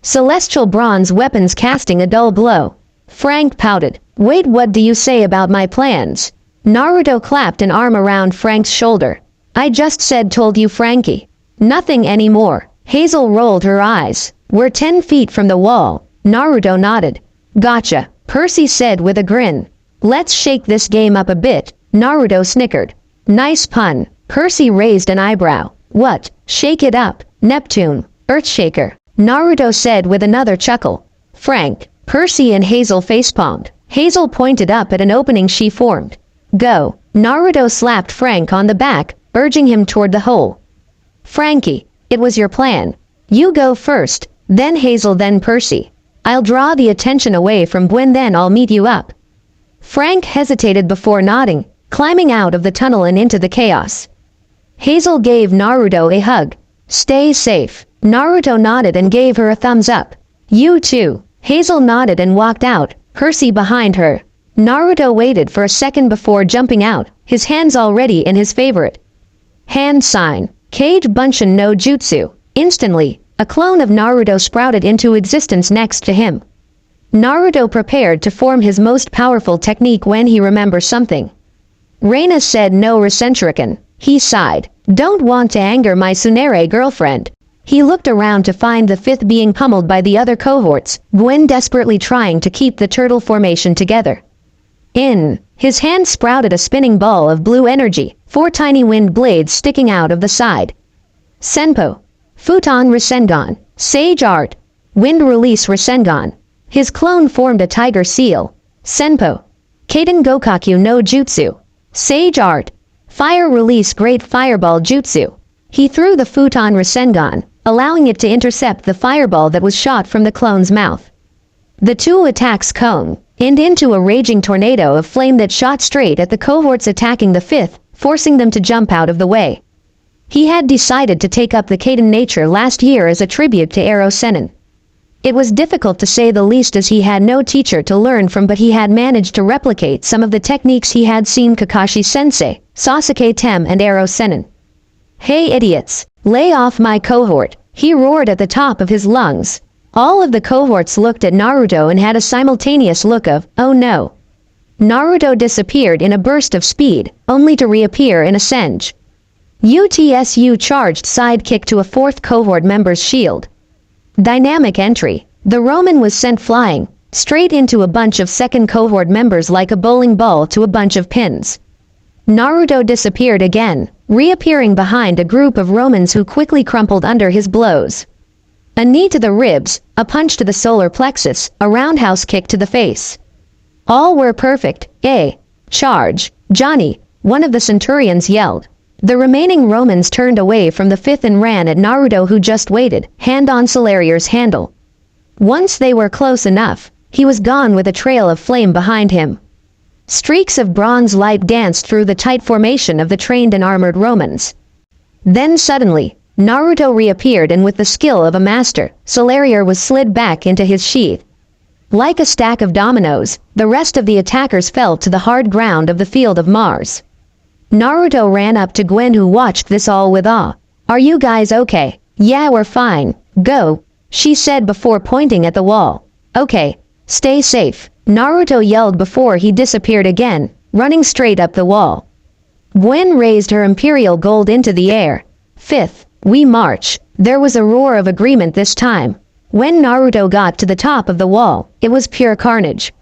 celestial bronze weapons casting a dull glow. Frank pouted. Wait, what do you say about my plans? Naruto clapped an arm around Frank's shoulder. I just told you, Frankie. Nothing anymore. Hazel rolled her eyes. We're 10 feet from the wall. Naruto nodded. Gotcha, Percy said with a grin. Let's shake this game up a bit. Naruto snickered. Nice pun. Percy raised an eyebrow. What? Shake it up, Neptune, Earthshaker. Naruto said with another chuckle. Frank, Percy and Hazel facepalmed. Hazel pointed up at an opening she formed. Go. Naruto slapped Frank on the back, urging him toward the hole. Frankie, it was your plan. You go first, then Hazel, then Percy. I'll draw the attention away from Gwen, then I'll meet you up. Frank hesitated before nodding, climbing out of the tunnel and into the chaos. Hazel gave Naruto a hug. Stay safe. Naruto nodded and gave her a thumbs up. You too. Hazel nodded and walked out, Percy behind her. Naruto waited for a second before jumping out, his hands already in his favorite hand sign, Kage Bunshin no Jutsu. Instantly, a clone of Naruto sprouted into existence next to him. Naruto prepared to form his most powerful technique when he remembered something. Reina said no Rasenshuriken. He sighed. Don't want to anger my Tsunere girlfriend. He looked around to find the fifth being pummeled by the other cohorts, Gwen desperately trying to keep the turtle formation together. In his hand sprouted a spinning ball of blue energy, 4 tiny wind blades sticking out of the side. Senpo. Futon Rasengan. Sage Art. Wind Release Rasengan. His clone formed a tiger seal. Senpo. Kaden Gokaku no Jutsu. Sage Art. Fire Release Great Fireball Jutsu. He threw the Futon Rasengan, allowing it to intercept the fireball that was shot from the clone's mouth. The two attacks combed into a raging tornado of flame that shot straight at the cohorts attacking the fifth, forcing them to jump out of the way. He had decided to take up the Kaden nature last year as a tribute to Ero Sennin. It was difficult to say the least as he had no teacher to learn from, but he had managed to replicate some of the techniques he had seen Kakashi-sensei, Sasuke Tem and Ero Sennin. Hey idiots, lay off my cohort, he roared at the top of his lungs. All of the cohorts looked at Naruto and had a simultaneous look of, oh no. Naruto disappeared in a burst of speed, only to reappear in a senge. UTSU charged sidekick to a fourth cohort member's shield. Dynamic entry. The Roman was sent flying, straight into a bunch of second cohort members like a bowling ball to a bunch of pins. Naruto disappeared again, reappearing behind a group of Romans who quickly crumpled under his blows. A knee to the ribs, a punch to the solar plexus, a roundhouse kick to the face. All were perfect. Charge, Johnny, one of the centurions yelled. The remaining Romans turned away from the fifth and ran at Naruto, who just waited, hand on Solarier's handle. Once they were close enough, he was gone with a trail of flame behind him. Streaks of bronze light danced through the tight formation of the trained and armored Romans. Then suddenly, Naruto reappeared, and with the skill of a master, Solarier was slid back into his sheath. Like a stack of dominoes, the rest of the attackers fell to the hard ground of the field of Mars. Naruto ran up to Gwen, who watched this all with awe. Are you guys okay? Yeah, we're fine. Go, she said before pointing at the wall. Okay, stay safe, Naruto yelled before he disappeared again, running straight up the wall. Gwen raised her imperial gold into the air. Fifth, we march. There was a roar of agreement this time. When Naruto got to the top of the wall, it was pure carnage.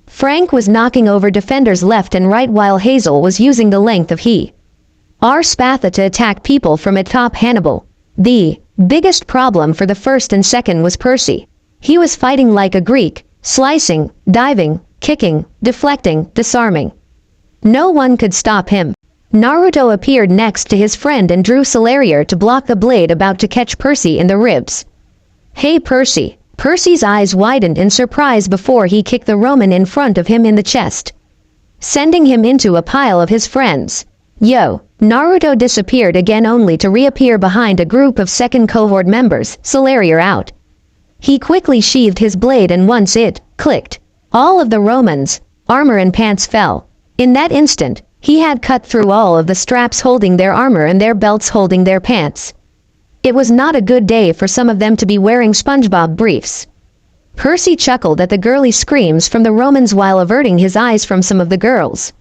Frank was knocking over defenders left and right while Hazel was using the length of her spatha to attack people from atop Hannibal. The biggest problem for the first and second was Percy. He was fighting like a Greek, slicing, diving, kicking, deflecting, disarming. No one could stop him. Naruto appeared next to his friend and drew Solarier to block the blade about to catch Percy in the ribs. Hey Percy! Percy's eyes widened in surprise before he kicked the Roman in front of him in the chest, sending him into a pile of his friends. Yo, Naruto disappeared again only to reappear behind a group of second cohort members, Celeria out. He quickly sheathed his blade and once it clicked, all of the Roman's armor and pants fell. In that instant, he had cut through all of the straps holding their armor and their belts holding their pants. It was not a good day for some of them to be wearing SpongeBob briefs. Percy chuckled at the girly screams from the Romans while averting his eyes from some of the girls.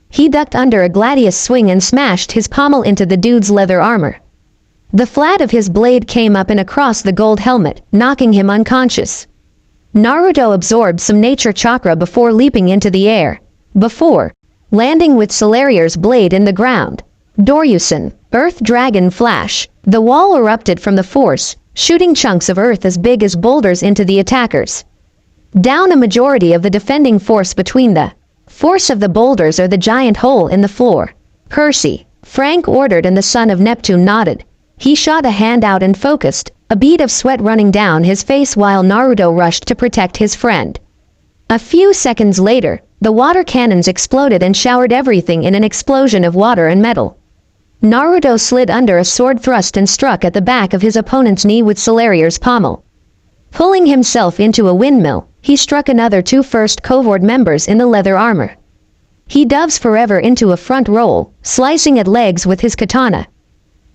He ducked under a gladius swing and smashed his pommel into the dude's leather armor. The flat of his blade came up and across the gold helmet, knocking him unconscious. Naruto absorbed some nature chakra before leaping into the air. Before landing with Celeria's blade in the ground. Doryusen, Earth Dragon Flash. The wall erupted from the force, shooting chunks of earth as big as boulders into the attackers. Down a majority of the defending force between the force of the boulders or the giant hole in the floor. Percy, Frank ordered and the son of Neptune nodded. He shot a hand out and focused, a bead of sweat running down his face while Naruto rushed to protect his friend. A few seconds later, the water cannons exploded and showered everything in an explosion of water and metal. Naruto slid under a sword thrust and struck at the back of his opponent's knee with Celeria's pommel. Pulling himself into a windmill, he struck another two first cohort members in the leather armor. He doves forever into a front roll, slicing at legs with his katana.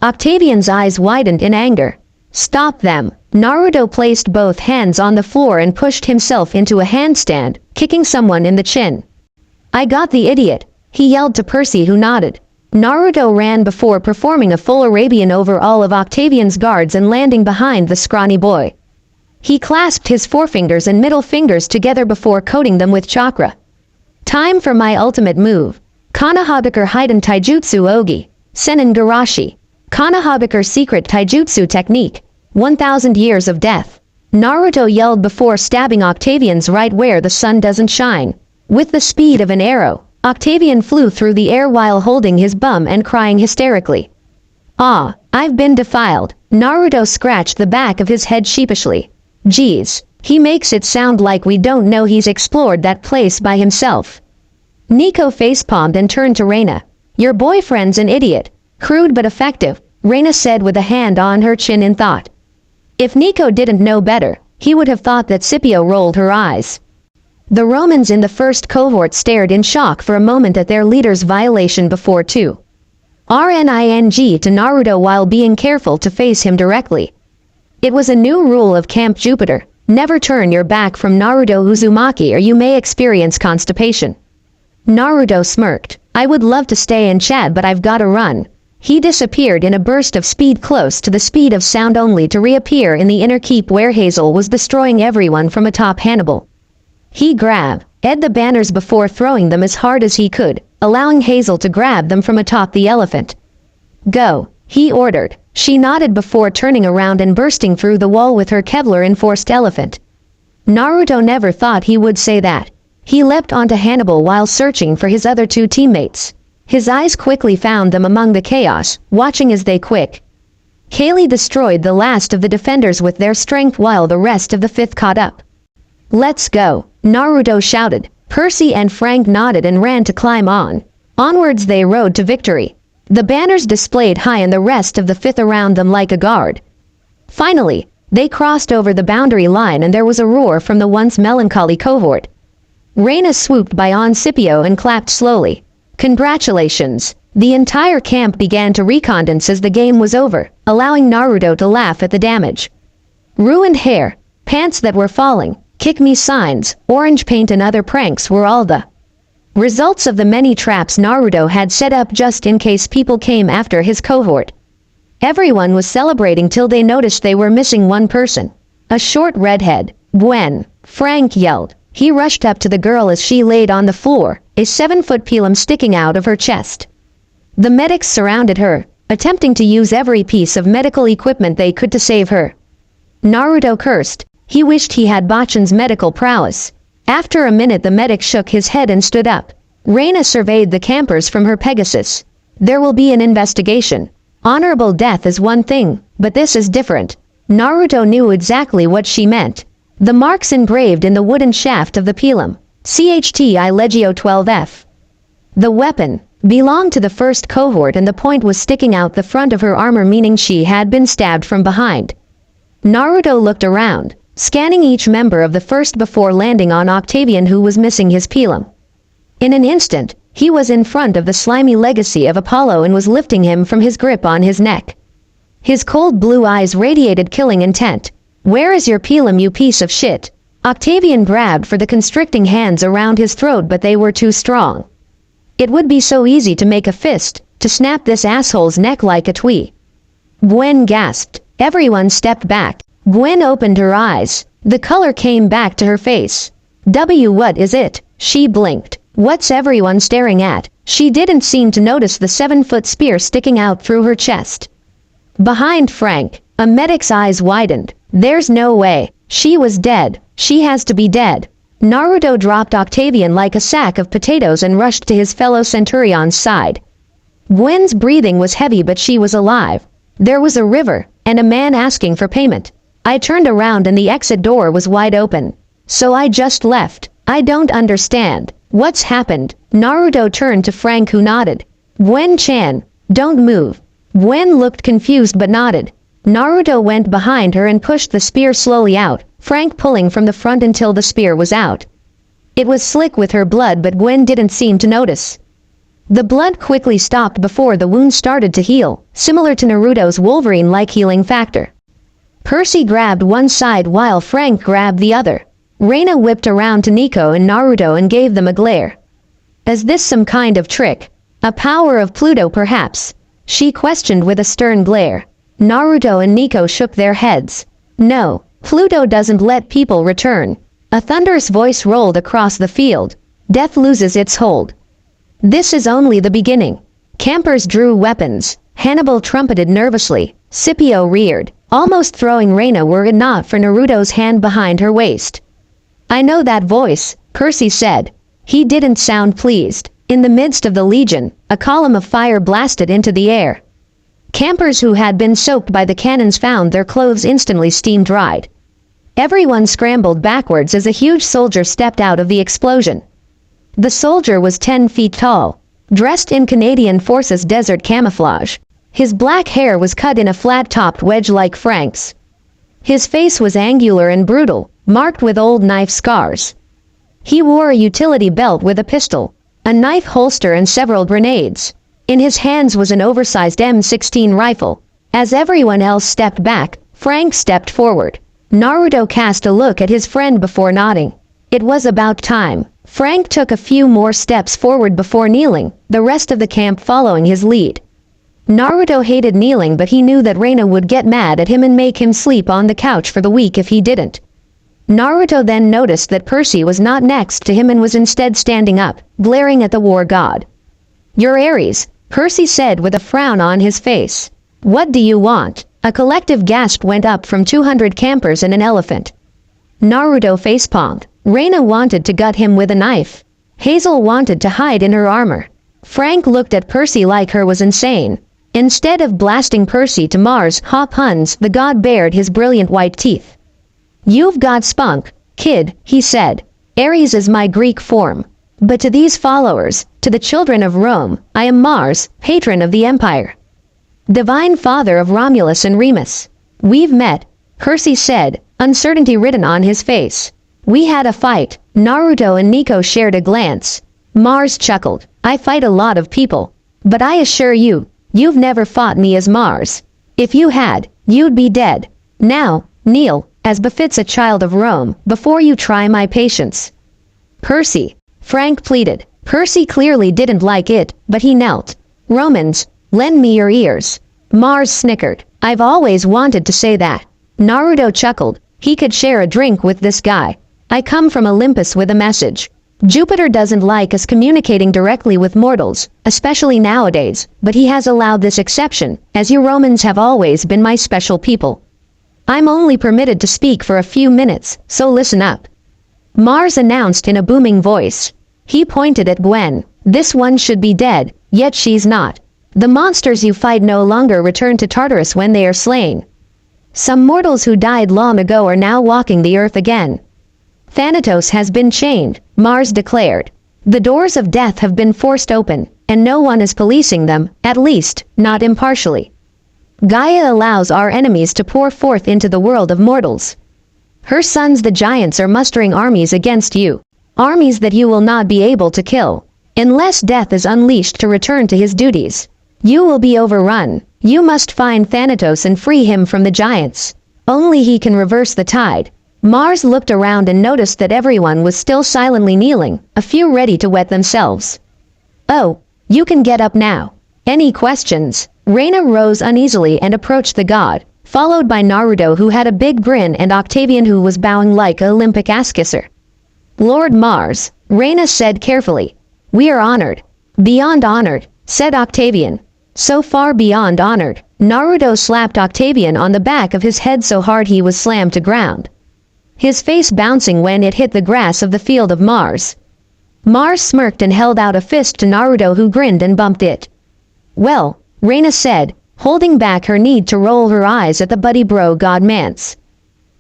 Octavian's eyes widened in anger. Stop them! Naruto placed both hands on the floor and pushed himself into a handstand, kicking someone in the chin. I got the idiot, he yelled to Percy who nodded. Naruto ran before performing a full Arabian over all of Octavian's guards and landing behind the scrawny boy. He clasped his forefingers and middle fingers together before coating them with chakra. Time for my ultimate move. Konohagakure Hiden Taijutsu Ogi. Senin Garashi. Konohagakure Secret Taijutsu Technique. 1000 Years of Death. Naruto yelled before stabbing Octavian's right where the sun doesn't shine. With the speed of an arrow, Octavian flew through the air while holding his bum and crying hysterically. Ah, I've been defiled. Naruto scratched the back of his head sheepishly. Geez, he makes it sound like we don't know he's explored that place by himself. Nico facepalmed and turned to Reina. Your boyfriend's an idiot. Crude but effective, Reina said with a hand on her chin in thought. If Nico didn't know better, he would have thought that Scipio rolled her eyes. The Romans in the first cohort stared in shock for a moment at their leader's violation before too. RNING to Naruto while being careful to face him directly. It was a new rule of Camp Jupiter, never turn your back from Naruto Uzumaki or you may experience constipation. Naruto smirked. I would love to stay and chat but I've gotta run. He disappeared in a burst of speed close to the speed of sound only to reappear in the inner keep where Hazel was destroying everyone from atop Hannibal. He grabbed the banners before throwing them as hard as he could, allowing Hazel to grab them from atop the elephant. Go, he ordered. She nodded before turning around and bursting through the wall with her Kevlar-enforced elephant. Naruto never thought he would say that. He leapt onto Hannibal while searching for his other two teammates. His eyes quickly found them among the chaos, watching as they quick. Kaylee destroyed the last of the defenders with their strength while the rest of the fifth caught up. Let's go, Naruto shouted. Percy and Frank nodded and ran to climb on. Onwards they rode to victory. The banners displayed high and the rest of the fifth around them like a guard. Finally, they crossed over the boundary line and there was a roar from the once melancholy cohort. Reina swooped by on Scipio and clapped slowly. Congratulations! The entire camp began to recondense as the game was over, allowing Naruto to laugh at the damage. Ruined hair, pants that were falling, kick me signs, orange paint and other pranks were all the results of the many traps Naruto had set up just in case people came after his cohort. Everyone was celebrating till they noticed they were missing one person. A short redhead. Gwen, Frank yelled. He rushed up to the girl as she laid on the floor, a 7-foot pilum sticking out of her chest. The medics surrounded her, attempting to use every piece of medical equipment they could to save her. Naruto cursed. He wished he had Bachan's medical prowess. After a minute the medic shook his head and stood up. Reina surveyed the campers from her Pegasus. There will be an investigation. Honorable death is one thing, but this is different. Naruto knew exactly what she meant. The marks engraved in the wooden shaft of the pilum. CHTI Legio 12F. The weapon belonged to the first cohort and the point was sticking out the front of her armor, meaning she had been stabbed from behind. Naruto looked around, scanning each member of the first before landing on Octavian, who was missing his pilum. In an instant, he was in front of the slimy legacy of Apollo and was lifting him from his grip on his neck. His cold blue eyes radiated killing intent. "Where is your pilum, you piece of shit?" Octavian grabbed for the constricting hands around his throat, but they were too strong. It would be so easy to make a fist, to snap this asshole's neck like a twee. Gwen gasped. Everyone stepped back. Gwen opened her eyes. The color came back to her face. What is it? She blinked. What's everyone staring at? She didn't seem to notice the 7-foot spear sticking out through her chest. Behind Frank, a medic's eyes widened. There's no way. She was dead. She has to be dead. Naruto dropped Octavian like a sack of potatoes and rushed to his fellow Centurion's side. Gwen's breathing was heavy, but she was alive. There was a river, and a man asking for payment. I turned around and the exit door was wide open. So I just left. I don't understand. What's happened? Naruto turned to Frank, who nodded. Gwen-chan, don't move. Gwen looked confused but nodded. Naruto went behind her and pushed the spear slowly out, Frank pulling from the front until the spear was out. It was slick with her blood, but Gwen didn't seem to notice. The blood quickly stopped before the wound started to heal, similar to Naruto's Wolverine-like healing factor. Percy grabbed one side while Frank grabbed the other. Reina whipped around to Nico and Naruto and gave them a glare. Is this some kind of trick? A power of Pluto, perhaps? She questioned with a stern glare. Naruto and Nico shook their heads. No, Pluto doesn't let people return. A thunderous voice rolled across the field. Death loses its hold. This is only the beginning. Campers drew weapons. Hannibal trumpeted nervously. Scipio reared, almost throwing Reina were it not for Naruto's hand behind her waist. I know that voice, Percy said. He didn't sound pleased. In the midst of the legion, a column of fire blasted into the air. Campers who had been soaked by the cannons found their clothes instantly steam-dried. Everyone scrambled backwards as a huge soldier stepped out of the explosion. The soldier was 10 feet tall, dressed in Canadian Forces desert camouflage. His black hair was cut in a flat-topped wedge like Frank's. His face was angular and brutal, marked with old knife scars. He wore a utility belt with a pistol, a knife holster and several grenades. In his hands was an oversized M16 rifle. As everyone else stepped back, Frank stepped forward. Naruto cast a look at his friend before nodding. It was about time. Frank took a few more steps forward before kneeling, the rest of the camp following his lead. Naruto hated kneeling, but he knew that Reina would get mad at him and make him sleep on the couch for the week if he didn't. Naruto then noticed that Percy was not next to him and was instead standing up, glaring at the war god. You're Ares, Percy said with a frown on his face. What do you want? A collective gasp went up from 200 campers and an elephant. Naruto facepalmed. Reina wanted to gut him with a knife. Hazel wanted to hide in her armor. Frank looked at Percy like her was insane. Instead of blasting Percy to Mars, puns, the god bared his brilliant white teeth. You've got spunk, kid, he said. Ares is my Greek form. But to these followers, to the children of Rome, I am Mars, patron of the empire. Divine father of Romulus and Remus. We've met, Percy said, uncertainty written on his face. We had a fight. Naruto and Nico shared a glance. Mars chuckled. I fight a lot of people. But I assure you, you've never fought me as Mars. If you had, you'd be dead. Now, kneel, as befits a child of Rome, before you try my patience. Percy, Frank pleaded. Percy clearly didn't like it, but he knelt. Romans, lend me your ears. Mars snickered. I've always wanted to say that. Naruto chuckled. He could share a drink with this guy. I come from Olympus with a message. Jupiter doesn't like us communicating directly with mortals, especially nowadays, but he has allowed this exception, as you Romans have always been my special people. I'm only permitted to speak for a few minutes, so listen up. Mars announced in a booming voice. He pointed at Gwen. This one should be dead, yet she's not. The monsters you fight no longer return to Tartarus when they are slain. Some mortals who died long ago are now walking the earth again. Thanatos has been chained, Mars declared. The doors of death have been forced open, and no one is policing them, at least, not impartially. Gaia allows our enemies to pour forth into the world of mortals. Her sons the giants are mustering armies against you, armies that you will not be able to kill, unless death is unleashed to return to his duties. You will be overrun. You must find Thanatos and free him from the giants. Only he can reverse the tide. Mars looked around and noticed that everyone was still silently kneeling, a few ready to wet themselves. Oh, you can get up now. Any questions? Reina rose uneasily and approached the god, followed by Naruto who had a big grin and Octavian who was bowing like an Olympic ass-kisser. Lord Mars, Reina said carefully. We are honored. Beyond honored, said Octavian. So far beyond honored. Naruto slapped Octavian on the back of his head so hard he was slammed to ground, his face bouncing when it hit the grass of the field of Mars. Mars smirked and held out a fist to Naruto who grinned and bumped it. Well, Reina said, holding back her need to roll her eyes at the buddy bro god Mance.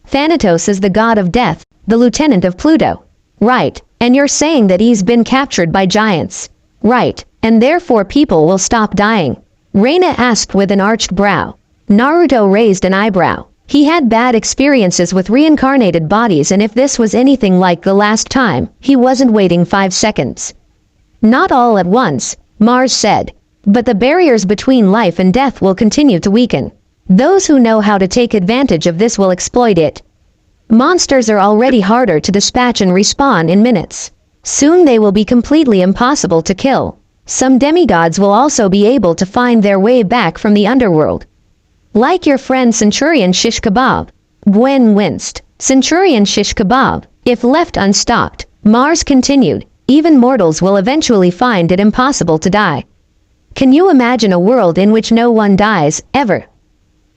Thanatos is the god of death, the lieutenant of Pluto. Right, and you're saying that he's been captured by giants. Right, and therefore people will stop dying. Reina asked with an arched brow. Naruto raised an eyebrow. He had bad experiences with reincarnated bodies, and if this was anything like the last time, he wasn't waiting 5 seconds. Not all at once, Mars said. But the barriers between life and death will continue to weaken. Those who know how to take advantage of this will exploit it. Monsters are already harder to dispatch and respawn in minutes. Soon they will be completely impossible to kill. Some demigods will also be able to find their way back from the underworld. Like your friend Centurion Shish Kebab. Gwen winced. Centurion Shish Kebab. If left unstopped, Mars continued, even mortals will eventually find it impossible to die. Can you imagine a world in which no one dies, ever?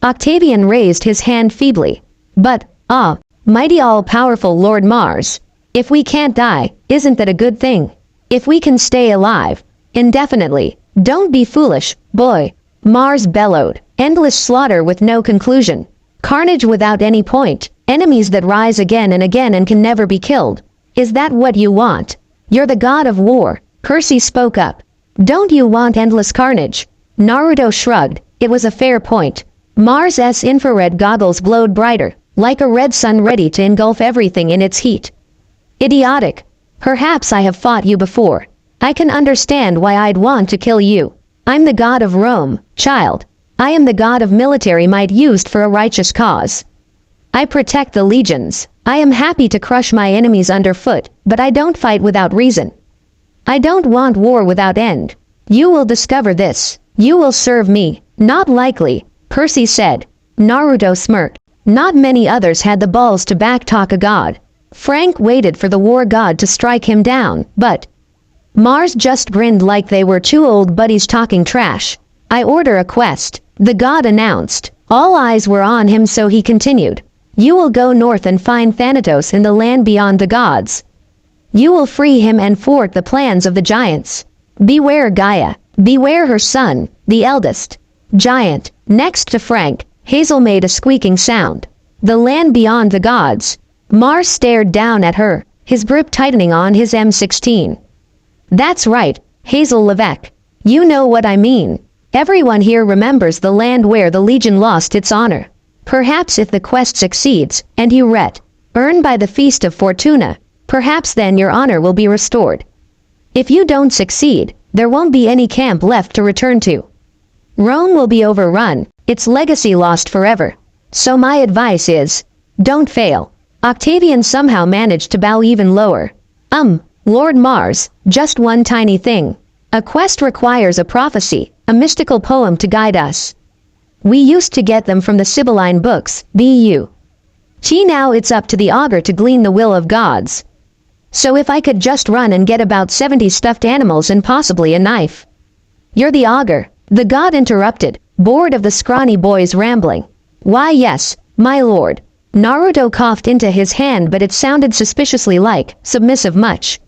Octavian raised his hand feebly. But, mighty all-powerful Lord Mars, if we can't die, isn't that a good thing? If we can stay alive, indefinitely, don't be foolish, boy. Mars bellowed. Endless slaughter with no conclusion. Carnage without any point. Enemies that rise again and can never be killed. Is that what you want? You're the god of war. Percy spoke up. Don't you want endless carnage? Naruto shrugged. It was a fair point. Mars' infrared goggles glowed brighter, like a red sun ready to engulf everything in its heat. Idiotic. Perhaps I have fought you before. I can understand why I'd want to kill you. I'm the god of Rome, child. I am the god of military might used for a righteous cause. I protect the legions. I am happy to crush my enemies underfoot, but I don't fight without reason. I don't want war without end. You will discover this. You will serve me. Not likely, Percy said. Naruto smirked. Not many others had the balls to backtalk a god. Frank waited for the war god to strike him down, but Mars just grinned like they were two old buddies talking trash. I order a quest, the god announced. All eyes were on him, so he continued. You will go north and find Thanatos in the land beyond the gods. You will free him and thwart the plans of the giants. Beware Gaia. Beware her son, the eldest giant. Next to Frank, Hazel made a squeaking sound. The land beyond the gods. Mars stared down at her, his grip tightening on his M16. That's right, Hazel Levesque. You know what I mean. Everyone here remembers the land where the Legion lost its honor. Perhaps if the quest succeeds, and you earn by the Feast of Fortuna, perhaps then your honor will be restored. If you don't succeed, there won't be any camp left to return to. Rome will be overrun, its legacy lost forever. So my advice is, don't fail. Octavian somehow managed to bow even lower. Lord Mars, just one tiny thing. A quest requires a prophecy, a mystical poem to guide us. We used to get them from the Sibylline books, B.U. Now it's up to the augur to glean the will of gods. So if I could just run and get about 70 stuffed animals and possibly a knife. You're the augur, the god interrupted, bored of the scrawny boy's rambling. Why yes, my lord. Naruto coughed into his hand, but it sounded suspiciously like submissive much.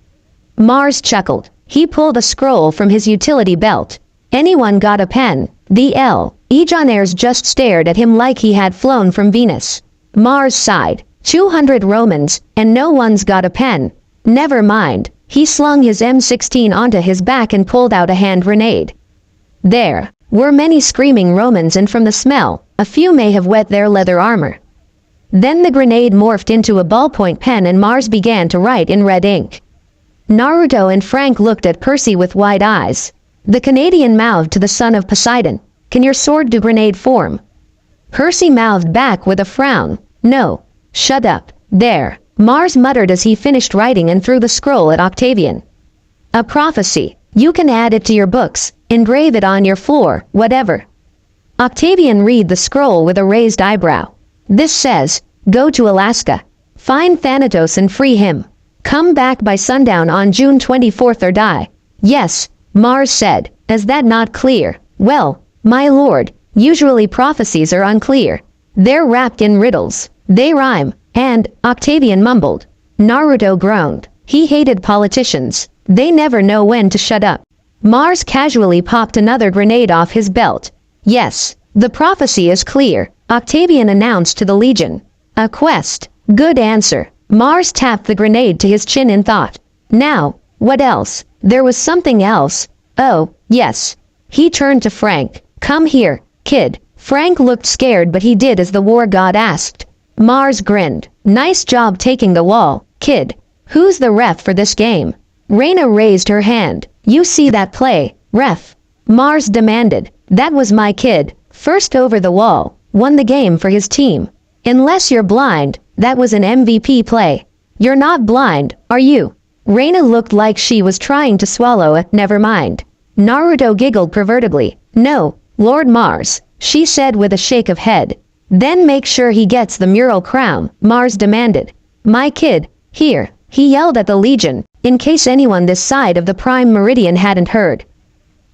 Mars chuckled. He pulled a scroll from his utility belt. Anyone got a pen? The Legionnaires just stared at him like he had flown from Venus. Mars sighed. 200 Romans, and no one's got a pen. Never mind. He slung his M16 onto his back and pulled out a hand grenade. There were many screaming Romans, and from the smell, a few may have wet their leather armor. Then the grenade morphed into a ballpoint pen and Mars began to write in red ink. Naruto and Frank looked at Percy with wide eyes. The Canadian mouthed to the son of Poseidon, "Can your sword do grenade form?" Percy mouthed back with a frown, "No." "Shut up." "There," Mars muttered as he finished writing and threw the scroll at Octavian. "A prophecy. You can add it to your books, engrave it on your floor, whatever." Octavian read the scroll with a raised eyebrow. "This says, go to Alaska. Find Thanatos and free him. Come back by sundown on June 24th or die." "Yes," Mars said. "Is that not clear?" "Well, my lord, usually prophecies are unclear. They're wrapped in riddles. They rhyme, and," Octavian mumbled. Naruto groaned. He hated politicians. They never know when to shut up. Mars casually popped another grenade off his belt. "Yes, the prophecy is clear," Octavian announced to the Legion. "A quest." "Good answer." Mars tapped the grenade to his chin in thought. "Now, what else?" "There was something else." "Oh, yes." He turned to Frank. "Come here, kid." Frank looked scared, but he did as the war god asked. Mars grinned. "Nice job taking the wall, kid. Who's the ref for this game?" Reina raised her hand. "You see that play, ref?" Mars demanded. "That was my kid. First over the wall. Won the game for his team. Unless you're blind, that was an MVP play." "You're not blind, are you?" Reina looked like she was trying to swallow it. "Never mind." Naruto giggled pervertedly. "No, Lord Mars," she said with a shake of head. "Then make sure he gets the mural crown," Mars demanded. "My kid, here," he yelled at the Legion, in case anyone this side of the Prime Meridian hadn't heard.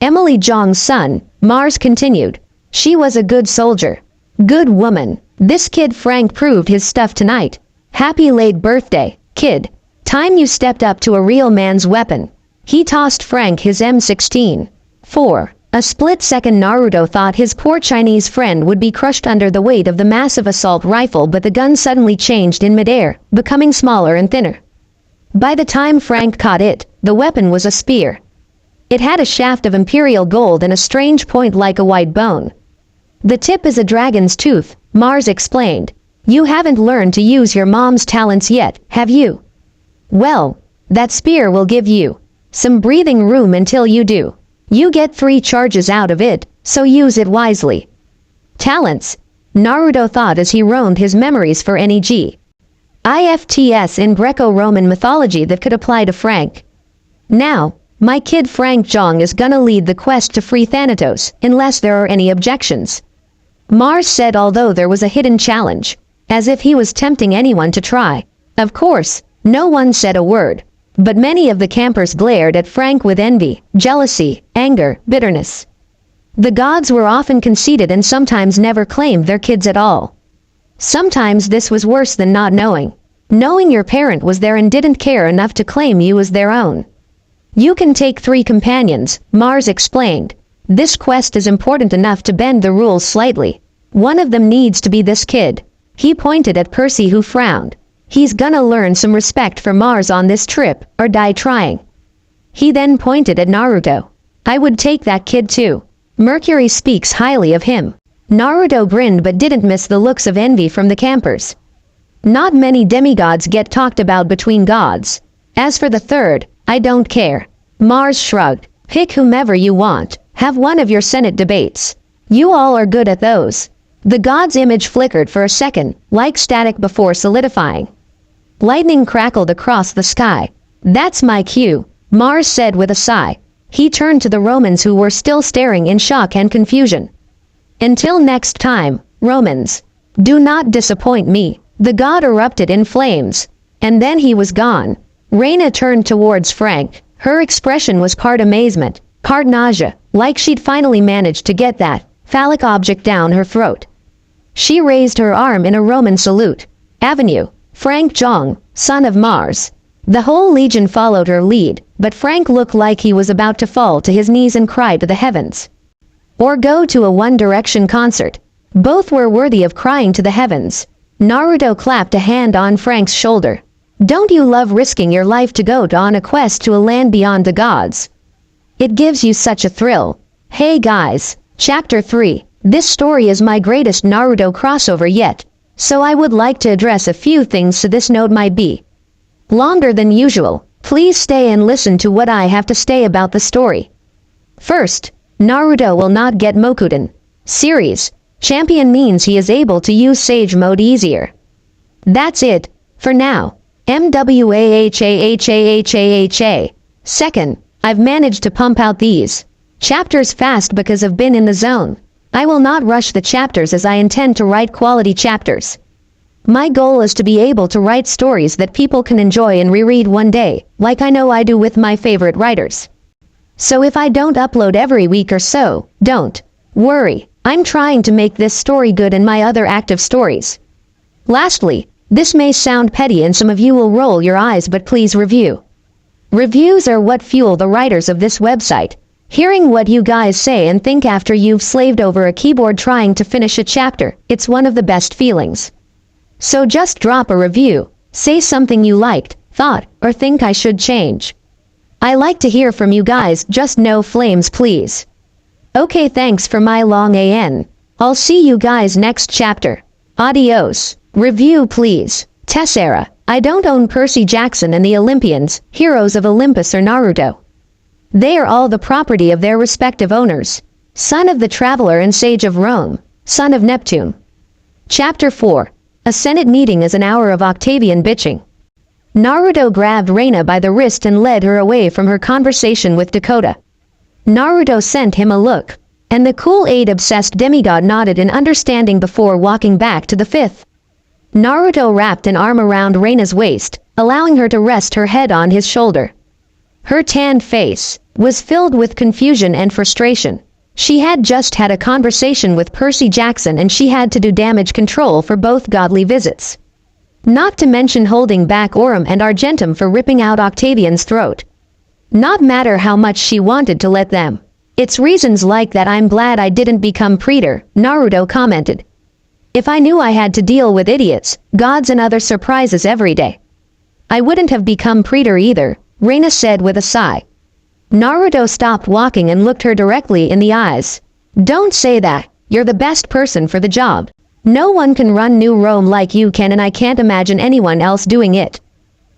"Emily Jong's son," Mars continued. "She was a good soldier. Good woman. This kid Frank proved his stuff tonight. Happy late birthday, kid. Time you stepped up to a real man's weapon." He tossed Frank his M16. For a split second Naruto thought his poor Chinese friend would be crushed under the weight of the massive assault rifle, but the gun suddenly changed in midair, becoming smaller and thinner. By the time Frank caught it, the weapon was a spear. It had a shaft of imperial gold and a strange point like a white bone. "The tip is a dragon's tooth," Mars explained. "You haven't learned to use your mom's talents yet, have you? Well, that spear will give you some breathing room until you do. You get 3 charges out of it, so use it wisely." Talents, Naruto thought as he roamed his memories for any gifts in Greco-Roman mythology that could apply to Frank. "Now, my kid Frank Jong is gonna lead the quest to free Thanatos, unless there are any objections," Mars said, although there was a hidden challenge, as if he was tempting anyone to try. Of course, no one said a word, but many of the campers glared at Frank with envy, jealousy, anger, bitterness. The gods were often conceited and sometimes never claimed their kids at all. Sometimes this was worse than not knowing. Knowing your parent was there and didn't care enough to claim you as their own. "You can take 3 companions," Mars explained. "This quest is important enough to bend the rules slightly. One of them needs to be this kid." He pointed at Percy, who frowned. "He's gonna learn some respect for Mars on this trip, or die trying." He then pointed at Naruto. "I would take that kid too. Mercury speaks highly of him." Naruto grinned but didn't miss the looks of envy from the campers. Not many demigods get talked about between gods. "As for the third, I don't care." Mars shrugged. "Pick whomever you want. Have one of your Senate debates. You all are good at those." The god's image flickered for a second, like static before solidifying. Lightning crackled across the sky. "That's my cue," Mars said with a sigh. He turned to the Romans, who were still staring in shock and confusion. "Until next time, Romans, do not disappoint me." The god erupted in flames, and then he was gone. Reina turned towards Frank. Her expression was part amazement, part nausea, like she'd finally managed to get that phallic object down her throat. She raised her arm in a Roman salute. "Avenue, Frank Jong, son of Mars." The whole legion followed her lead, but Frank looked like he was about to fall to his knees and cry to the heavens. Or go to a One Direction concert. Both were worthy of crying to the heavens. Naruto clapped a hand on Frank's shoulder. Don't you love risking your life to go on a quest to a land beyond the gods? It gives you such a thrill. Hey guys, Chapter 3. This story is my greatest Naruto crossover yet, so I would like to address a few things so this note might be longer than usual. Please stay and listen to what I have to say about the story. First, Naruto will not get Mokuden series. Champion means he is able to use Sage Mode easier. That's it, for now. MWAHAHAHAHA. Second, I've managed to pump out these chapters fast because I've been in the zone. I will not rush the chapters as I intend to write quality chapters. My goal is to be able to write stories that people can enjoy and reread one day, like I know I do with my favorite writers. So if I don't upload every week or so, don't worry. I'm trying to make this story good in my other active stories. Lastly, this may sound petty and some of you will roll your eyes, but please review. Reviews are what fuel the writers of this website. Hearing what you guys say and think after you've slaved over a keyboard trying to finish a chapter, it's one of the best feelings. So just drop a review, say something you liked, thought, or think I should change. I like to hear from you guys, just no flames please. Okay, thanks for my long AN. I'll see you guys next chapter. Adios. Review please. Tessera. I don't own Percy Jackson and the Olympians, heroes of Olympus or Naruto. They are all the property of their respective owners. Son of the Traveler and Sage of Rome. Son of Neptune. Chapter 4. A Senate meeting is an hour of Octavian bitching. Naruto grabbed Reina by the wrist and led her away from her conversation with Dakota. Naruto sent him a look, and the cool aid-obsessed demigod nodded in understanding before walking back to the fifth. Naruto wrapped an arm around Reina's waist, allowing her to rest her head on his shoulder. Her tanned face was filled with confusion and frustration. She had just had a conversation with Percy Jackson and she had to do damage control for both godly visits. Not to mention holding back Aurum and Argentum for ripping out Octavian's throat. Not matter how much she wanted to let them. It's reasons like that I'm glad I didn't become Praetor, Naruto commented. If I knew I had to deal with idiots, gods and other surprises every day, I wouldn't have become Praetor either, Reina said with a sigh. Naruto stopped walking and looked her directly in the eyes. Don't say that, you're the best person for the job. No one can run New Rome like you can and I can't imagine anyone else doing it.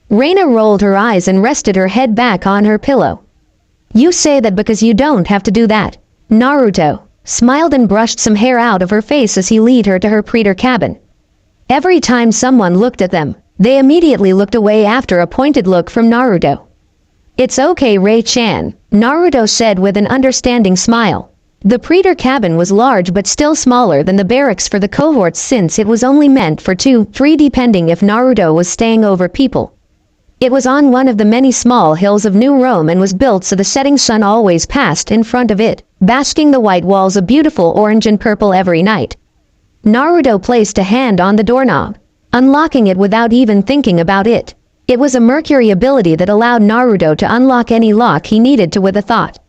Reina rolled her eyes and rested her head back on her pillow. You say that because you don't have to do that. Naruto smiled and brushed some hair out of her face as he led her to her Praetor cabin. Every time someone looked at them, they immediately looked away after a pointed look from Naruto. It's okay, Rei-chan, Naruto said with an understanding smile. The Praetor cabin was large but still smaller than the barracks for the cohorts since it was only meant for 2-3 depending if Naruto was staying over people. It was on one of the many small hills of New Rome and was built so the setting sun always passed in front of it, basking the white walls a beautiful orange and purple every night. Naruto placed a hand on the doorknob, unlocking it without even thinking about it. It was a Mercury ability that allowed Naruto to unlock any lock he needed to with a thought.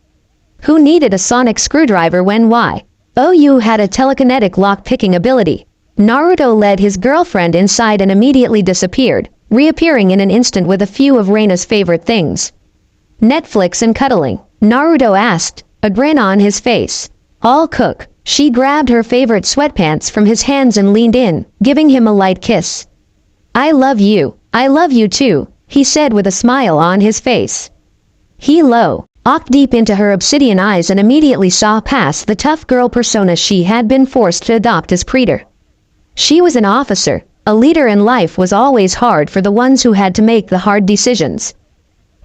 Who needed a sonic screwdriver when why? You had a telekinetic lock-picking ability. Naruto led his girlfriend inside and immediately disappeared, reappearing in an instant with a few of Reina's favorite things. Netflix and cuddling, Naruto asked, a grin on his face. I'll cook. She grabbed her favorite sweatpants from his hands and leaned in, giving him a light kiss. I love you too, he said with a smile on his face. He looked deep into her obsidian eyes and immediately saw past the tough girl persona she had been forced to adopt as Praetor. She was an officer. A leader in life was always hard for the ones who had to make the hard decisions.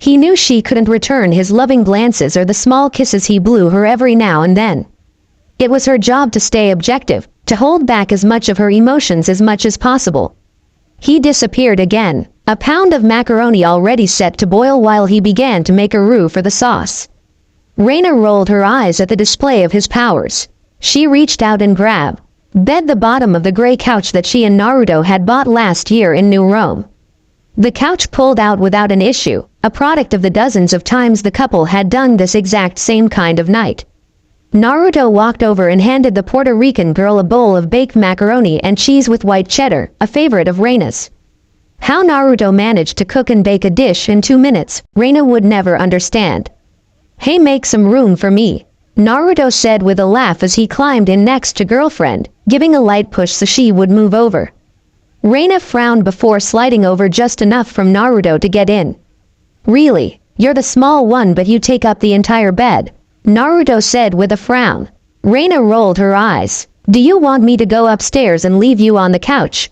He knew she couldn't return his loving glances or the small kisses he blew her every now and then. It was her job to stay objective, to hold back as much of her emotions as much as possible. He disappeared again, a pound of macaroni already set to boil while he began to make a roux for the sauce. Reina rolled her eyes at the display of his powers. She reached out and grabbed the bottom of the gray couch that she and Naruto had bought last year in New Rome. The couch pulled out without an issue, a product of the dozens of times the couple had done this exact same kind of night. Naruto walked over and handed the Puerto Rican girl a bowl of baked macaroni and cheese with white cheddar, a favorite of Reina's. How Naruto managed to cook and bake a dish in 2 minutes, Reina would never understand. Hey, make some room for me, Naruto said with a laugh as he climbed in next to girlfriend, giving a light push so she would move over. Reina frowned before sliding over just enough from Naruto to get in. Really, you're the small one but you take up the entire bed, Naruto said with a frown. Reina rolled her eyes. Do you want me to go upstairs and leave you on the couch?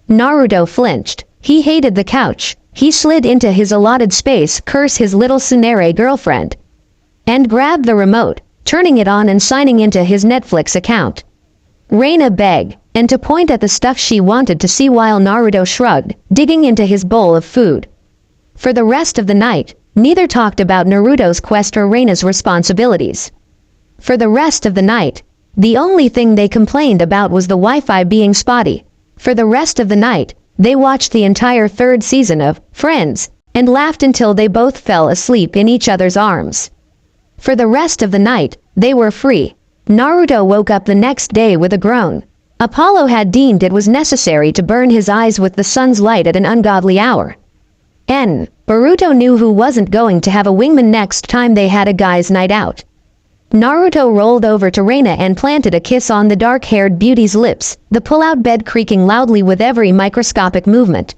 Naruto flinched. He hated the couch. He slid into his allotted space, curse his little tsundere girlfriend, and grabbed the remote, turning it on and signing into his Netflix account. Reina begged, and to point at the stuff she wanted to see while Naruto shrugged, digging into his bowl of food. For the rest of the night, neither talked about Naruto's quest or Reina's responsibilities. For the rest of the night, the only thing they complained about was the Wi-Fi being spotty. For the rest of the night, they watched the entire 3rd season of Friends, and laughed until they both fell asleep in each other's arms. For the rest of the night, they were free. Naruto woke up the next day with a groan. Apollo had deemed it was necessary to burn his eyes with the sun's light at an ungodly hour. Boruto knew who wasn't going to have a wingman next time they had a guys' night out. Naruto rolled over to Reina and planted a kiss on the dark-haired beauty's lips, the pull-out bed creaking loudly with every microscopic movement.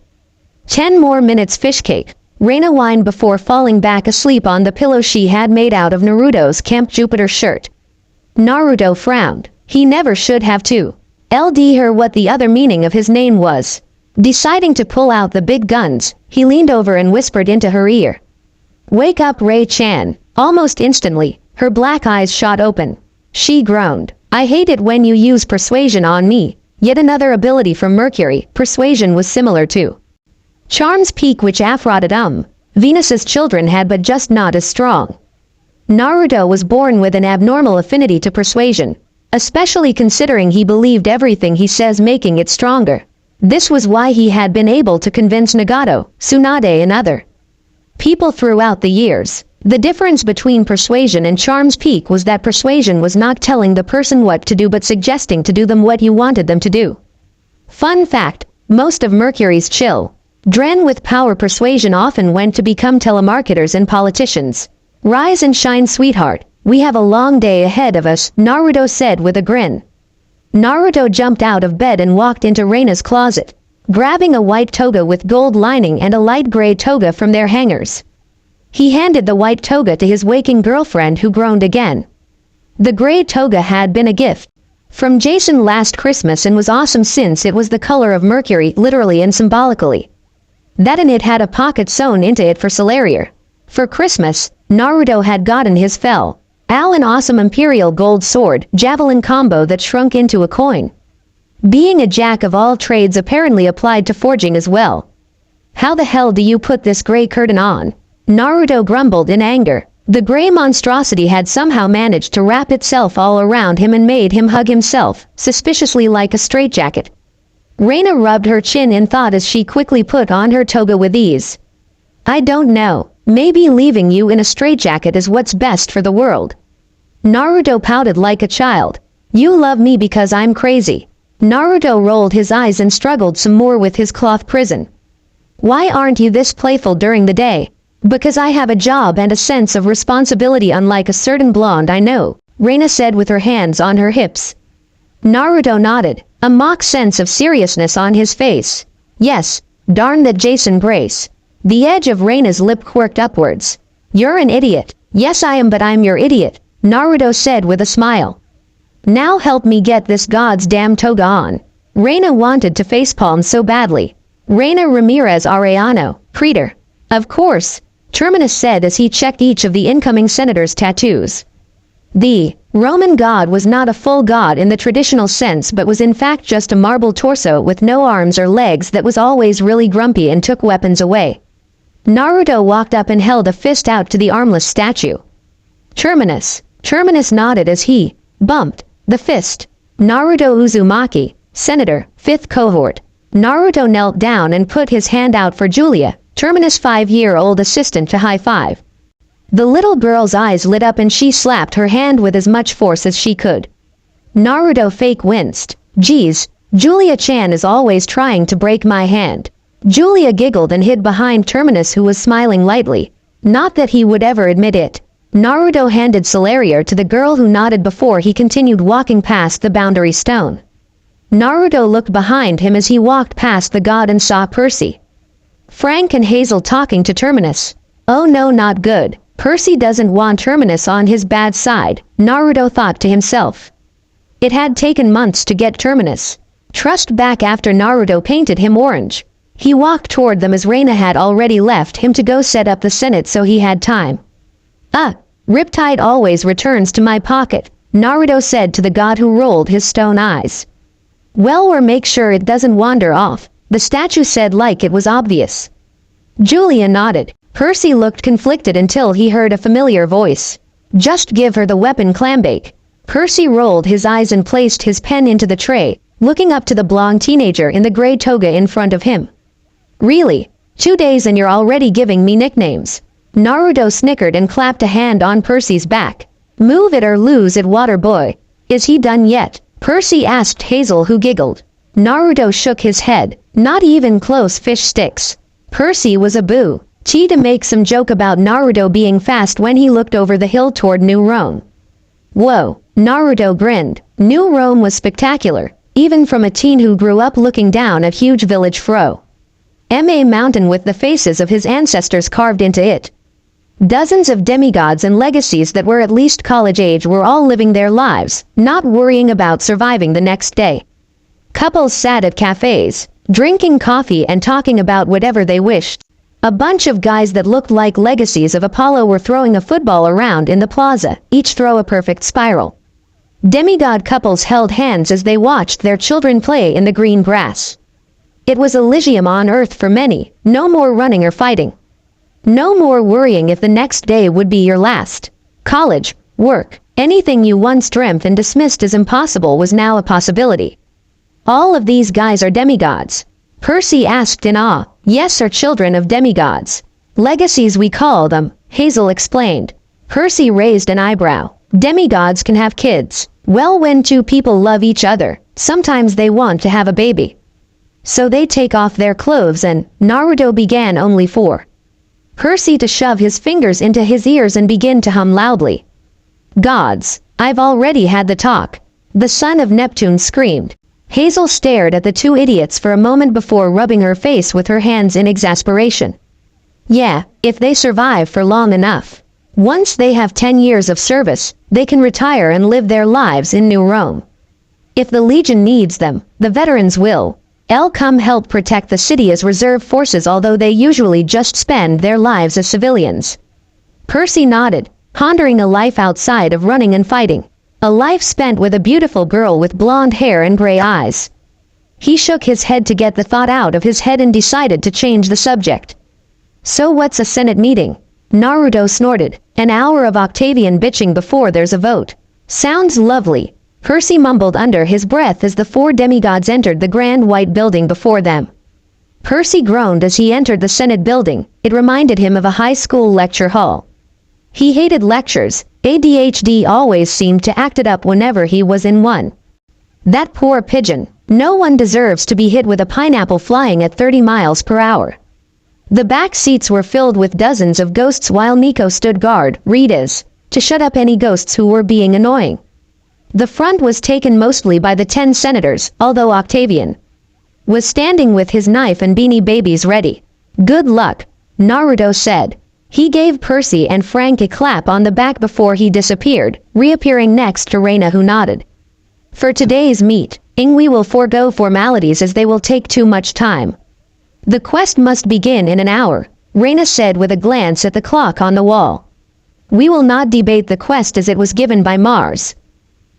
10 more minutes fishcake, Reina whined before falling back asleep on the pillow she had made out of Naruto's Camp Jupiter shirt. Naruto frowned. He never should have to. LD her what the other meaning of his name was. Deciding to pull out the big guns, he leaned over and whispered into her ear. Wake up, Ray-chan. Almost instantly, her black eyes shot open. She groaned. I hate it when you use persuasion on me. Yet another ability from Mercury, persuasion was similar to Charm's peak, which Aphrodite, Venus's children had, but just not as strong. Naruto was born with an abnormal affinity to persuasion, especially considering he believed everything he says, making it stronger. This was why he had been able to convince Nagato, Tsunade and other people throughout the years. The difference between persuasion and Charm's peak was that persuasion was not telling the person what to do but suggesting to do them what you wanted them to do. Fun fact, most of Mercury's children with power persuasion often went to become telemarketers and politicians. Rise and shine, sweetheart. We have a long day ahead of us, Naruto said with a grin. Naruto jumped out of bed and walked into Reina's closet, grabbing a white toga with gold lining and a light gray toga from their hangers. He handed the white toga to his waking girlfriend, who groaned again. The gray toga had been a gift from Jason last Christmas and was awesome since it was the color of Mercury, literally and symbolically. That, and it had a pocket sewn into it for Solarier. For Christmas, Naruto had gotten his an awesome Imperial gold sword javelin combo that shrunk into a coin. Being a jack of all trades apparently applied to forging as well. How the hell do you put this gray curtain on? Naruto grumbled in anger. The gray monstrosity had somehow managed to wrap itself all around him and made him hug himself, suspiciously like a straitjacket. Reina rubbed her chin in thought as she quickly put on her toga with ease. I don't know, maybe leaving you in a straitjacket is what's best for the world. Naruto pouted like a child. You love me because I'm crazy. Naruto rolled his eyes and struggled some more with his cloth prison. Why aren't you this playful during the day? Because I have a job and a sense of responsibility, unlike a certain blonde I know, Reina said with her hands on her hips. Naruto nodded, a mock sense of seriousness on his face. Yes, darn that Jason Grace. The edge of Reina's lip quirked upwards. You're an idiot. Yes, I am, but I'm your idiot, Naruto said with a smile. Now help me get this god's damn toga on. Reina wanted to facepalm so badly. Reina Ramirez Arellano, Creator. Of course, Terminus said as he checked each of the incoming senator's tattoos. The Roman god was not a full god in the traditional sense, but was in fact just a marble torso with no arms or legs that was always really grumpy and took weapons away. Naruto walked up and held a fist out to the armless statue. Terminus. Terminus nodded as he bumped the fist. Naruto Uzumaki, Senator, 5th cohort. Naruto knelt down and put his hand out for Julia, Terminus' 5-year-old assistant, to high five. The little girl's eyes lit up and she slapped her hand with as much force as she could. Naruto fake winced. Geez, Julia-chan is always trying to break my hand. Julia giggled and hid behind Terminus, who was smiling lightly. Not that he would ever admit it. Naruto handed Celeria to the girl, who nodded before he continued walking past the boundary stone. Naruto looked behind him as he walked past the god and saw Percy, Frank and Hazel talking to Terminus. Oh no, not good. Percy doesn't want Terminus on his bad side, Naruto thought to himself. It had taken months to get Terminus trust back after Naruto painted him orange. He walked toward them as Reina had already left him to go set up the Senate, so he had time. Riptide always returns to my pocket, Naruto said to the god, who rolled his stone eyes. Well, or make sure it doesn't wander off, the statue said like it was obvious. Julia nodded. Percy looked conflicted until he heard a familiar voice. Just give her the weapon, Clambake. Percy rolled his eyes and placed his pen into the tray, looking up to the blonde teenager in the gray toga in front of him. Really? 2 days and you're already giving me nicknames? Naruto snickered and clapped a hand on Percy's back. Move it or lose it, water boy. Is he done yet? Percy asked Hazel, who giggled. Naruto shook his head. Not even close, fish sticks. Percy was a boo. To make some joke about Naruto being fast when he looked over the hill toward New Rome. Whoa, Naruto grinned. New Rome was spectacular, even from a teen who grew up looking down at huge village Fro. A mountain with the faces of his ancestors carved into it. Dozens of demigods and legacies that were at least college age were all living their lives, not worrying about surviving the next day. Couples sat at cafes, drinking coffee and talking about whatever they wished. A bunch of guys that looked like legacies of Apollo were throwing a football around in the plaza, each throw a perfect spiral. Demigod couples held hands as they watched their children play in the green grass. It was Elysium on Earth for many, no more running or fighting. No more worrying if the next day would be your last. College, work, anything you once dreamt and dismissed as impossible was now a possibility. All of these guys are demigods. Percy asked in awe. Yes, are children of demigods. Legacies we call them, Hazel explained. Percy raised an eyebrow. Demigods can have kids. Well, when two people love each other, sometimes they want to have a baby. So they take off their clothes and Naruto began only for Percy to shove his fingers into his ears and begin to hum loudly. Gods, I've already had the talk. The son of Neptune screamed. Hazel stared at the two idiots for a moment before rubbing her face with her hands in exasperation. Yeah, if they survive for long enough. Once they have 10 years of service, they can retire and live their lives in New Rome. If the Legion needs them, the veterans will. They'll come help protect the city as reserve forces, although they usually just spend their lives as civilians. Percy nodded, pondering a life outside of running and fighting. A life spent with a beautiful girl with blonde hair and gray eyes. He shook his head to get the thought out of his head and decided to change the subject. So what's a Senate meeting? Naruto snorted. An hour of Octavian bitching before there's a vote. Sounds lovely. Percy mumbled under his breath as the 4 demigods entered the grand white building before them. Percy groaned as he entered the Senate building. It reminded him of a high school lecture hall. He hated lectures. ADHD always seemed to act it up whenever he was in one. That poor pigeon. No one deserves to be hit with a pineapple flying at 30 miles per hour. The back seats were filled with dozens of ghosts while Nico stood guard, to shut up any ghosts who were being annoying. The front was taken mostly by the 10 senators, although Octavian was standing with his knife and beanie babies ready. Good luck, Naruto said. He gave Percy and Frank a clap on the back before he disappeared, reappearing next to Reina, who nodded. For today's meeting, we will forego formalities as they will take too much time. The quest must begin in an hour, Reina said with a glance at the clock on the wall. We will not debate the quest as it was given by Mars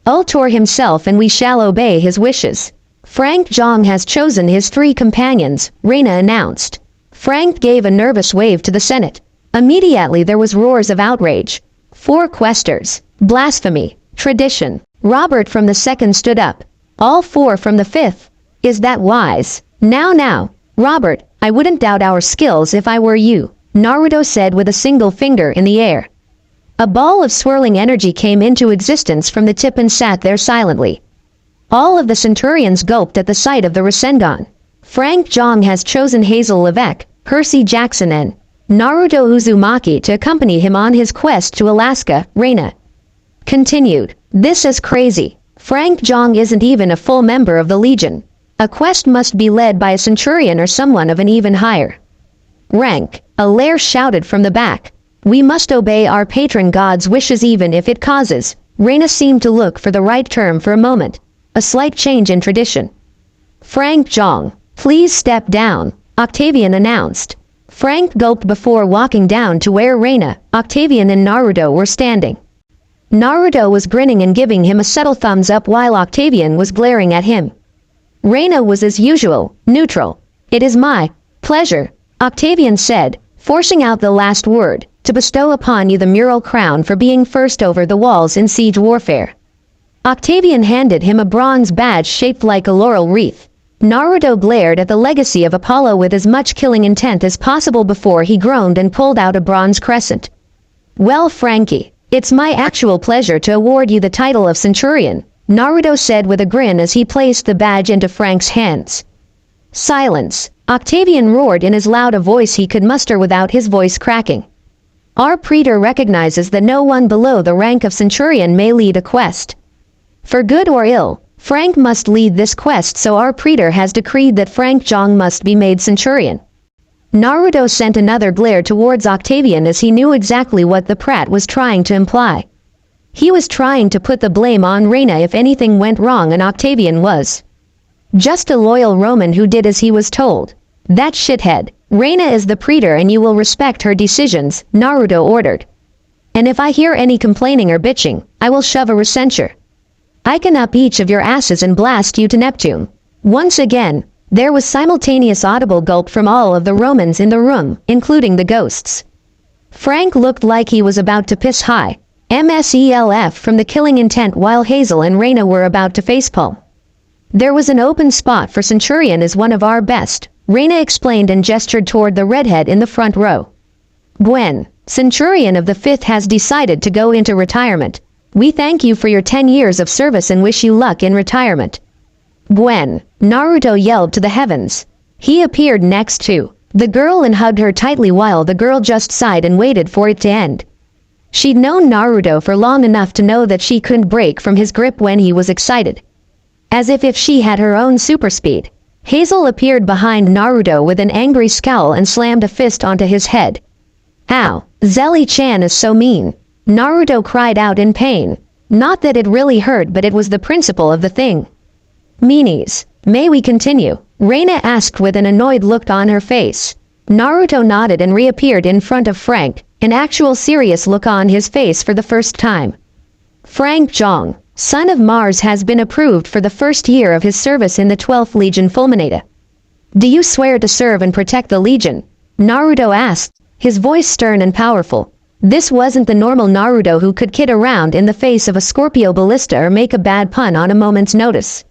Ultor himself, and we shall obey his wishes. Frank Zhang has chosen his 3 companions, Reina announced. Frank gave a nervous wave to the Senate. Immediately there was roars of outrage. 4 questers. Blasphemy. Tradition. Robert from the 2nd stood up. All 4 from the 5th. Is that wise? Now, Robert, I wouldn't doubt our skills if I were you, Naruto said with a single finger in the air. A ball of swirling energy came into existence from the tip and sat there silently. All of the Centurions gulped at the sight of the Rasengan. Frank Jong has chosen Hazel Levesque, Percy Jackson and Naruto Uzumaki to accompany him on his quest to Alaska, Reina continued. This is crazy. Frank Jong isn't even a full member of the Legion. A quest must be led by a centurion or someone of an even higher rank. Alaire shouted from the back. We must obey our patron god's wishes even if it causes. Reina seemed to look for the right term for a moment. A slight change in tradition. Frank Jong, please step down, Octavian announced. Frank gulped before walking down to where Reina, Octavian and Naruto were standing. Naruto was grinning and giving him a subtle thumbs up while Octavian was glaring at him. Reina was as usual, neutral. It is my pleasure, Octavian said, forcing out the last word, to bestow upon you the mural crown for being first over the walls in siege warfare. Octavian handed him a bronze badge shaped like a laurel wreath. Naruto glared at the legacy of Apollo with as much killing intent as possible before he groaned and pulled out a bronze crescent. Well, Frankie, it's my actual pleasure to award you the title of Centurion, Naruto said with a grin as he placed the badge into Frank's hands. Silence, Octavian roared in as loud a voice he could muster without his voice cracking. Our praetor recognizes that no one below the rank of Centurion may lead a quest. For good or ill, Frank must lead this quest, so our praetor has decreed that Frank Jong must be made Centurion. Naruto sent another glare towards Octavian as he knew exactly what the prat was trying to imply. He was trying to put the blame on Reina if anything went wrong, and Octavian was just a loyal Roman who did as he was told. That shithead. Reina is the praetor and you will respect her decisions, Naruto ordered. And if I hear any complaining or bitching, I will shove a recensure. I can up each of your asses and blast you to Neptune. Once again, there was simultaneous audible gulp from all of the Romans in the room, including the ghosts. Frank looked like he was about to piss high. MSELF from the killing intent while Hazel and Reina were about to facepalm. There was an open spot for Centurion as one of our best, Reina explained and gestured toward the redhead in the front row. Gwen, Centurion of the 5th has decided to go into retirement. We thank you for your 10 years of service and wish you luck in retirement. Gwen, Naruto yelled to the heavens. He appeared next to the girl and hugged her tightly while the girl just sighed and waited for it to end. She'd known Naruto for long enough to know that she couldn't break from his grip when he was excited. As if she had her own super speed. Hazel appeared behind Naruto with an angry scowl and slammed a fist onto his head. Ow, Zelly-chan is so mean. Naruto cried out in pain. Not that it really hurt, but it was the principle of the thing. Meanies, may we continue? Reina asked with an annoyed look on her face. Naruto nodded and reappeared in front of Frank, an actual serious look on his face for the first time. Frank Jong, son of Mars, has been approved for the first year of his service in the 12th Legion Fulminata. Do you swear to serve and protect the Legion? Naruto asked, his voice stern and powerful. This wasn't the normal Naruto who could kid around in the face of a Scorpio ballista or make a bad pun on a moment's notice.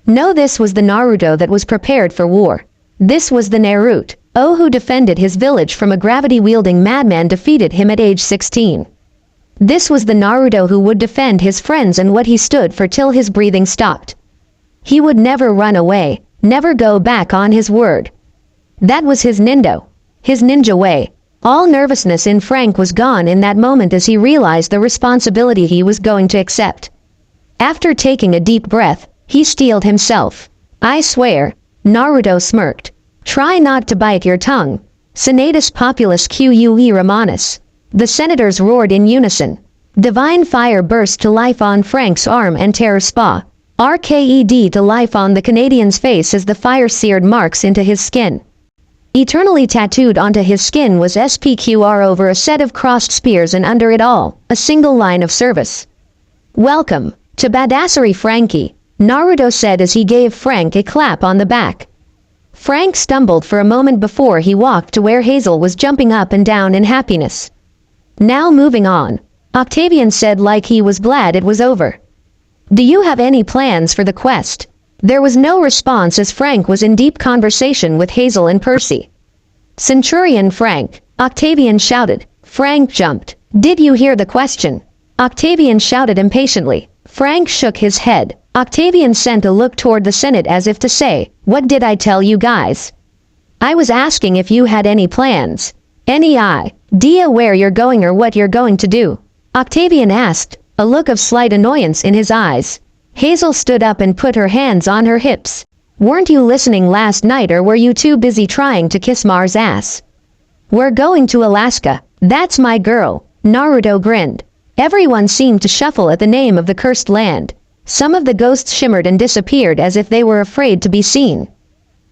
No, this was the Naruto that was prepared for war. This was the Naruto who defended his village from a gravity-wielding madman defeated him at age 16. This was the Naruto who would defend his friends and what he stood for till his breathing stopped. He would never run away, never go back on his word. That was his ninja way. All nervousness in Frank was gone in that moment as he realized the responsibility he was going to accept. After taking a deep breath, he steeled himself. I swear, Naruto smirked. Try not to bite your tongue. Senatus Populus Que Romanus. The senators roared in unison. Divine fire burst to life on Frank's arm and terror spa. RKED to life on the Canadian's face as the fire seared marks into his skin. Eternally tattooed onto his skin was SPQR over a set of crossed spears, and under it all, a single line of service. Welcome to Badassery, Frankie, Naruto said as he gave Frank a clap on the back. Frank stumbled for a moment before he walked to where Hazel was jumping up and down in happiness. Now moving on, Octavian said like he was glad it was over. Do you have any plans for the quest? There was no response as Frank was in deep conversation with Hazel and Percy. Centurion Frank, Octavian shouted. Frank jumped. Did you hear the question? Octavian shouted impatiently. Frank shook his head. Octavian sent a look toward the Senate as if to say, "What did I tell you guys? I was asking if you had any plans. Any idea where you're going or what you're going to do?" Octavian asked, a look of slight annoyance in his eyes. Hazel stood up and put her hands on her hips. "Weren't you listening last night or were you too busy trying to kiss Mars' ass?" "We're going to Alaska. That's my girl." Naruto grinned. Everyone seemed to shuffle at the name of the cursed land. Some of the ghosts shimmered and disappeared as if they were afraid to be seen.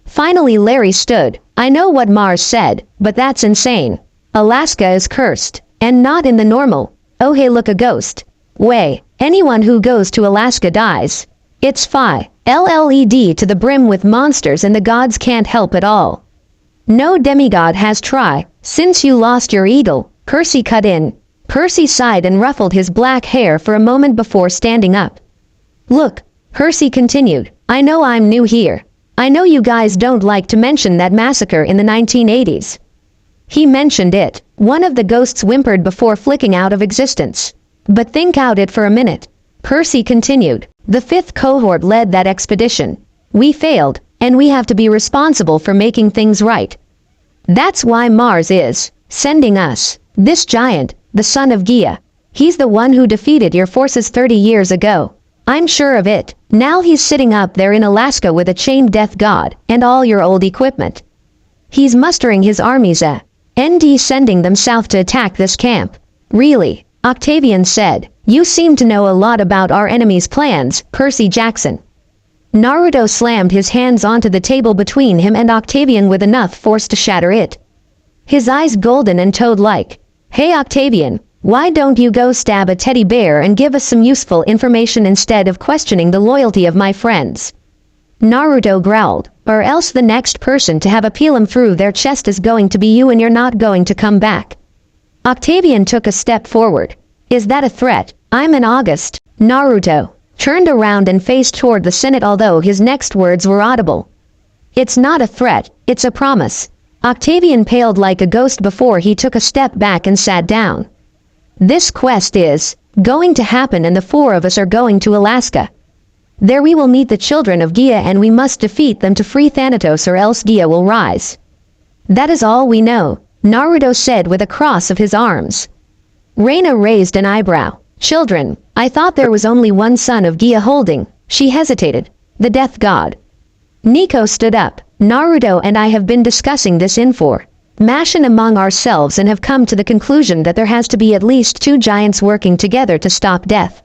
Finally Larry stood. "I know what Mars said, but that's insane. Alaska is cursed, and not in the normal, oh hey look a ghost way. Anyone who goes to Alaska dies. It's filled to the brim with monsters and the gods can't help at all. No demigod has try, since you lost your eagle." Percy cut in. Percy sighed and ruffled his black hair for a moment before standing up. "Look," Percy continued, "I know I'm new here. I know you guys don't like to mention that massacre in the 1980s. He mentioned it. One of the ghosts whimpered before flicking out of existence. But think out it for a minute. Percy continued. The 5th cohort led that expedition. We failed, and we have to be responsible for making things right. That's why Mars is sending us. This giant, the son of Gaia. He's the one who defeated your forces 30 years ago. I'm sure of it. Now he's sitting up there in Alaska with a chained death god, and all your old equipment. He's mustering his armies and sending them south to attack this camp." "Really?" Octavian said. "You seem to know a lot about our enemy's plans, Percy Jackson." Naruto slammed his hands onto the table between him and Octavian with enough force to shatter it. His eyes golden and toad-like. "Hey Octavian, why don't you go stab a teddy bear and give us some useful information instead of questioning the loyalty of my friends?" Naruto growled, "Or else the next person to have a peel 'em through their chest is going to be you and you're not going to come back." Octavian took a step forward. "Is that a threat? I'm in August." Naruto turned around and faced toward the Senate although his next words were audible. "It's not a threat, it's a promise." Octavian paled like a ghost before he took a step back and sat down. "This quest is going to happen and the 4 of us are going to Alaska. There we will meet the children of Gaia and we must defeat them to free Thanatos or else Gaia will rise. That is all we know," Naruto said with a cross of his arms. Reina raised an eyebrow. "Children, I thought there was only one son of Gaia holding." She hesitated. "The death god." Nico stood up. "Naruto and I have been discussing this information among ourselves and have come to the conclusion that there has to be at least 2 giants working together to stop death."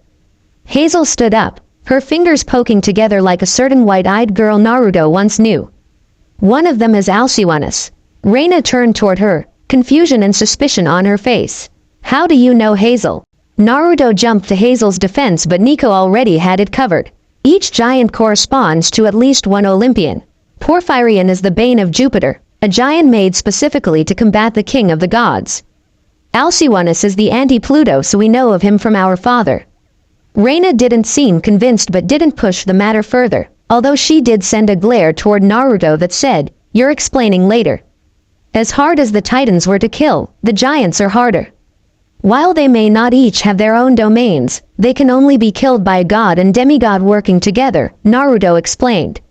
Hazel stood up, her fingers poking together like a certain white-eyed girl Naruto once knew. "One of them is Alciwanus." Reina turned toward her, confusion and suspicion on her face. "How do you know Hazel?" Naruto jumped to Hazel's defense but Nico already had it covered. Each giant corresponds to at least one Olympian. Porphyrion is the bane of Jupiter, a giant made specifically to combat the king of the gods. Alciwanus is the anti-Pluto so we know of him from our father. Reina didn't seem convinced but didn't push the matter further, although she did send a glare toward Naruto that said, "You're explaining later." As hard as the Titans were to kill, the giants are harder. While they may not each have their own domains, they can only be killed by a god and demigod working together, Naruto explained.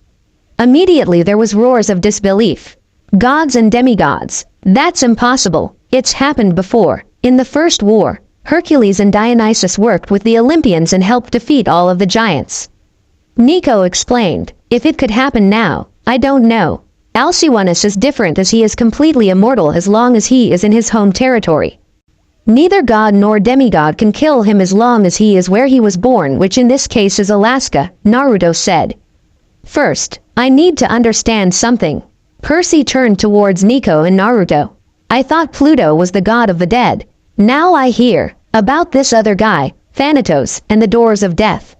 Immediately there was roars of disbelief. "Gods and demigods? That's impossible. It's happened before. In the first war, Hercules and Dionysus worked with the Olympians and helped defeat all of the giants." Nico explained. "If it could happen now, I don't know. Alciwanus is different as he is completely immortal as long as he is in his home territory. Neither god nor demigod can kill him as long as he is where he was born, which in this case is Alaska," Naruto said. "First, I need to understand something." Percy turned towards Nico and Naruto. "I thought Pluto was the god of the dead. Now I hear about this other guy, Thanatos, and the doors of death.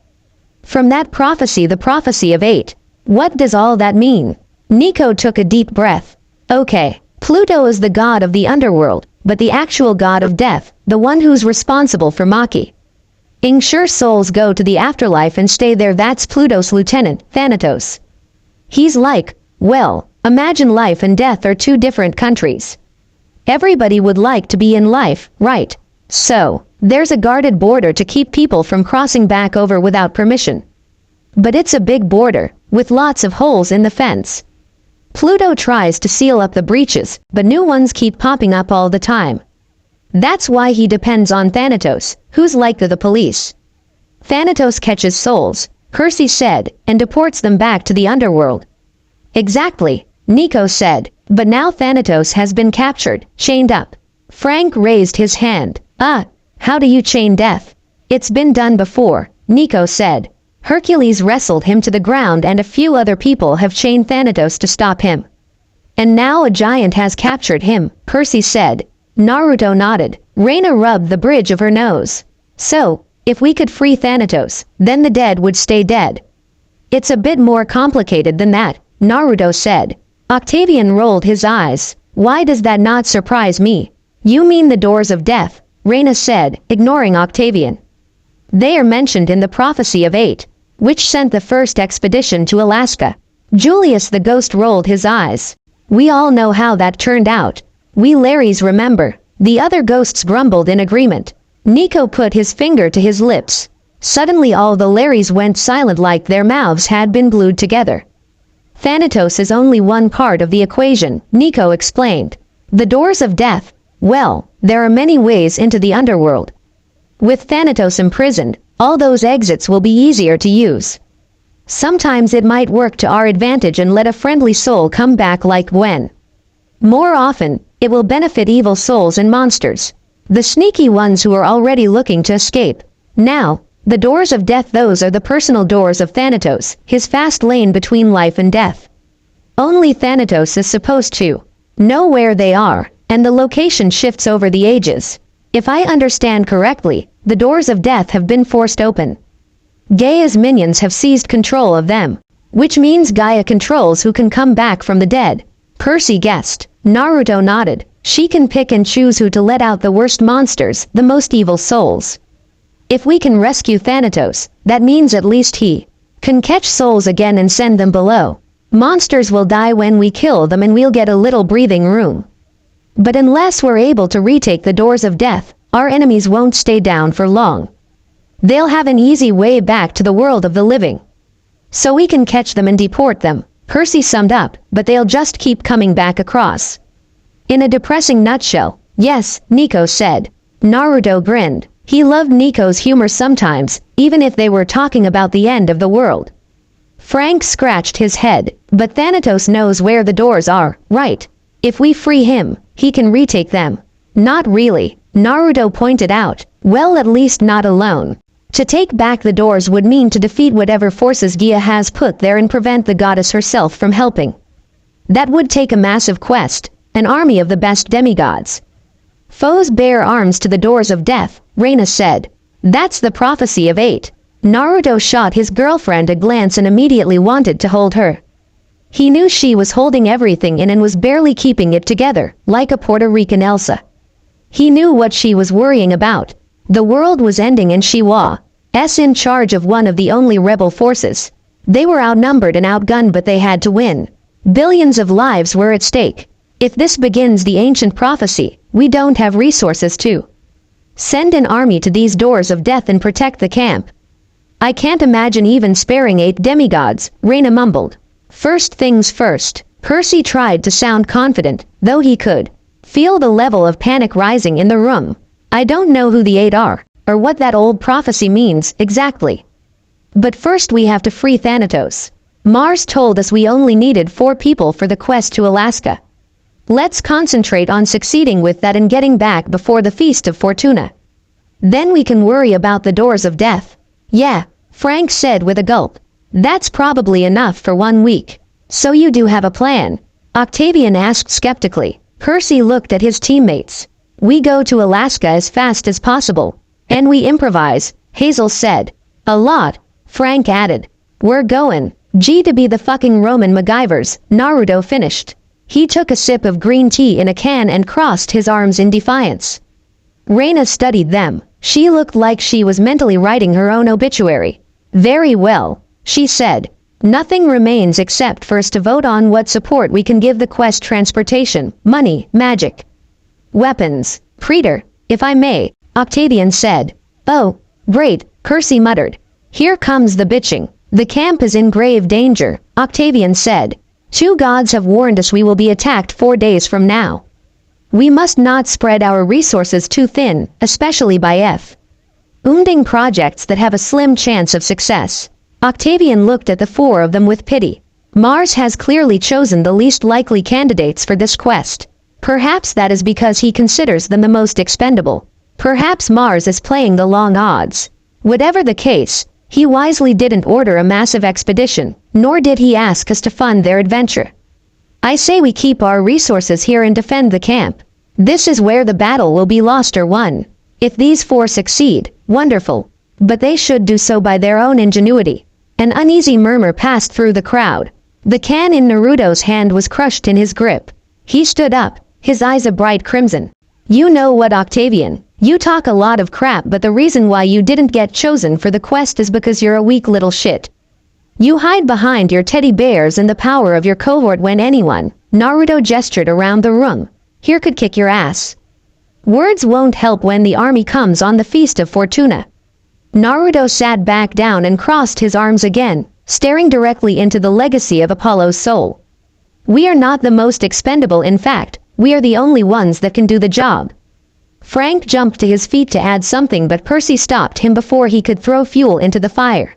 From that prophecy, the prophecy of 8. What does all that mean?" Nico took a deep breath. "Okay, Pluto is the god of the underworld, but the actual god of death, the one who's responsible for making sure souls go to the afterlife and stay there, that's Pluto's lieutenant, Thanatos. He's like, well, imagine life and death are 2 different countries. Everybody would like to be in life, right? So, there's a guarded border to keep people from crossing back over without permission. But it's a big border, with lots of holes in the fence. Pluto tries to seal up the breaches, but new ones keep popping up all the time. That's why he depends on Thanatos, who's like the police. Thanatos catches souls, Percy said, and deports them back to the underworld. Exactly, Nico said, but now Thanatos has been captured, chained up. Frank raised his hand. How do you chain death? It's been done before, Nico said. Hercules wrestled him to the ground and a few other people have chained Thanatos to stop him. And now a giant has captured him, Percy said. Naruto nodded. Reina rubbed the bridge of her nose. So, if we could free Thanatos, then the dead would stay dead. It's a bit more complicated than that, Naruto said. Octavian rolled his eyes. Why does that not surprise me? You mean the doors of death, Reina said, ignoring Octavian. They are mentioned in the Prophecy of 8, which sent the first expedition to Alaska. Julius the ghost rolled his eyes. We all know how that turned out. We Larrys remember. The other ghosts grumbled in agreement. Nico put his finger to his lips. Suddenly all the Larrys went silent like their mouths had been glued together. Thanatos is only one part of the equation, Nico explained. The doors of death. Well, there are many ways into the underworld. With Thanatos imprisoned, all those exits will be easier to use. Sometimes it might work to our advantage and let a friendly soul come back like Gwen. More often, it will benefit evil souls and monsters. The sneaky ones who are already looking to escape. Now, the doors of death, those are the personal doors of Thanatos, his fast lane between life and death. Only Thanatos is supposed to know where they are, and the location shifts over the ages. If I understand correctly, the doors of death have been forced open. Gaia's minions have seized control of them, which means Gaia controls who can come back from the dead. Percy guessed. Naruto nodded. She can pick and choose who to let out, the worst monsters, the most evil souls. If we can rescue Thanatos, that means at least he can catch souls again and send them below. Monsters will die when we kill them and we'll get a little breathing room. But unless we're able to retake the doors of death, our enemies won't stay down for long. They'll have an easy way back to the world of the living. So we can catch them and deport them, Percy summed up, but they'll just keep coming back across. In a depressing nutshell, yes, Nico said. Naruto grinned. He loved Nico's humor sometimes, even if they were talking about the end of the world. Frank scratched his head, but Thanatos knows where the doors are, right? If we free him, he can retake them. Not really, Naruto pointed out. Well, at least not alone. To take back the doors would mean to defeat whatever forces Gaia has put there and prevent the goddess herself from helping. That would take a massive quest, an army of the best demigods. Foes bear arms to the doors of death, Reina said. That's the Prophecy of 8. Naruto shot his girlfriend a glance and immediately wanted to hold her. He knew she was holding everything in and was barely keeping it together, like a Puerto Rican Elsa. He knew what she was worrying about. The world was ending and she was in charge of one of the only rebel forces. They were outnumbered and outgunned, but they had to win. Billions of lives were at stake. If this begins the ancient prophecy, we don't have resources to send an army to these doors of death and protect the camp. I can't imagine even sparing 8 demigods, Reina mumbled. First things first, Percy tried to sound confident, though he could feel the level of panic rising in the room. I don't know who the 8 are, or what that old prophecy means exactly. But first we have to free Thanatos. Mars told us we only needed 4 people for the quest to Alaska. Let's concentrate on succeeding with that and getting back before the Feast of Fortuna. Then we can worry about the doors of death. Yeah, Frank said with a gulp. That's probably enough for 1 week. So you do have a plan? Octavian asked skeptically. Percy looked at his teammates. We go to Alaska as fast as possible. And we improvise, Hazel said. A lot, Frank added. We're going to be the fucking Roman MacGyvers, Naruto finished. He took a sip of green tea in a can and crossed his arms in defiance. Reina studied them. She looked like she was mentally writing her own obituary. Very well, she said. Nothing remains except for us to vote on what support we can give the quest: transportation, money, magic, weapons. Praetor, if I may, Octavian said. Oh, great, Percy muttered. Here comes the bitching. The camp is in grave danger, Octavian said. 2 gods have warned us we will be attacked 4 days from now. We must not spread our resources too thin, especially by funding projects that have a slim chance of success. Octavian looked at the 4 of them with pity. Mars has clearly chosen the least likely candidates for this quest. Perhaps that is because he considers them the most expendable. Perhaps Mars is playing the long odds. Whatever the case, he wisely didn't order a massive expedition, nor did he ask us to fund their adventure. I say we keep our resources here and defend the camp. This is where the battle will be lost or won. If these 4 succeed, wonderful. But they should do so by their own ingenuity. An uneasy murmur passed through the crowd. The can in Naruto's hand was crushed in his grip. He stood up, his eyes a bright crimson. You know what, Octavian? You talk a lot of crap, but the reason why you didn't get chosen for the quest is because you're a weak little shit. You hide behind your teddy bears and the power of your cohort when anyone, Naruto gestured around the room, here could kick your ass. Words won't help when the army comes on the Feast of Fortuna. Naruto sat back down and crossed his arms again, staring directly into the legacy of Apollo's soul. We are not the most expendable, in fact, we are the only ones that can do the job. Frank jumped to his feet to add something, but Percy stopped him before he could throw fuel into the fire.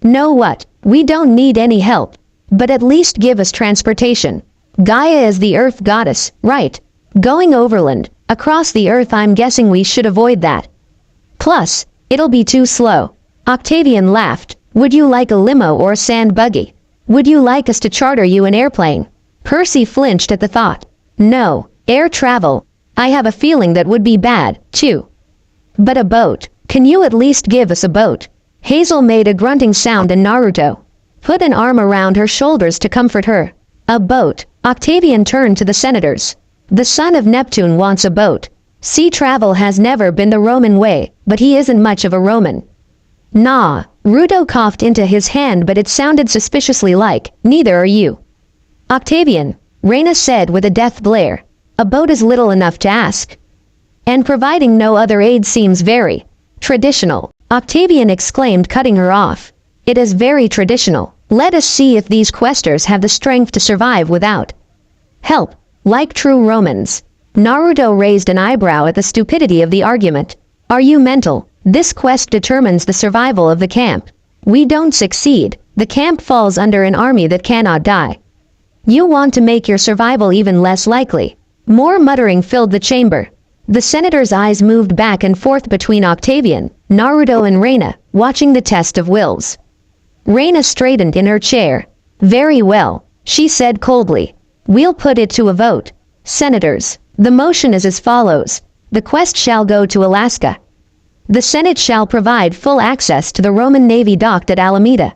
Know what? We don't need any help, but at least give us transportation. Gaia is the earth goddess, right? Going overland, across the earth, I'm guessing we should avoid that. Plus, it'll be too slow. Octavian laughed. Would you like a limo or a sand buggy? Would you like us to charter you an airplane? Percy flinched at the thought. No, air travel. I have a feeling that would be bad, too. But a boat. Can you at least give us a boat? Hazel made a grunting sound and Naruto put an arm around her shoulders to comfort her. A boat. Octavian turned to the senators. The son of Neptune wants a boat. Sea travel has never been the Roman way, but he isn't much of a Roman. Nah, Ruto coughed into his hand, but it sounded suspiciously like, neither are you. Octavian, Reina said with a death glare. A boat is little enough to ask. And providing no other aid seems very traditional, Octavian exclaimed, cutting her off. It is very traditional. Let us see if these questers have the strength to survive without help, like true Romans. Naruto raised an eyebrow at the stupidity of the argument. Are you mental? This quest determines the survival of the camp. We don't succeed, the camp falls under an army that cannot die. You want to make your survival even less likely. More muttering filled the chamber. The senator's eyes moved back and forth between Octavian, Naruto and Reina, watching the test of wills. Reina straightened in her chair. Very well, she said coldly. We'll put it to a vote. Senators, the motion is as follows. The quest shall go to Alaska. The Senate shall provide full access to the Roman Navy docked at Alameda.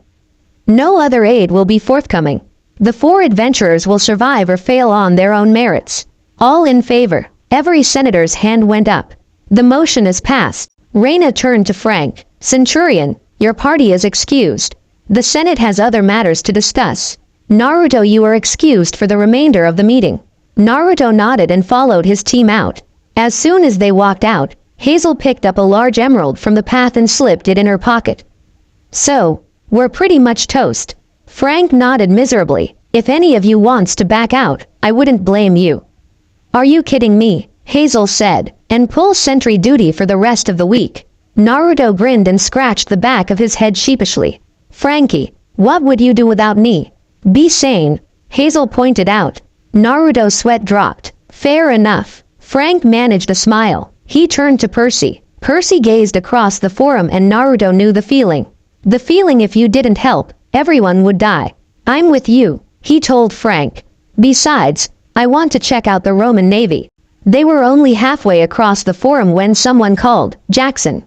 No other aid will be forthcoming. The 4 adventurers will survive or fail on their own merits. All in favor. Every senator's hand went up. The motion is passed. Reina turned to Frank. Centurion, your party is excused. The Senate has other matters to discuss. Naruto, you are excused for the remainder of the meeting. Naruto nodded and followed his team out. As soon as they walked out, Hazel picked up a large emerald from the path and slipped it in her pocket. So, we're pretty much toast. Frank nodded miserably. If any of you wants to back out, I wouldn't blame you. Are you kidding me? Hazel said, and pull sentry duty for the rest of the week. Naruto grinned and scratched the back of his head sheepishly. Frankie, what would you do without me? Be sane, Hazel pointed out. Naruto's sweat dropped. Fair enough. Frank managed a smile. He turned to Percy. Percy gazed across the forum and Naruto knew the feeling. The feeling if you didn't help, everyone would die. I'm with you, he told Frank. Besides, I want to check out the Roman Navy. They were only halfway across the forum when someone called, Jackson.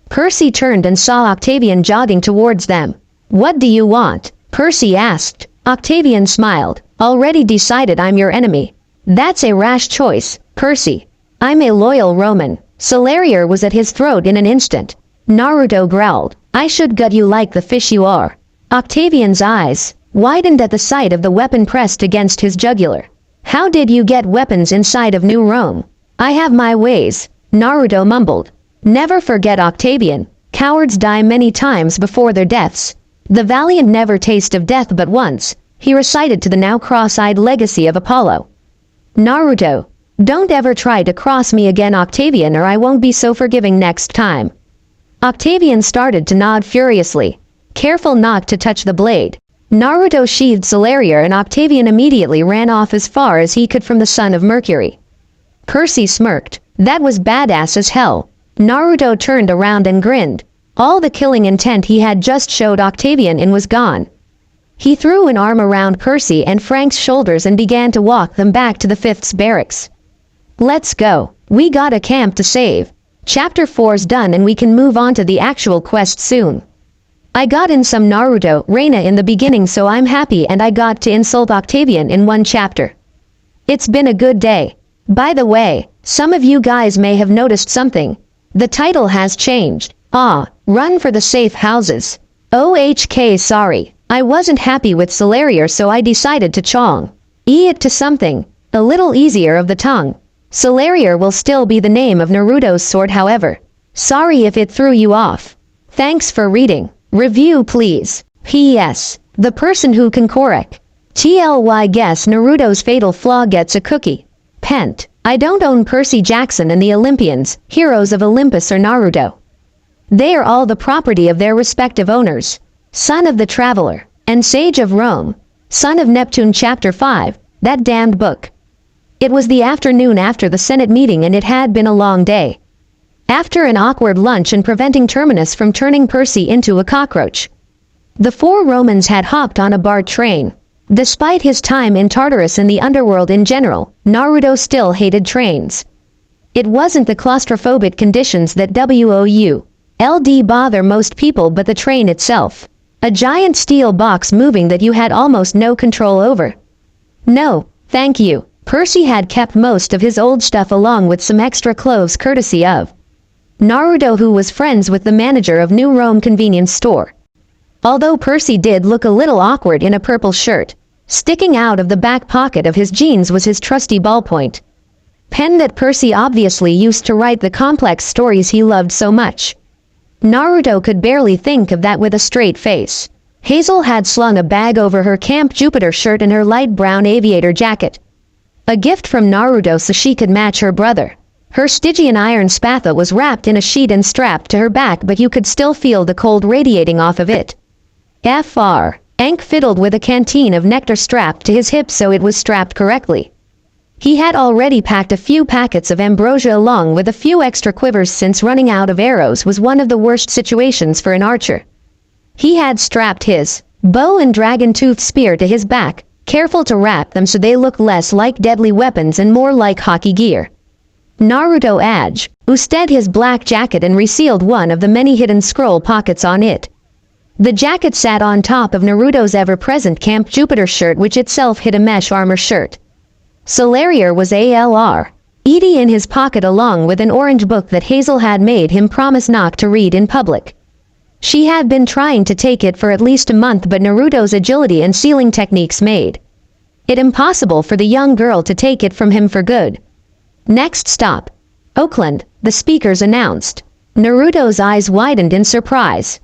Percy turned and saw Octavian jogging towards them. What do you want? Percy asked. Octavian smiled. Already decided I'm your enemy. That's a rash choice, Percy. I'm a loyal Roman. Salarier was at his throat in an instant. Naruto growled. I should gut you like the fish you are. Octavian's eyes widened at the sight of the weapon pressed against his jugular. How did you get weapons inside of New Rome? I have my ways, Naruto mumbled. Never forget, Octavian. Cowards die many times before their deaths. The valiant never taste of death but once, he recited to the now cross-eyed legacy of Apollo. Naruto, don't ever try to cross me again, Octavian, or I won't be so forgiving next time. Octavian started to nod furiously, careful not to touch the blade. Naruto sheathed Celeria and Octavian immediately ran off as far as he could from the Son of Mercury. Percy smirked. That was badass as hell. Naruto turned around and grinned. All the killing intent he had just showed Octavian in was gone. He threw an arm around Percy and Frank's shoulders and began to walk them back to the Fifth's barracks. Let's go. We got a camp to save. Chapter 4's done and we can move on to the actual quest soon. I got in some Naruto, Reina in the beginning, so I'm happy, and I got to insult Octavian in one chapter. It's been a good day. By the way, some of you guys may have noticed something. The title has changed. Run for the safe houses. OHK, sorry. I wasn't happy with Celeria, so I decided to chong it to something a little easier of the tongue. Celeria will still be the name of Naruto's sword, however. Sorry if it threw you off. Thanks for reading. Review please. P.S. The person who can correct TLY guess Naruto's fatal flaw gets a cookie. Pent. I don't own Percy Jackson and the Olympians, heroes of Olympus or Naruto. They are all the property of their respective owners. Son of the Traveler, and Sage of Rome, Son of Neptune Chapter 5, that damned book. It was the afternoon after the Senate meeting and it had been a long day. After an awkward lunch and preventing Terminus from turning Percy into a cockroach, the four Romans had hopped on a BART train. Despite his time in Tartarus and the underworld in general, Naruto still hated trains. It wasn't the claustrophobic conditions that WOULD bother most people but the train itself. A giant steel box moving that you had almost no control over. No, thank you. Percy had kept most of his old stuff along with some extra clothes courtesy of Naruto, who was friends with the manager of New Rome convenience store. Although Percy did look a little awkward in a purple shirt, sticking out of the back pocket of his jeans was his trusty ballpoint pen that Percy obviously used to write the complex stories he loved so much. Naruto could barely think of that with a straight face. Hazel had slung a bag over her Camp Jupiter shirt and her light brown aviator jacket. A gift from Naruto so she could match her brother. Her Stygian iron spatha was wrapped in a sheet and strapped to her back, but you could still feel the cold radiating off of it. Fr. Ankh fiddled with a canteen of nectar strapped to his hip so it was strapped correctly. He had already packed a few packets of ambrosia along with a few extra quivers since running out of arrows was one of the worst situations for an archer. He had strapped his bow and dragon-tooth spear to his back, careful to wrap them so they look less like deadly weapons and more like hockey gear. Naruto usted his black jacket and resealed one of the many hidden scroll pockets on it. The jacket sat on top of Naruto's ever-present Camp Jupiter shirt, which itself hid a mesh armor shirt. Celeria was ALR. Edie in his pocket along with an orange book that Hazel had made him promise not to read in public. She had been trying to take it for at least a month, but Naruto's agility and sealing techniques made it impossible for the young girl to take it from him for good. Next stop, Oakland, the speakers announced. Naruto's eyes widened in surprise.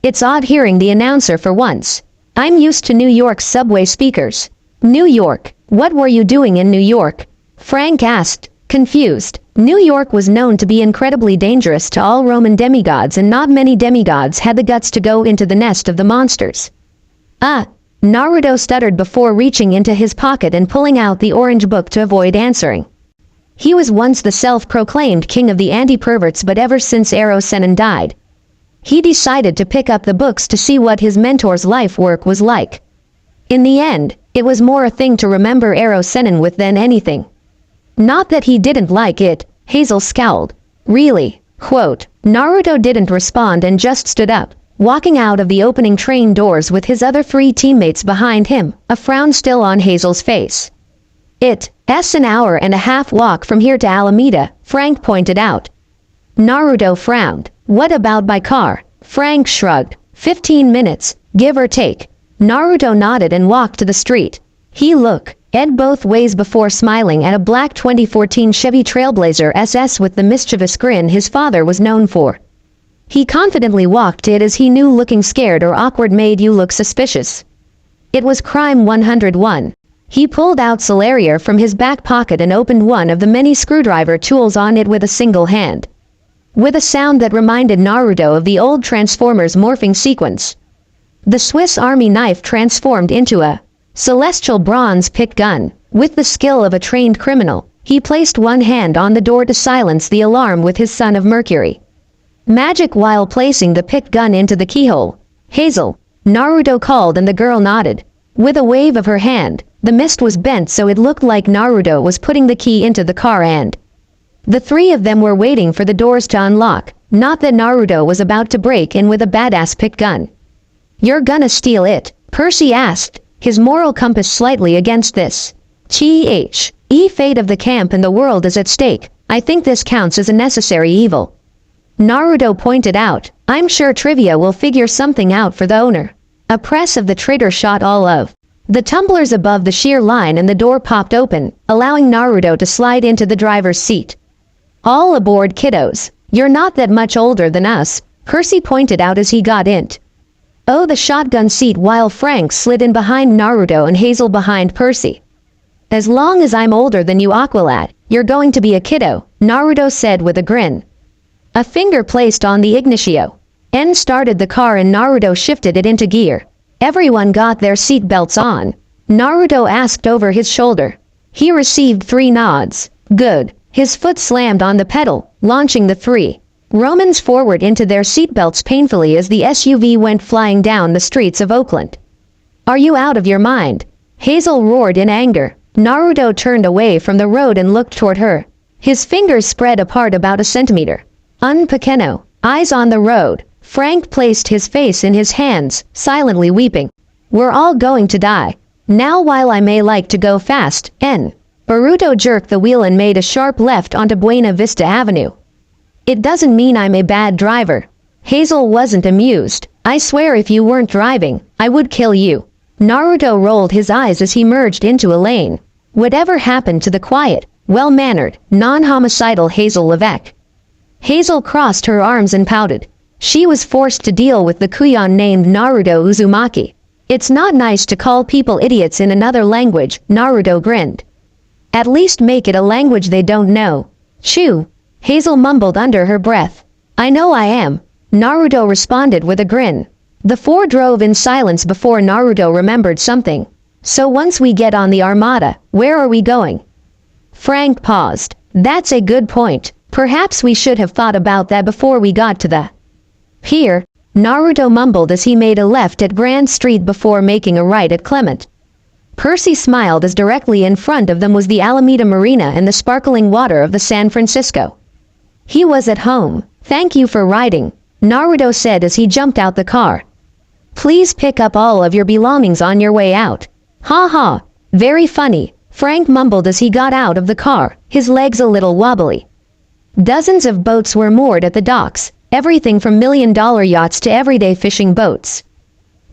It's odd hearing the announcer for once. I'm used to New York's subway speakers. New York, what were you doing in New York? Frank asked, confused. New York was known to be incredibly dangerous to all Roman demigods, and not many demigods had the guts to go into the nest of the monsters. Naruto stuttered before reaching into his pocket and pulling out the orange book to avoid answering. He was once the self-proclaimed king of the anti-perverts, but ever since Ero Sennin died, he decided to pick up the books to see what his mentor's life work was like. In the end, it was more a thing to remember Ero Sennin with than anything. Not that he didn't like it, Hazel scowled. Really? Quote. Naruto didn't respond and just stood up, walking out of the opening train doors with his other three teammates behind him, a frown still on Hazel's face. It's an hour and a half walk from here to Alameda, Frank pointed out. Naruto frowned. What about by car? Frank shrugged. 15 minutes, give or take. Naruto nodded and walked to the street. He looked both ways before smiling at a black 2014 Chevy Trailblazer SS with the mischievous grin his father was known for. He confidently walked it as he knew looking scared or awkward made you look suspicious. It was crime 101. He pulled out Solarier from his back pocket and opened one of the many screwdriver tools on it with a single hand. With a sound that reminded Naruto of the old Transformers morphing sequence. The Swiss Army knife transformed into a celestial bronze pick gun. With the skill of a trained criminal, he placed one hand on the door to silence the alarm with his Son of Mercury. Magic while placing the pick gun into the keyhole. Hazel, Naruto called and the girl nodded. With a wave of her hand, the mist was bent so it looked like Naruto was putting the key into the car and the three of them were waiting for the doors to unlock, not that Naruto was about to break in with a badass pick gun. "You're gonna steal it?" Percy asked, his moral compass slightly against this. Fate of the camp and the world is at stake. I think this counts as a necessary evil. Naruto pointed out, "I'm sure Trivia will figure something out for the owner." A press of the trigger shot all of the tumblers above the shear line and the door popped open, allowing Naruto to slide into the driver's seat. "All aboard, kiddos. You're not that much older than us," Percy pointed out as he got in. Oh, the shotgun seat while Frank slid in behind Naruto and Hazel behind Percy. "As long as I'm older than you, Aqualad, you're going to be a kiddo," Naruto said with a grin. A finger placed on the ignition. N started the car and Naruto shifted it into gear. Everyone got their seat belts on. Naruto asked over his shoulder. He received 3 nods. Good. His foot slammed on the pedal, launching the 3 Romans forward into their seatbelts painfully as the SUV went flying down the streets of Oakland. "Are you out of your mind?" Hazel roared in anger. Naruto turned away from the road and looked toward her. His fingers spread apart about a centimeter. Un pequeño, eyes on the road. Frank placed his face in his hands, silently weeping. "We're all going to die. Now while I may like to go fast, N. Naruto jerked the wheel and made a sharp left onto Buena Vista Avenue. "It doesn't mean I'm a bad driver." Hazel wasn't amused. "I swear if you weren't driving, I would kill you." Naruto rolled his eyes as he merged into a lane. Whatever happened to the quiet, well-mannered, non-homicidal Hazel Levesque? Hazel crossed her arms and pouted. She was forced to deal with the kuyon named Naruto Uzumaki. "It's not nice to call people idiots in another language," Naruto grinned. "At least make it a language they don't know." "Chew," Hazel mumbled under her breath. "I know I am," Naruto responded with a grin. The 4 drove in silence before Naruto remembered something. "So once we get on the Armada, where are we going?" Frank paused. "That's a good point. Perhaps we should have thought about that before we got to the pier," Naruto mumbled as he made a left at Grand Street before making a right at Clement. Percy smiled as directly in front of them was the Alameda Marina and the sparkling water of the San Francisco. He was at home. "Thank you for riding," Naruto said as he jumped out the car. "Please pick up all of your belongings on your way out." "Ha ha, very funny," Frank mumbled as he got out of the car, his legs a little wobbly. Dozens of boats were moored at the docks, everything from million-dollar yachts to everyday fishing boats.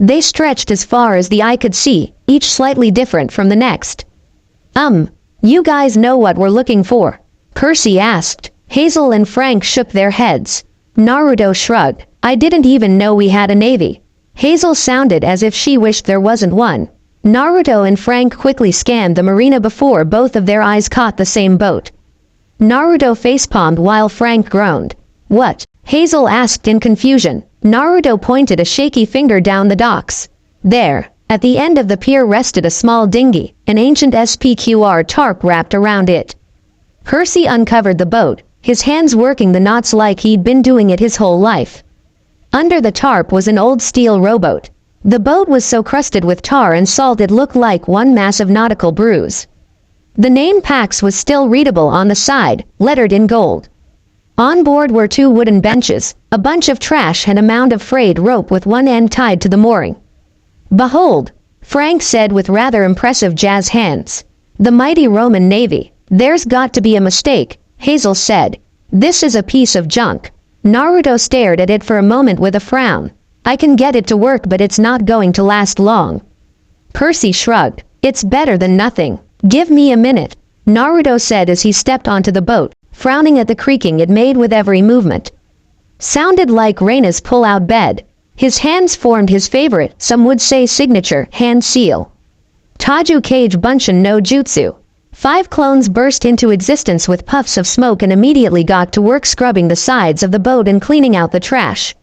They stretched as far as the eye could see, each slightly different from the next. You guys know what we're looking for?" Percy asked. Hazel and Frank shook their heads. Naruto shrugged. "I didn't even know we had a navy." Hazel sounded as if she wished there wasn't one. Naruto and Frank quickly scanned the marina before both of their eyes caught the same boat. Naruto facepalmed while Frank groaned. "What?" Hazel asked in confusion. Naruto pointed a shaky finger down the docks. There, at the end of the pier rested a small dinghy, an ancient SPQR tarp wrapped around it. Percy uncovered the boat, his hands working the knots like he'd been doing it his whole life. Under the tarp was an old steel rowboat. The boat was so crusted with tar and salt it looked like one massive nautical bruise. The name Pax was still readable on the side, lettered in gold. On board were 2 wooden benches, a bunch of trash and a mound of frayed rope with one end tied to the mooring. "Behold," Frank said with rather impressive jazz hands. "The mighty Roman Navy." "There's got to be a mistake," Hazel said. "This is a piece of junk." Naruto stared at it for a moment with a frown. "I can get it to work but it's not going to last long." Percy shrugged. "It's better than nothing. Give me a minute," Naruto said as he stepped onto the boat, frowning at the creaking it made with every movement. Sounded like Reina's pull-out bed. His hands formed his favorite, some would say signature, hand seal. Taju Kage Bunshin no Jutsu. 5 clones burst into existence with puffs of smoke and immediately got to work scrubbing the sides of the boat and cleaning out the trash.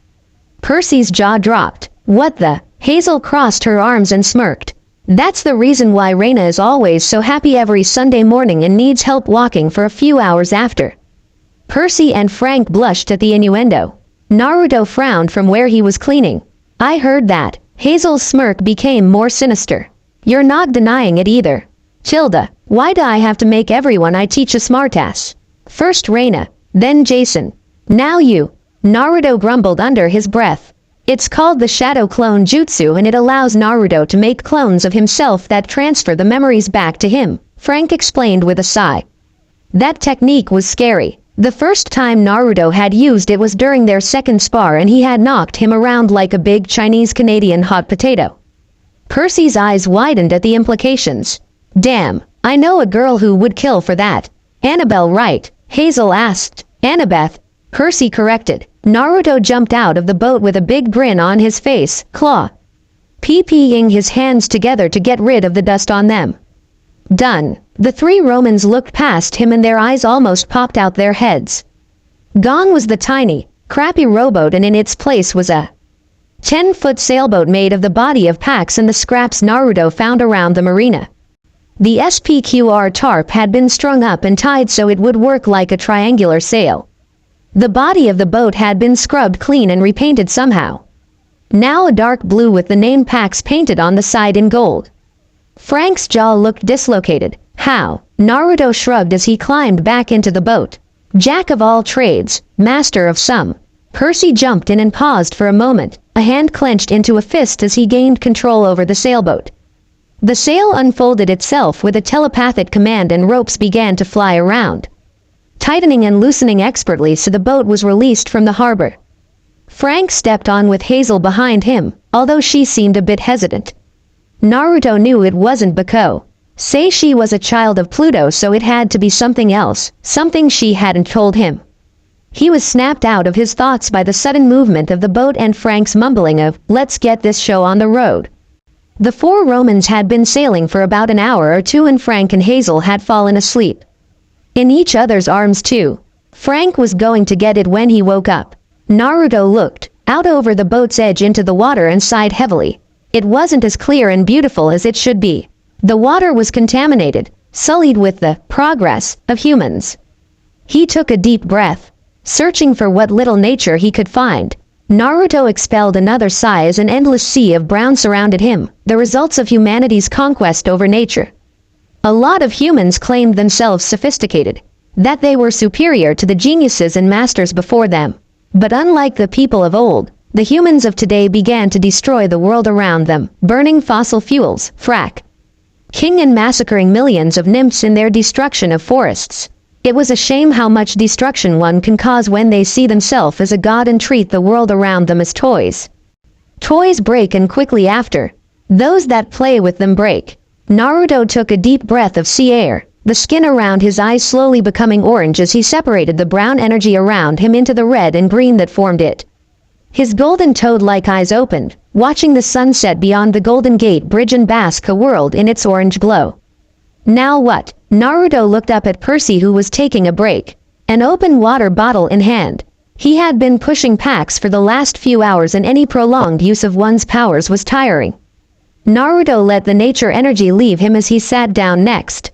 Percy's jaw dropped. What the? Hazel crossed her arms and smirked. That's the reason why Reina is always so happy every Sunday morning and needs help walking for a few hours after. Percy and Frank blushed at the innuendo. Naruto frowned from where he was cleaning. I heard that. Hazel's smirk became more sinister. You're not denying it either. Childa, why do I have to make everyone I teach a smartass? First Reina, then Jason. Now you. Naruto grumbled under his breath. It's called the Shadow Clone Jutsu and it allows Naruto to make clones of himself that transfer the memories back to him, Frank explained with a sigh. That technique was scary. The first time Naruto had used it was during their second spar and he had knocked him around like a big Chinese-Canadian hot potato. Percy's eyes widened at the implications. Damn, I know a girl who would kill for that. Annabelle, right? Hazel asked. Annabeth. Percy corrected. Naruto jumped out of the boat with a big grin on his face, PP-ing his hands together to get rid of the dust on them. Done. The 3 Romans looked past him and their eyes almost popped out their heads. Gone was the tiny, crappy rowboat and in its place was a 10-foot sailboat made of the body of Pax and the scraps Naruto found around the marina. The SPQR tarp had been strung up and tied so it would work like a triangular sail. The body of the boat had been scrubbed clean and repainted somehow. Now a dark blue with the name Pax painted on the side in gold. Frank's jaw looked dislocated. How? Naruto shrugged as he climbed back into the boat. Jack of all trades, master of some. Percy jumped in and paused for a moment, a hand clenched into a fist as he gained control over the sailboat. The sail unfolded itself with a telepathic command and ropes began to fly around, tightening and loosening expertly so the boat was released from the harbor. Frank stepped on with Hazel behind him, although she seemed a bit hesitant. Naruto knew it wasn't Bako. Say she was a child of Pluto so it had to be something else, something she hadn't told him. He was snapped out of his thoughts by the sudden movement of the boat and Frank's mumbling of, let's get this show on the road. The 4 Romans had been sailing for about an hour or two and Frank and Hazel had fallen asleep. In each other's arms too. Frank was going to get it when he woke up. Naruto looked out over the boat's edge into the water and sighed heavily. It wasn't as clear and beautiful as it should be. The water was contaminated, sullied with the progress of humans. He took a deep breath, searching for what little nature he could find. Naruto expelled another sigh as an endless sea of brown surrounded him, the results of humanity's conquest over nature. A lot of humans claimed themselves sophisticated, that they were superior to the geniuses and masters before them. But unlike the people of old, the humans of today began to destroy the world around them, burning fossil fuels, frack, king and massacring millions of nymphs in their destruction of forests. It was a shame how much destruction one can cause when they see themselves as a god and treat the world around them as toys. Toys break and quickly after, those that play with them break. Naruto took a deep breath of sea air, the skin around his eyes slowly becoming orange as he separated the brown energy around him into the red and green that formed it. His golden toad-like eyes opened, watching the sunset beyond the Golden Gate Bridge and bask a world in its orange glow. Now what? Naruto looked up at Percy who was taking a break, an open water bottle in hand. He had been pushing Pax for the last few hours and any prolonged use of one's powers was tiring. Naruto let the nature energy leave him as he sat down next,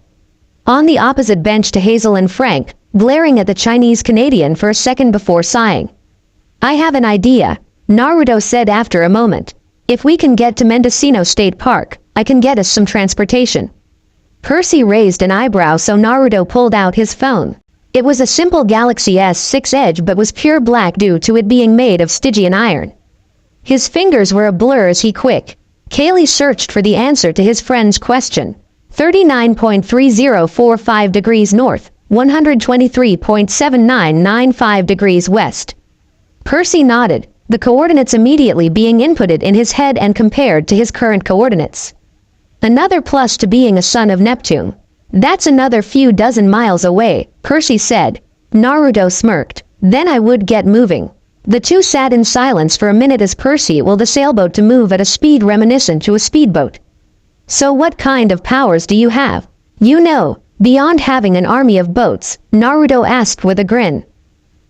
on the opposite bench to Hazel and Frank, glaring at the Chinese-Canadian for a second before sighing. I have an idea, Naruto said after a moment. If we can get to Mendocino State Park, I can get us some transportation. Percy raised an eyebrow so Naruto pulled out his phone. It was a simple Galaxy S6 Edge but was pure black due to it being made of Stygian iron. His fingers were a blur as he Kaylee searched for the answer to his friend's question. 39.3045 degrees north, 123.7995 degrees west. Percy nodded, the coordinates immediately being inputted in his head and compared to his current coordinates. Another plus to being a son of Neptune. That's another few dozen miles away, Percy said. Naruto smirked. Then I would get moving. The two sat in silence for a minute as Percy willed the sailboat to move at a speed reminiscent to a speedboat. So what kind of powers do you have? You know, beyond having an army of boats, Naruto asked with a grin.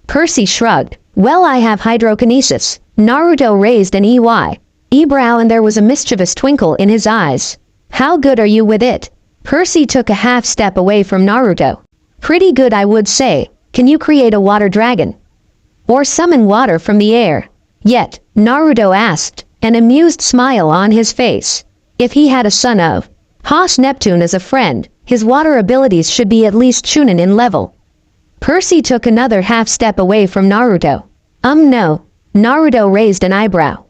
Percy shrugged. Well, I have hydrokinesis. Naruto raised an eyebrow and there was a mischievous twinkle in his eyes. How good are you with it? Percy took a half step away from Naruto. Pretty good, I would say. Can you create a water dragon? Or summon water from the air? Yet, Naruto asked, an amused smile on his face. If he had a son of Haas Neptune as a friend, his water abilities should be at least Chunin in level. Percy took another half step away from Naruto. No. Naruto raised an eyebrow.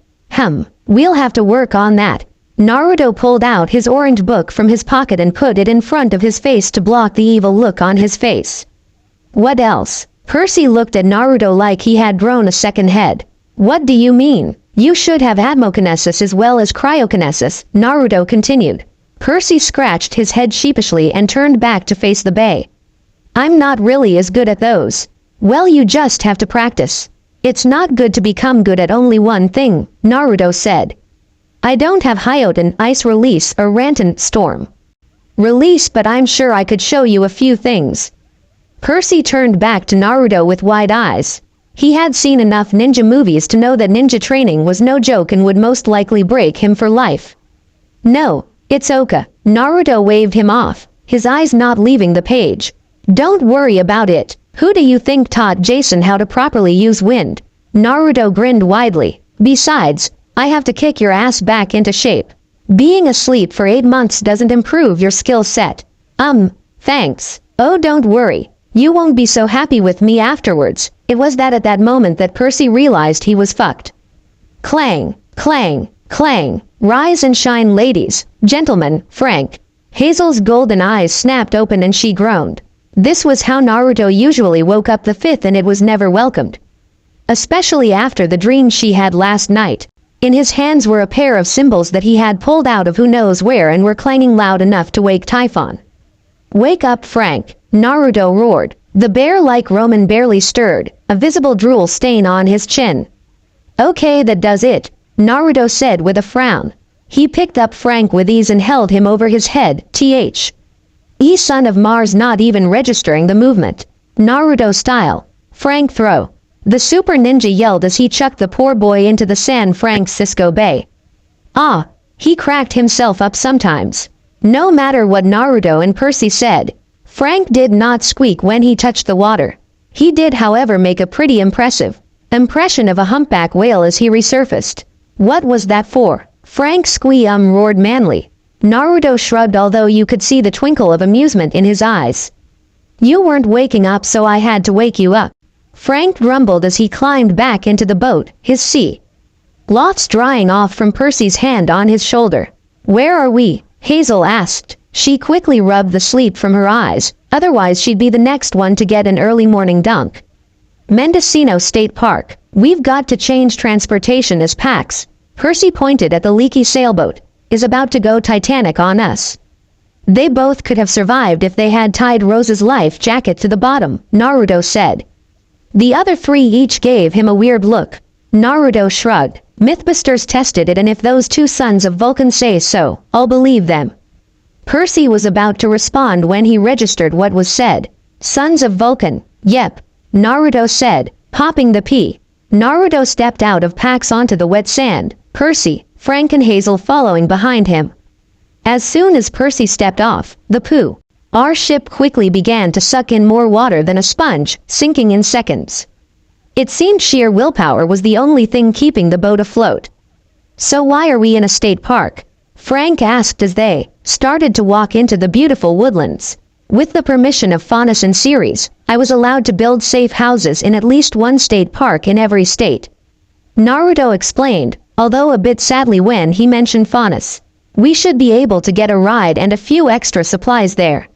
We'll have to work on that. Naruto pulled out his orange book from his pocket and put it in front of his face to block the evil look on his face. What else? Percy looked at Naruto like he had grown a second head. What do you mean? You should have atmokinesis as well as cryokinesis, Naruto continued. Percy scratched his head sheepishly and turned back to face the bay. I'm not really as good at those. Well, you just have to practice. It's not good to become good at only one thing, Naruto said. I don't have Hyoten, Ice Release, or Ranton, Storm Release, but I'm sure I could show you a few things. Percy turned back to Naruto with wide eyes. He had seen enough ninja movies to know that ninja training was no joke and would most likely break him for life. No, it's Oka. Naruto waved him off, his eyes not leaving the page. Don't worry about it. Who do you think taught Jason how to properly use wind? Naruto grinned widely. Besides, I have to kick your ass back into shape. Being asleep for 8 months doesn't improve your skill set. Thanks. Oh, don't worry. You won't be so happy with me afterwards. It was at that moment that Percy realized he was fucked. Clang, clang, clang. Rise and shine, ladies, gentlemen, Frank. Hazel's golden eyes snapped open and she groaned. This was how Naruto usually woke up the fifth, and it was never welcomed. Especially after the dream she had last night. In his hands were a pair of cymbals that he had pulled out of who knows where and were clanging loud enough to wake Typhon. Wake up, Frank, Naruto roared. The bear-like Roman barely stirred, a visible drool stain on his chin. Okay, that does it, Naruto said with a frown. He picked up Frank with ease and held him over his head, son of Mars, not even registering the movement. Naruto style. Frank throw. The super ninja yelled as he chucked the poor boy into the San Francisco Bay. He cracked himself up sometimes. No matter what Naruto and Percy said, Frank did not squeak when he touched the water. He did, however, make a pretty impressive impression of a humpback whale as he resurfaced. What was that for? Frank roared manly. Naruto shrugged, although you could see the twinkle of amusement in his eyes. You weren't waking up, so I had to wake you up. Frank grumbled as he climbed back into the boat, his lots drying off from Percy's hand on his shoulder. Where are we? Hazel asked. She quickly rubbed the sleep from her eyes, otherwise she'd be the next one to get an early morning dunk. Mendocino State Park. We've got to change transportation as Pax. Percy pointed at the leaky sailboat. Is about to go Titanic on us. They both could have survived if they had tied Rose's life jacket to the bottom, Naruto said. The other three each gave him a weird look. Naruto shrugged. Mythbusters tested it, and if those two sons of Vulcan say so, I'll believe them. Percy was about to respond when he registered what was said. Sons of Vulcan. Yep, Naruto said, popping the P. Naruto stepped out of Pax onto the wet sand, Percy, Frank and Hazel following behind him. As soon as Percy stepped off our ship quickly began to suck in more water than a sponge, sinking in seconds. It seemed sheer willpower was the only thing keeping the boat afloat. So why are we in a state park? Frank asked as they started to walk into the beautiful woodlands. With the permission of Faunus and Ceres, I was allowed to build safe houses in at least one state park in every state. Naruto explained, although a bit sadly when he mentioned Faunus. We should be able to get a ride and a few extra supplies there.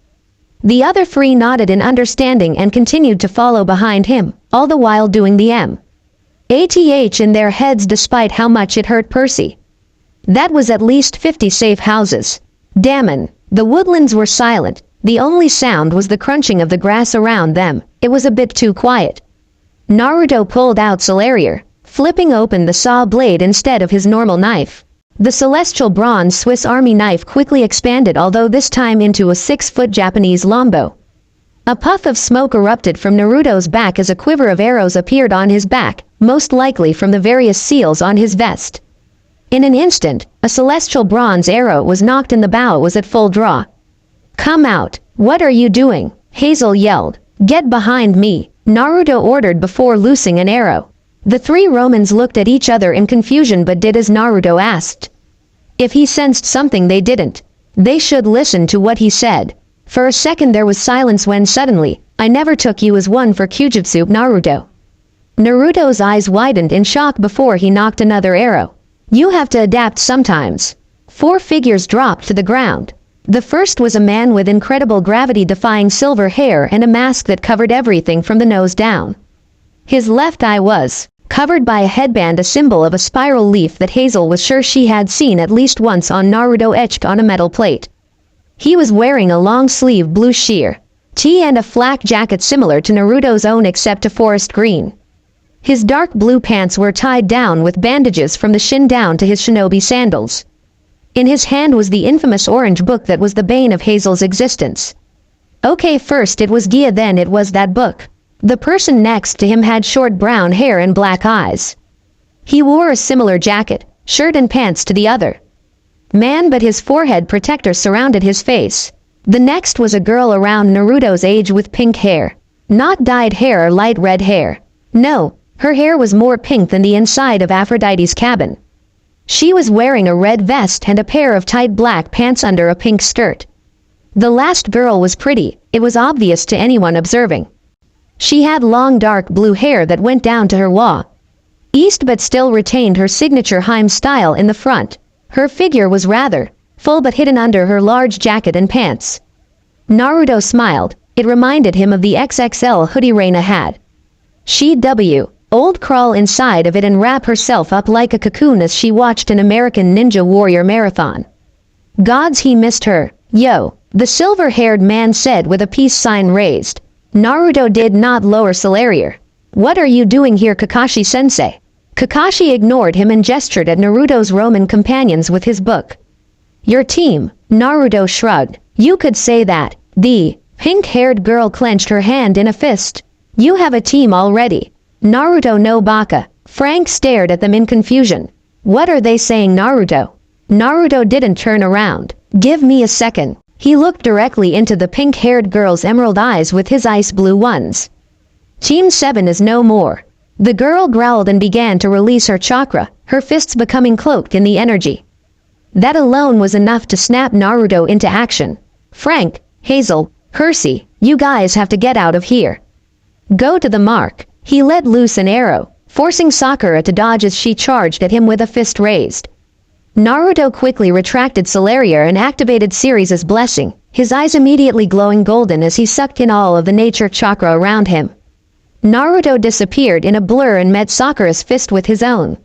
The other three nodded in understanding and continued to follow behind him, all the while doing the ATH in their heads despite how much it hurt Percy. That was at least 50 safe houses. Damn. The woodlands were silent. The only sound was the crunching of the grass around them. It was a bit too quiet. Naruto pulled out Solarier, flipping open the saw blade instead of his normal knife. The celestial bronze Swiss Army knife quickly expanded, although this time into a 6-foot Japanese longbow. A puff of smoke erupted from Naruto's back as a quiver of arrows appeared on his back, most likely from the various seals on his vest. In an instant, a celestial bronze arrow was knocked and the bow was at full draw. "Come out! What are you doing?" Hazel yelled. "Get behind me!" Naruto ordered before loosing an arrow. The three Romans looked at each other in confusion but did as Naruto asked. If he sensed something they didn't, they should listen to what he said. For a second there was silence when suddenly, "I never took you as one for Kyujutsu, Naruto." Naruto's eyes widened in shock before he knocked another arrow. "You have to adapt sometimes." 4 figures dropped to the ground. The first was a man with incredible gravity-defying silver hair and a mask that covered everything from the nose down. His left eye was covered by a headband, a symbol of a spiral leaf that Hazel was sure she had seen at least once on Naruto etched on a metal plate. He was wearing a long-sleeve blue sheer tee and a flak jacket similar to Naruto's own except a forest green. His dark blue pants were tied down with bandages from the shin down to his shinobi sandals. In his hand was the infamous orange book that was the bane of Hazel's existence. Okay, first it was Gia, then it was that book. The person next to him had short brown hair and black eyes. He wore a similar jacket, shirt and pants to the other man, but his forehead protector surrounded his face. The next was a girl around Naruto's age with pink hair. Not dyed hair or light red hair. No, her hair was more pink than the inside of Aphrodite's cabin. She was wearing a red vest and a pair of tight black pants under a pink skirt. The last girl was pretty, it was obvious to anyone observing. She had long dark blue hair that went down to her waist but still retained her signature Heim style in the front. Her figure was rather full but hidden under her large jacket and pants. Naruto smiled. It reminded him of the XXL hoodie Reina had. She'd old crawl inside of it and wrap herself up like a cocoon as she watched an American Ninja Warrior marathon. Gods, he missed her. Yo, the silver-haired man said with a peace sign raised. Naruto did not lower Solarier. "What are you doing here, Kakashi-sensei?" Kakashi ignored him and gestured at Naruto's Roman companions with his book. "Your team," Naruto shrugged. "You could say that." The pink-haired girl clenched her hand in a fist. "You have a team already." Naruto no baka. Frank stared at them in confusion. "What are they saying, Naruto?" Naruto didn't turn around. "Give me a second." He looked directly into the pink-haired girl's emerald eyes with his ice blue ones. "Team 7 is no more." The girl growled and began to release her chakra, her fists becoming cloaked in the energy. That alone was enough to snap Naruto into action. "Frank, Hazel, Percy, you guys have to get out of here. Go to the mark." He let loose an arrow, forcing Sakura to dodge as she charged at him with a fist raised. Naruto quickly retracted Solarier and activated Ceres' blessing, his eyes immediately glowing golden as he sucked in all of the nature chakra around him. Naruto disappeared in a blur and met Sakura's fist with his own.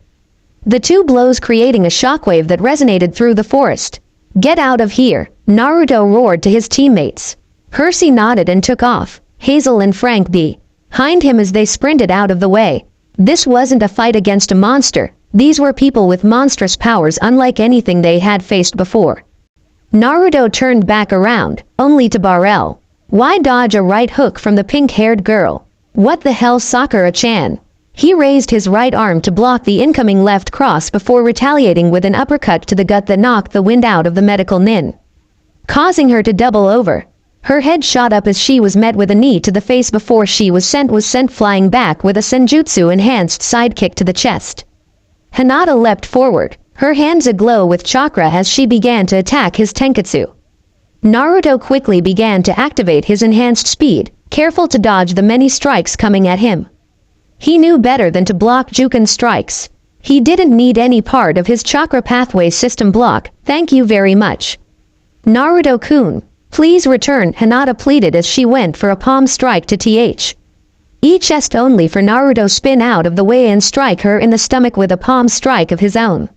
The two blows creating a shockwave that resonated through the forest. "Get out of here," Naruto roared to his teammates. Percy nodded and took off, Hazel and Frank behind him as they sprinted out of the way. This wasn't a fight against a monster. These were people with monstrous powers unlike anything they had faced before. Naruto turned back around, only to barrel. Why dodge a right hook from the pink-haired girl? What the hell, Sakura-chan? He raised his right arm to block the incoming left cross before retaliating with an uppercut to the gut that knocked the wind out of the medical nin, causing her to double over. Her head shot up as she was met with a knee to the face before she was sent flying back with a senjutsu-enhanced sidekick to the chest. Hinata leapt forward, her hands aglow with chakra as she began to attack his tenketsu. Naruto quickly began to activate his enhanced speed, careful to dodge the many strikes coming at him. He knew better than to block Juken strikes. He didn't need any part of his chakra pathway system block, thank you very much. Naruto-kun, please return, Hinata pleaded as she went for a palm strike to chest only for Naruto spin out of the way and strike her in the stomach with a palm strike of his own.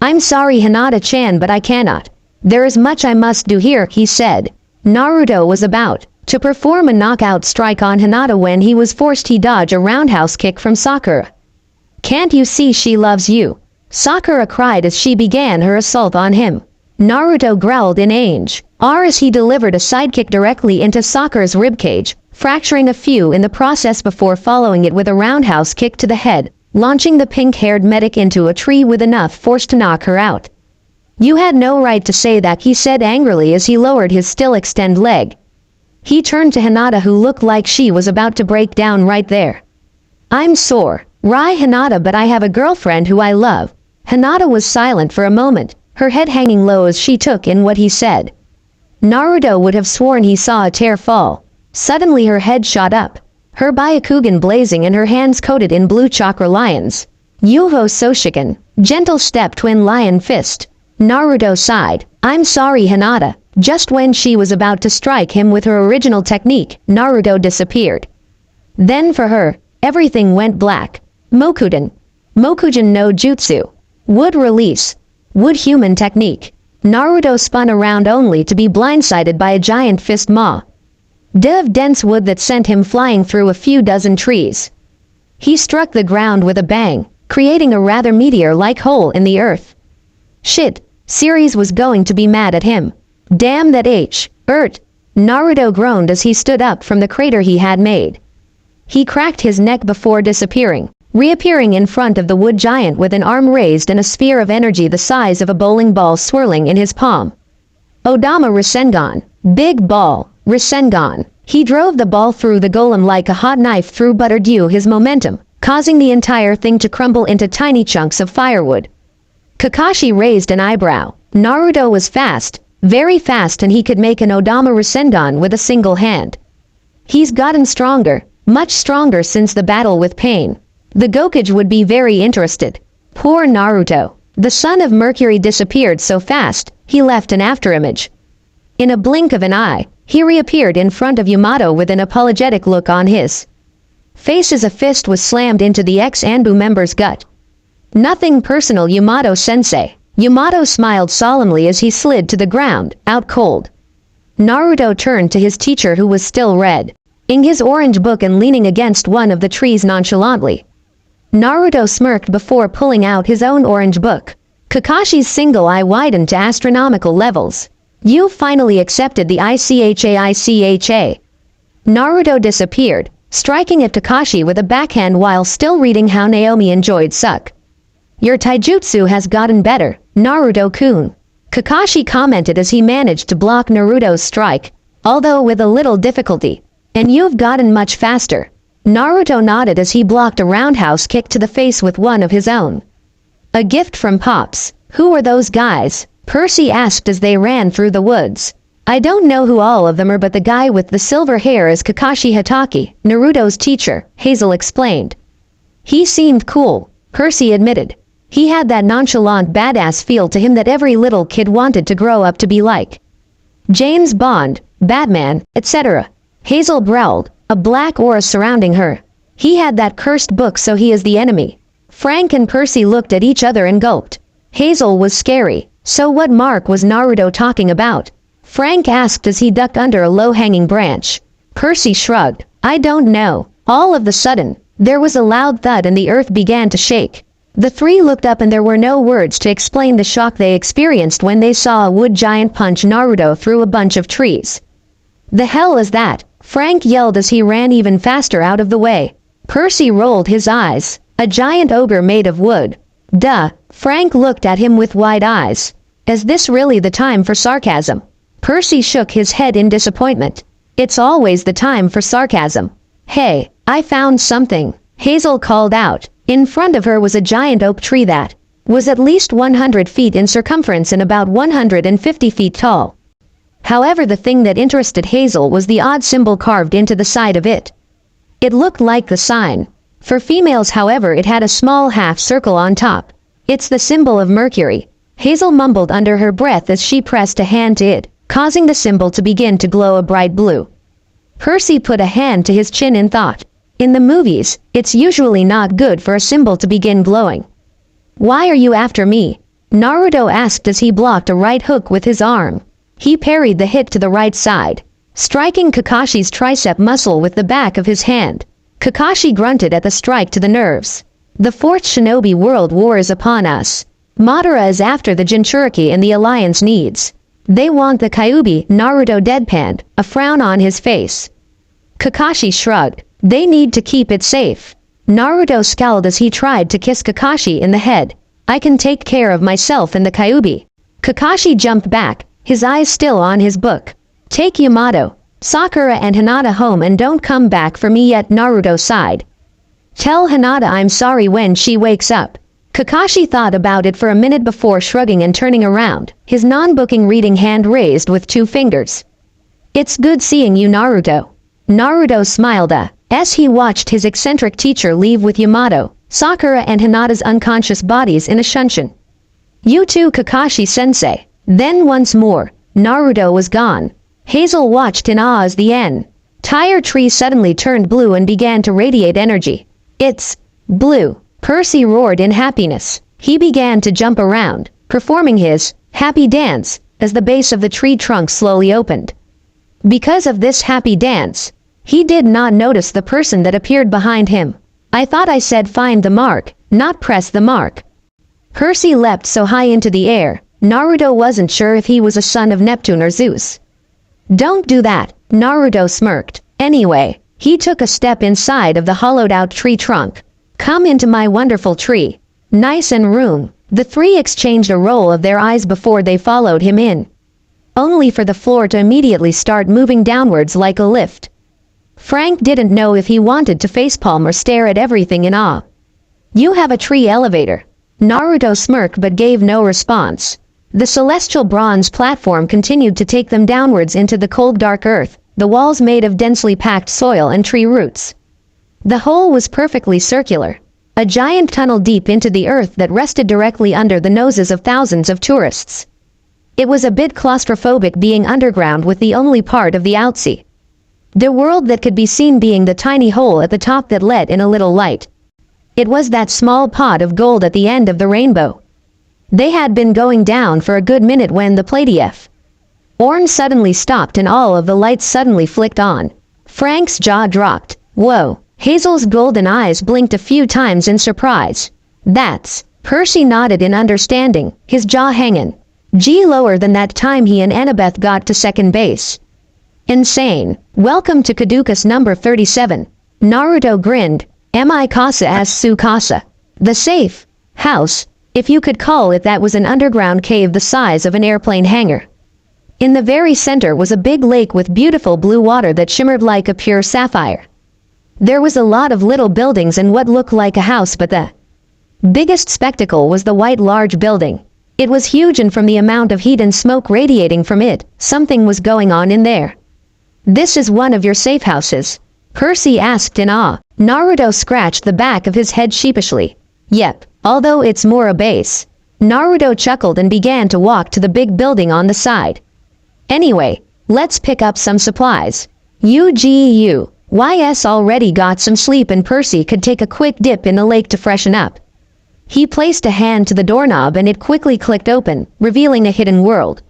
"I'm sorry, Hinata-chan, but I cannot. There is much I must do here," he said. Naruto was about to perform a knockout strike on Hinata. When he was forced, he dodged a roundhouse kick from Sakura. "Can't you see she loves you?" Sakura cried as she began her assault on him. Naruto growled in anger as he delivered a sidekick directly into Sakura's ribcage, fracturing a few in the process before following it with a roundhouse kick to the head, launching the pink-haired medic into a tree with enough force to knock her out. "You had no right to say that," he said angrily as he lowered his still extended leg. He turned to Hinata, who looked like she was about to break down right there. "I'm sorry, Hinata, but I have a girlfriend who I love." Hinata was silent for a moment, her head hanging low as she took in what he said. Naruto would have sworn he saw a tear fall. Suddenly her head shot up, her Byakugan blazing and her hands coated in blue chakra lions. Yuho Soshiken, gentle step twin lion fist. Naruto sighed. "I'm sorry, Hinata." Just when she was about to strike him with her original technique, Naruto disappeared. Then for her, everything went black. Mokujin no Jutsu. Wood release. Wood human technique. Naruto spun around only to be blindsided by a giant fist maw. Of dense wood that sent him flying through a few dozen trees. He struck the ground with a bang, creating a rather meteor-like hole in the earth. Shit, Ceres was going to be mad at him. Damn that Naruto groaned as he stood up from the crater he had made. He cracked his neck before disappearing, reappearing in front of the wood giant with an arm raised and a sphere of energy the size of a bowling ball swirling in his palm. Odama Rasengan. Big ball, Rasengan. He drove the ball through the golem like a hot knife through butter due his momentum, causing the entire thing to crumble into tiny chunks of firewood. Kakashi raised an eyebrow. Naruto was fast, very fast, and he could make an Odama Rasengan with a single hand. He's gotten stronger, much stronger since the battle with Pain. The Gokage would be very interested. Poor Naruto. The son of Mercury disappeared so fast, he left an afterimage. In a blink of an eye, he reappeared in front of Yamato with an apologetic look on his face as a fist was slammed into the ex-Anbu member's gut. "Nothing personal, Yamato-sensei." Yamato smiled solemnly as he slid to the ground, out cold. Naruto turned to his teacher, who was still reading his orange book and leaning against one of the trees nonchalantly. Naruto smirked before pulling out his own orange book. Kakashi's single eye widened to astronomical levels. "You finally accepted the ICHA. Naruto disappeared, striking at Kakashi with a backhand while still reading how Naomi enjoyed suck. "Your taijutsu has gotten better, Naruto-kun," Kakashi commented as he managed to block Naruto's strike, although with a little difficulty. "And you've gotten much faster." Naruto nodded as he blocked a roundhouse kick to the face with one of his own. "A gift from Pops." "Who were those guys?" Percy asked as they ran through the woods. "I don't know who all of them are, but the guy with the silver hair is Kakashi Hatake, Naruto's teacher," Hazel explained. "He seemed cool," Percy admitted. "He had that nonchalant badass feel to him that every little kid wanted to grow up to be like. James Bond, Batman, etc." Hazel growled, a black aura surrounding her. "He had that cursed book, so he is the enemy." Frank and Percy looked at each other and gulped. Hazel was scary. "So what mark was Naruto talking about?" Frank asked as he ducked under a low-hanging branch. Percy shrugged. "I don't know." All of a sudden, there was a loud thud and the earth began to shake. The three looked up and there were no words to explain the shock they experienced when they saw a wood giant punch Naruto through a bunch of trees. "The hell is that?" Frank yelled as he ran even faster out of the way. Percy rolled his eyes. "A giant ogre made of wood." "Duh." Frank looked at him with wide eyes. "Is this really the time for sarcasm?" Percy shook his head in disappointment. "It's always the time for sarcasm." "Hey, I found something," Hazel called out. In front of her was a giant oak tree that was at least 100 feet in circumference and about 150 feet tall. However, the thing that interested Hazel was the odd symbol carved into the side of it. It looked like the sign for females, however it had a small half circle on top. "It's the symbol of Mercury," Hazel mumbled under her breath as she pressed a hand to it, causing the symbol to begin to glow a bright blue. Percy put a hand to his chin in thought. In the movies, it's usually not good for a symbol to begin glowing. "Why are you after me?" Naruto asked as he blocked a right hook with his arm. He parried the hit to the right side. striking Kakashi's tricep muscle with the back of his hand. Kakashi grunted at the strike to the nerves. The fourth shinobi world war is upon us. Madara is after the Jinchuriki and the Alliance needs. They want the Kyuubi. Naruto deadpanned, a frown on his face. Kakashi shrugged. They need to keep it safe. Naruto scowled as he tried to kiss Kakashi in the head. I can take care of myself and the Kyuubi. Kakashi jumped back, his eyes still on his book. Take Yamato, Sakura and Hinata home and don't come back for me yet. Naruto sighed. Tell Hinata I'm sorry when she wakes up. Kakashi thought about it for a minute before shrugging and turning around, his non-booking reading hand raised with 2 fingers. It's good seeing you, Naruto. Naruto smiled as he watched his eccentric teacher leave with Yamato, Sakura and Hinata's unconscious bodies in a shunshin. You too, Kakashi-sensei. Then once more, Naruto was gone. Hazel watched in awe as the entire tree suddenly turned blue and began to radiate energy. It's blue. Percy roared in happiness. He began to jump around, performing his happy dance as the base of the tree trunk slowly opened. Because of this happy dance, he did not notice the person that appeared behind him. I thought I said find the mark, not press the mark. Percy leapt so high into the air, Naruto wasn't sure if he was a son of Neptune or Zeus. Don't do that, Naruto smirked. Anyway, he took a step inside of the hollowed-out tree trunk. Come into my wonderful tree. Nice and room. The 3 exchanged a roll of their eyes before they followed him in, only for the floor to immediately start moving downwards like a lift. Frank didn't know if he wanted to facepalm or stare at everything in awe. You have a tree elevator. Naruto smirked but gave no response. The celestial bronze platform continued to take them downwards into the cold dark earth, the walls made of densely packed soil and tree roots. The hole was perfectly circular, a giant tunnel deep into the earth that rested directly under the noses of thousands of tourists. It was a bit claustrophobic being underground with the only part of the outsea, the world that could be seen being the tiny hole at the top that let in a little light. It was that small pot of gold at the end of the rainbow. They had been going down for a good minute when the Pleiadief Orn suddenly stopped and all of the lights suddenly flicked on. Frank's jaw dropped. Whoa! Hazel's golden eyes blinked a few times in surprise. That's... Percy nodded in understanding, his jaw hanging. Lower than that time he and Annabeth got to second base. Insane. Welcome to Caducus number 37. Naruto grinned. Am I Casa as Tsukasa? The safe house, if you could call it that, was an underground cave the size of an airplane hangar. In the very center was a big lake with beautiful blue water that shimmered like a pure sapphire. There was a lot of little buildings and what looked like a house, but the biggest spectacle was the white large building. It was huge, and from the amount of heat and smoke radiating from it, something was going on in there. This is one of your safe houses? Percy asked in awe. Naruto scratched the back of his head sheepishly. Yep, although it's more a base. Naruto chuckled and began to walk to the big building on the side. Anyway, let's pick up some supplies. YS already got some sleep and Percy could take a quick dip in the lake to freshen up. He placed a hand to the doorknob and it quickly clicked open, revealing a hidden world.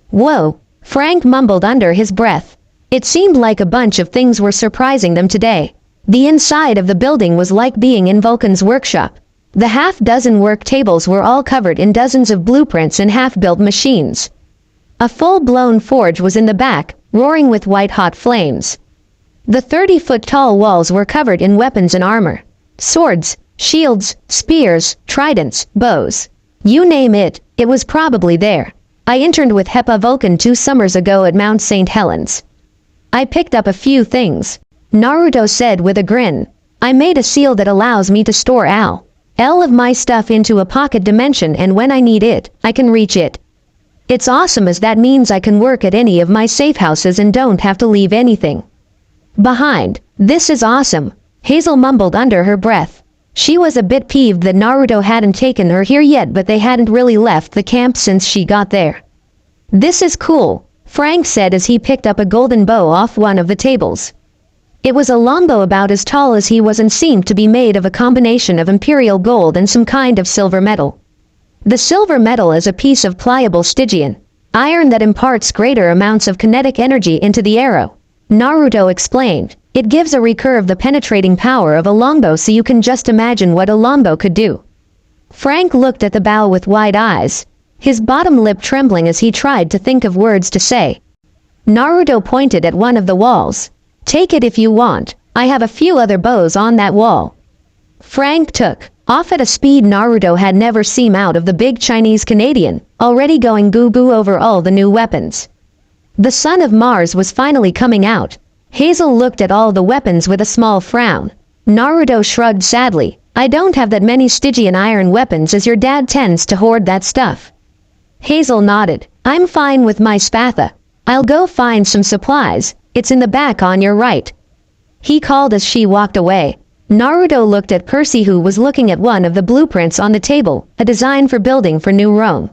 Whoa, Frank mumbled under his breath. It seemed like a bunch of things were surprising them today. The inside of the building was like being in Vulcan's workshop. The half-dozen work tables were all covered in dozens of blueprints and half-built machines. A full-blown forge was in the back, roaring with white-hot flames. The 30-foot-tall walls were covered in weapons and armor. Swords, shields, spears, tridents, bows. You name it, it was probably there. I interned with Hepa Vulcan 2 summers ago at Mount St. Helens. I picked up a few things, Naruto said with a grin. I made a seal that allows me to store all of my stuff into a pocket dimension, and when I need it, I can reach it. It's awesome, as that means I can work at any of my safe houses and don't have to leave anything behind. This is awesome, Hazel mumbled under her breath. She was a bit peeved that Naruto hadn't taken her here yet, but they hadn't really left the camp since she got there. This is cool, Frank said as he picked up a golden bow off one of the tables. It was a longbow about as tall as he was and seemed to be made of a combination of imperial gold and some kind of silver metal. The silver metal is a piece of pliable Stygian. Iron that imparts greater amounts of kinetic energy into the arrow. Naruto explained. It gives a recurve the penetrating power of a longbow, so you can just imagine what a longbow could do. Frank looked at the bow with wide eyes, his bottom lip trembling as he tried to think of words to say. Naruto pointed at one of the walls. Take it if you want, I have a few other bows on that wall. Frank took off at a speed Naruto had never seen out of the big Chinese Canadian, already going goo-goo over all the new weapons. The son of Mars was finally coming out. Hazel looked at all the weapons with a small frown. Naruto shrugged sadly. I don't have that many Stygian iron weapons, as your dad tends to hoard that stuff. Hazel nodded. I'm fine with my spatha. I'll go find some supplies. It's in the back on your right. He called as she walked away. Naruto looked at Percy, who was looking at one of the blueprints on the table, a design for building for New Rome.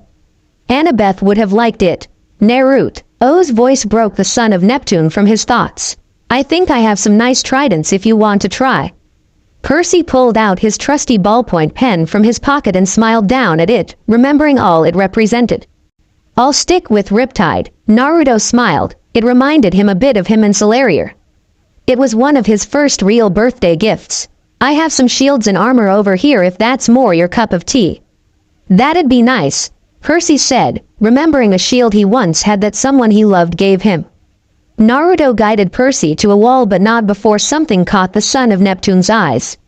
Annabeth would have liked it. Naruto's voice broke the son of Neptune from his thoughts. I think I have some nice tridents if you want to try. Percy pulled out his trusty ballpoint pen from his pocket and smiled down at it, remembering all it represented. I'll stick with Riptide. Naruto smiled. It reminded him a bit of him and Solarier. It was one of his first real birthday gifts. I have some shields and armor over here if that's more your cup of tea. That'd be nice, Percy said, remembering a shield he once had that someone he loved gave him. Naruto guided Percy to a wall, but not before something caught the son of Neptune's eyes.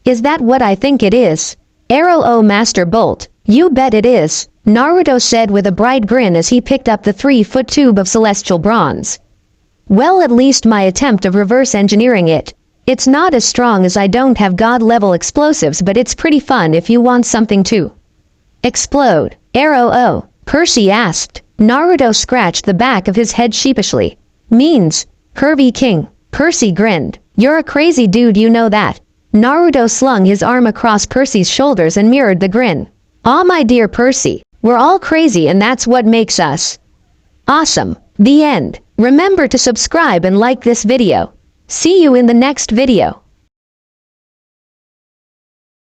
Is that what I think it is? Arrow O Master Bolt, you bet it is, Naruto said with a bright grin as he picked up the 3-foot tube of celestial bronze. Well, at least my attempt of reverse engineering it. It's not as strong as I don't have god-level explosives, but it's pretty fun if you want something to explode. Arrow O, Percy asked. Naruto scratched the back of his head sheepishly. Means, Hervey King. Percy grinned. You're a crazy dude, you know that. Naruto slung his arm across Percy's shoulders and mirrored the grin. Aw, my dear Percy, we're all crazy and that's what makes us awesome. The end. Remember to subscribe and like this video. See you in the next video.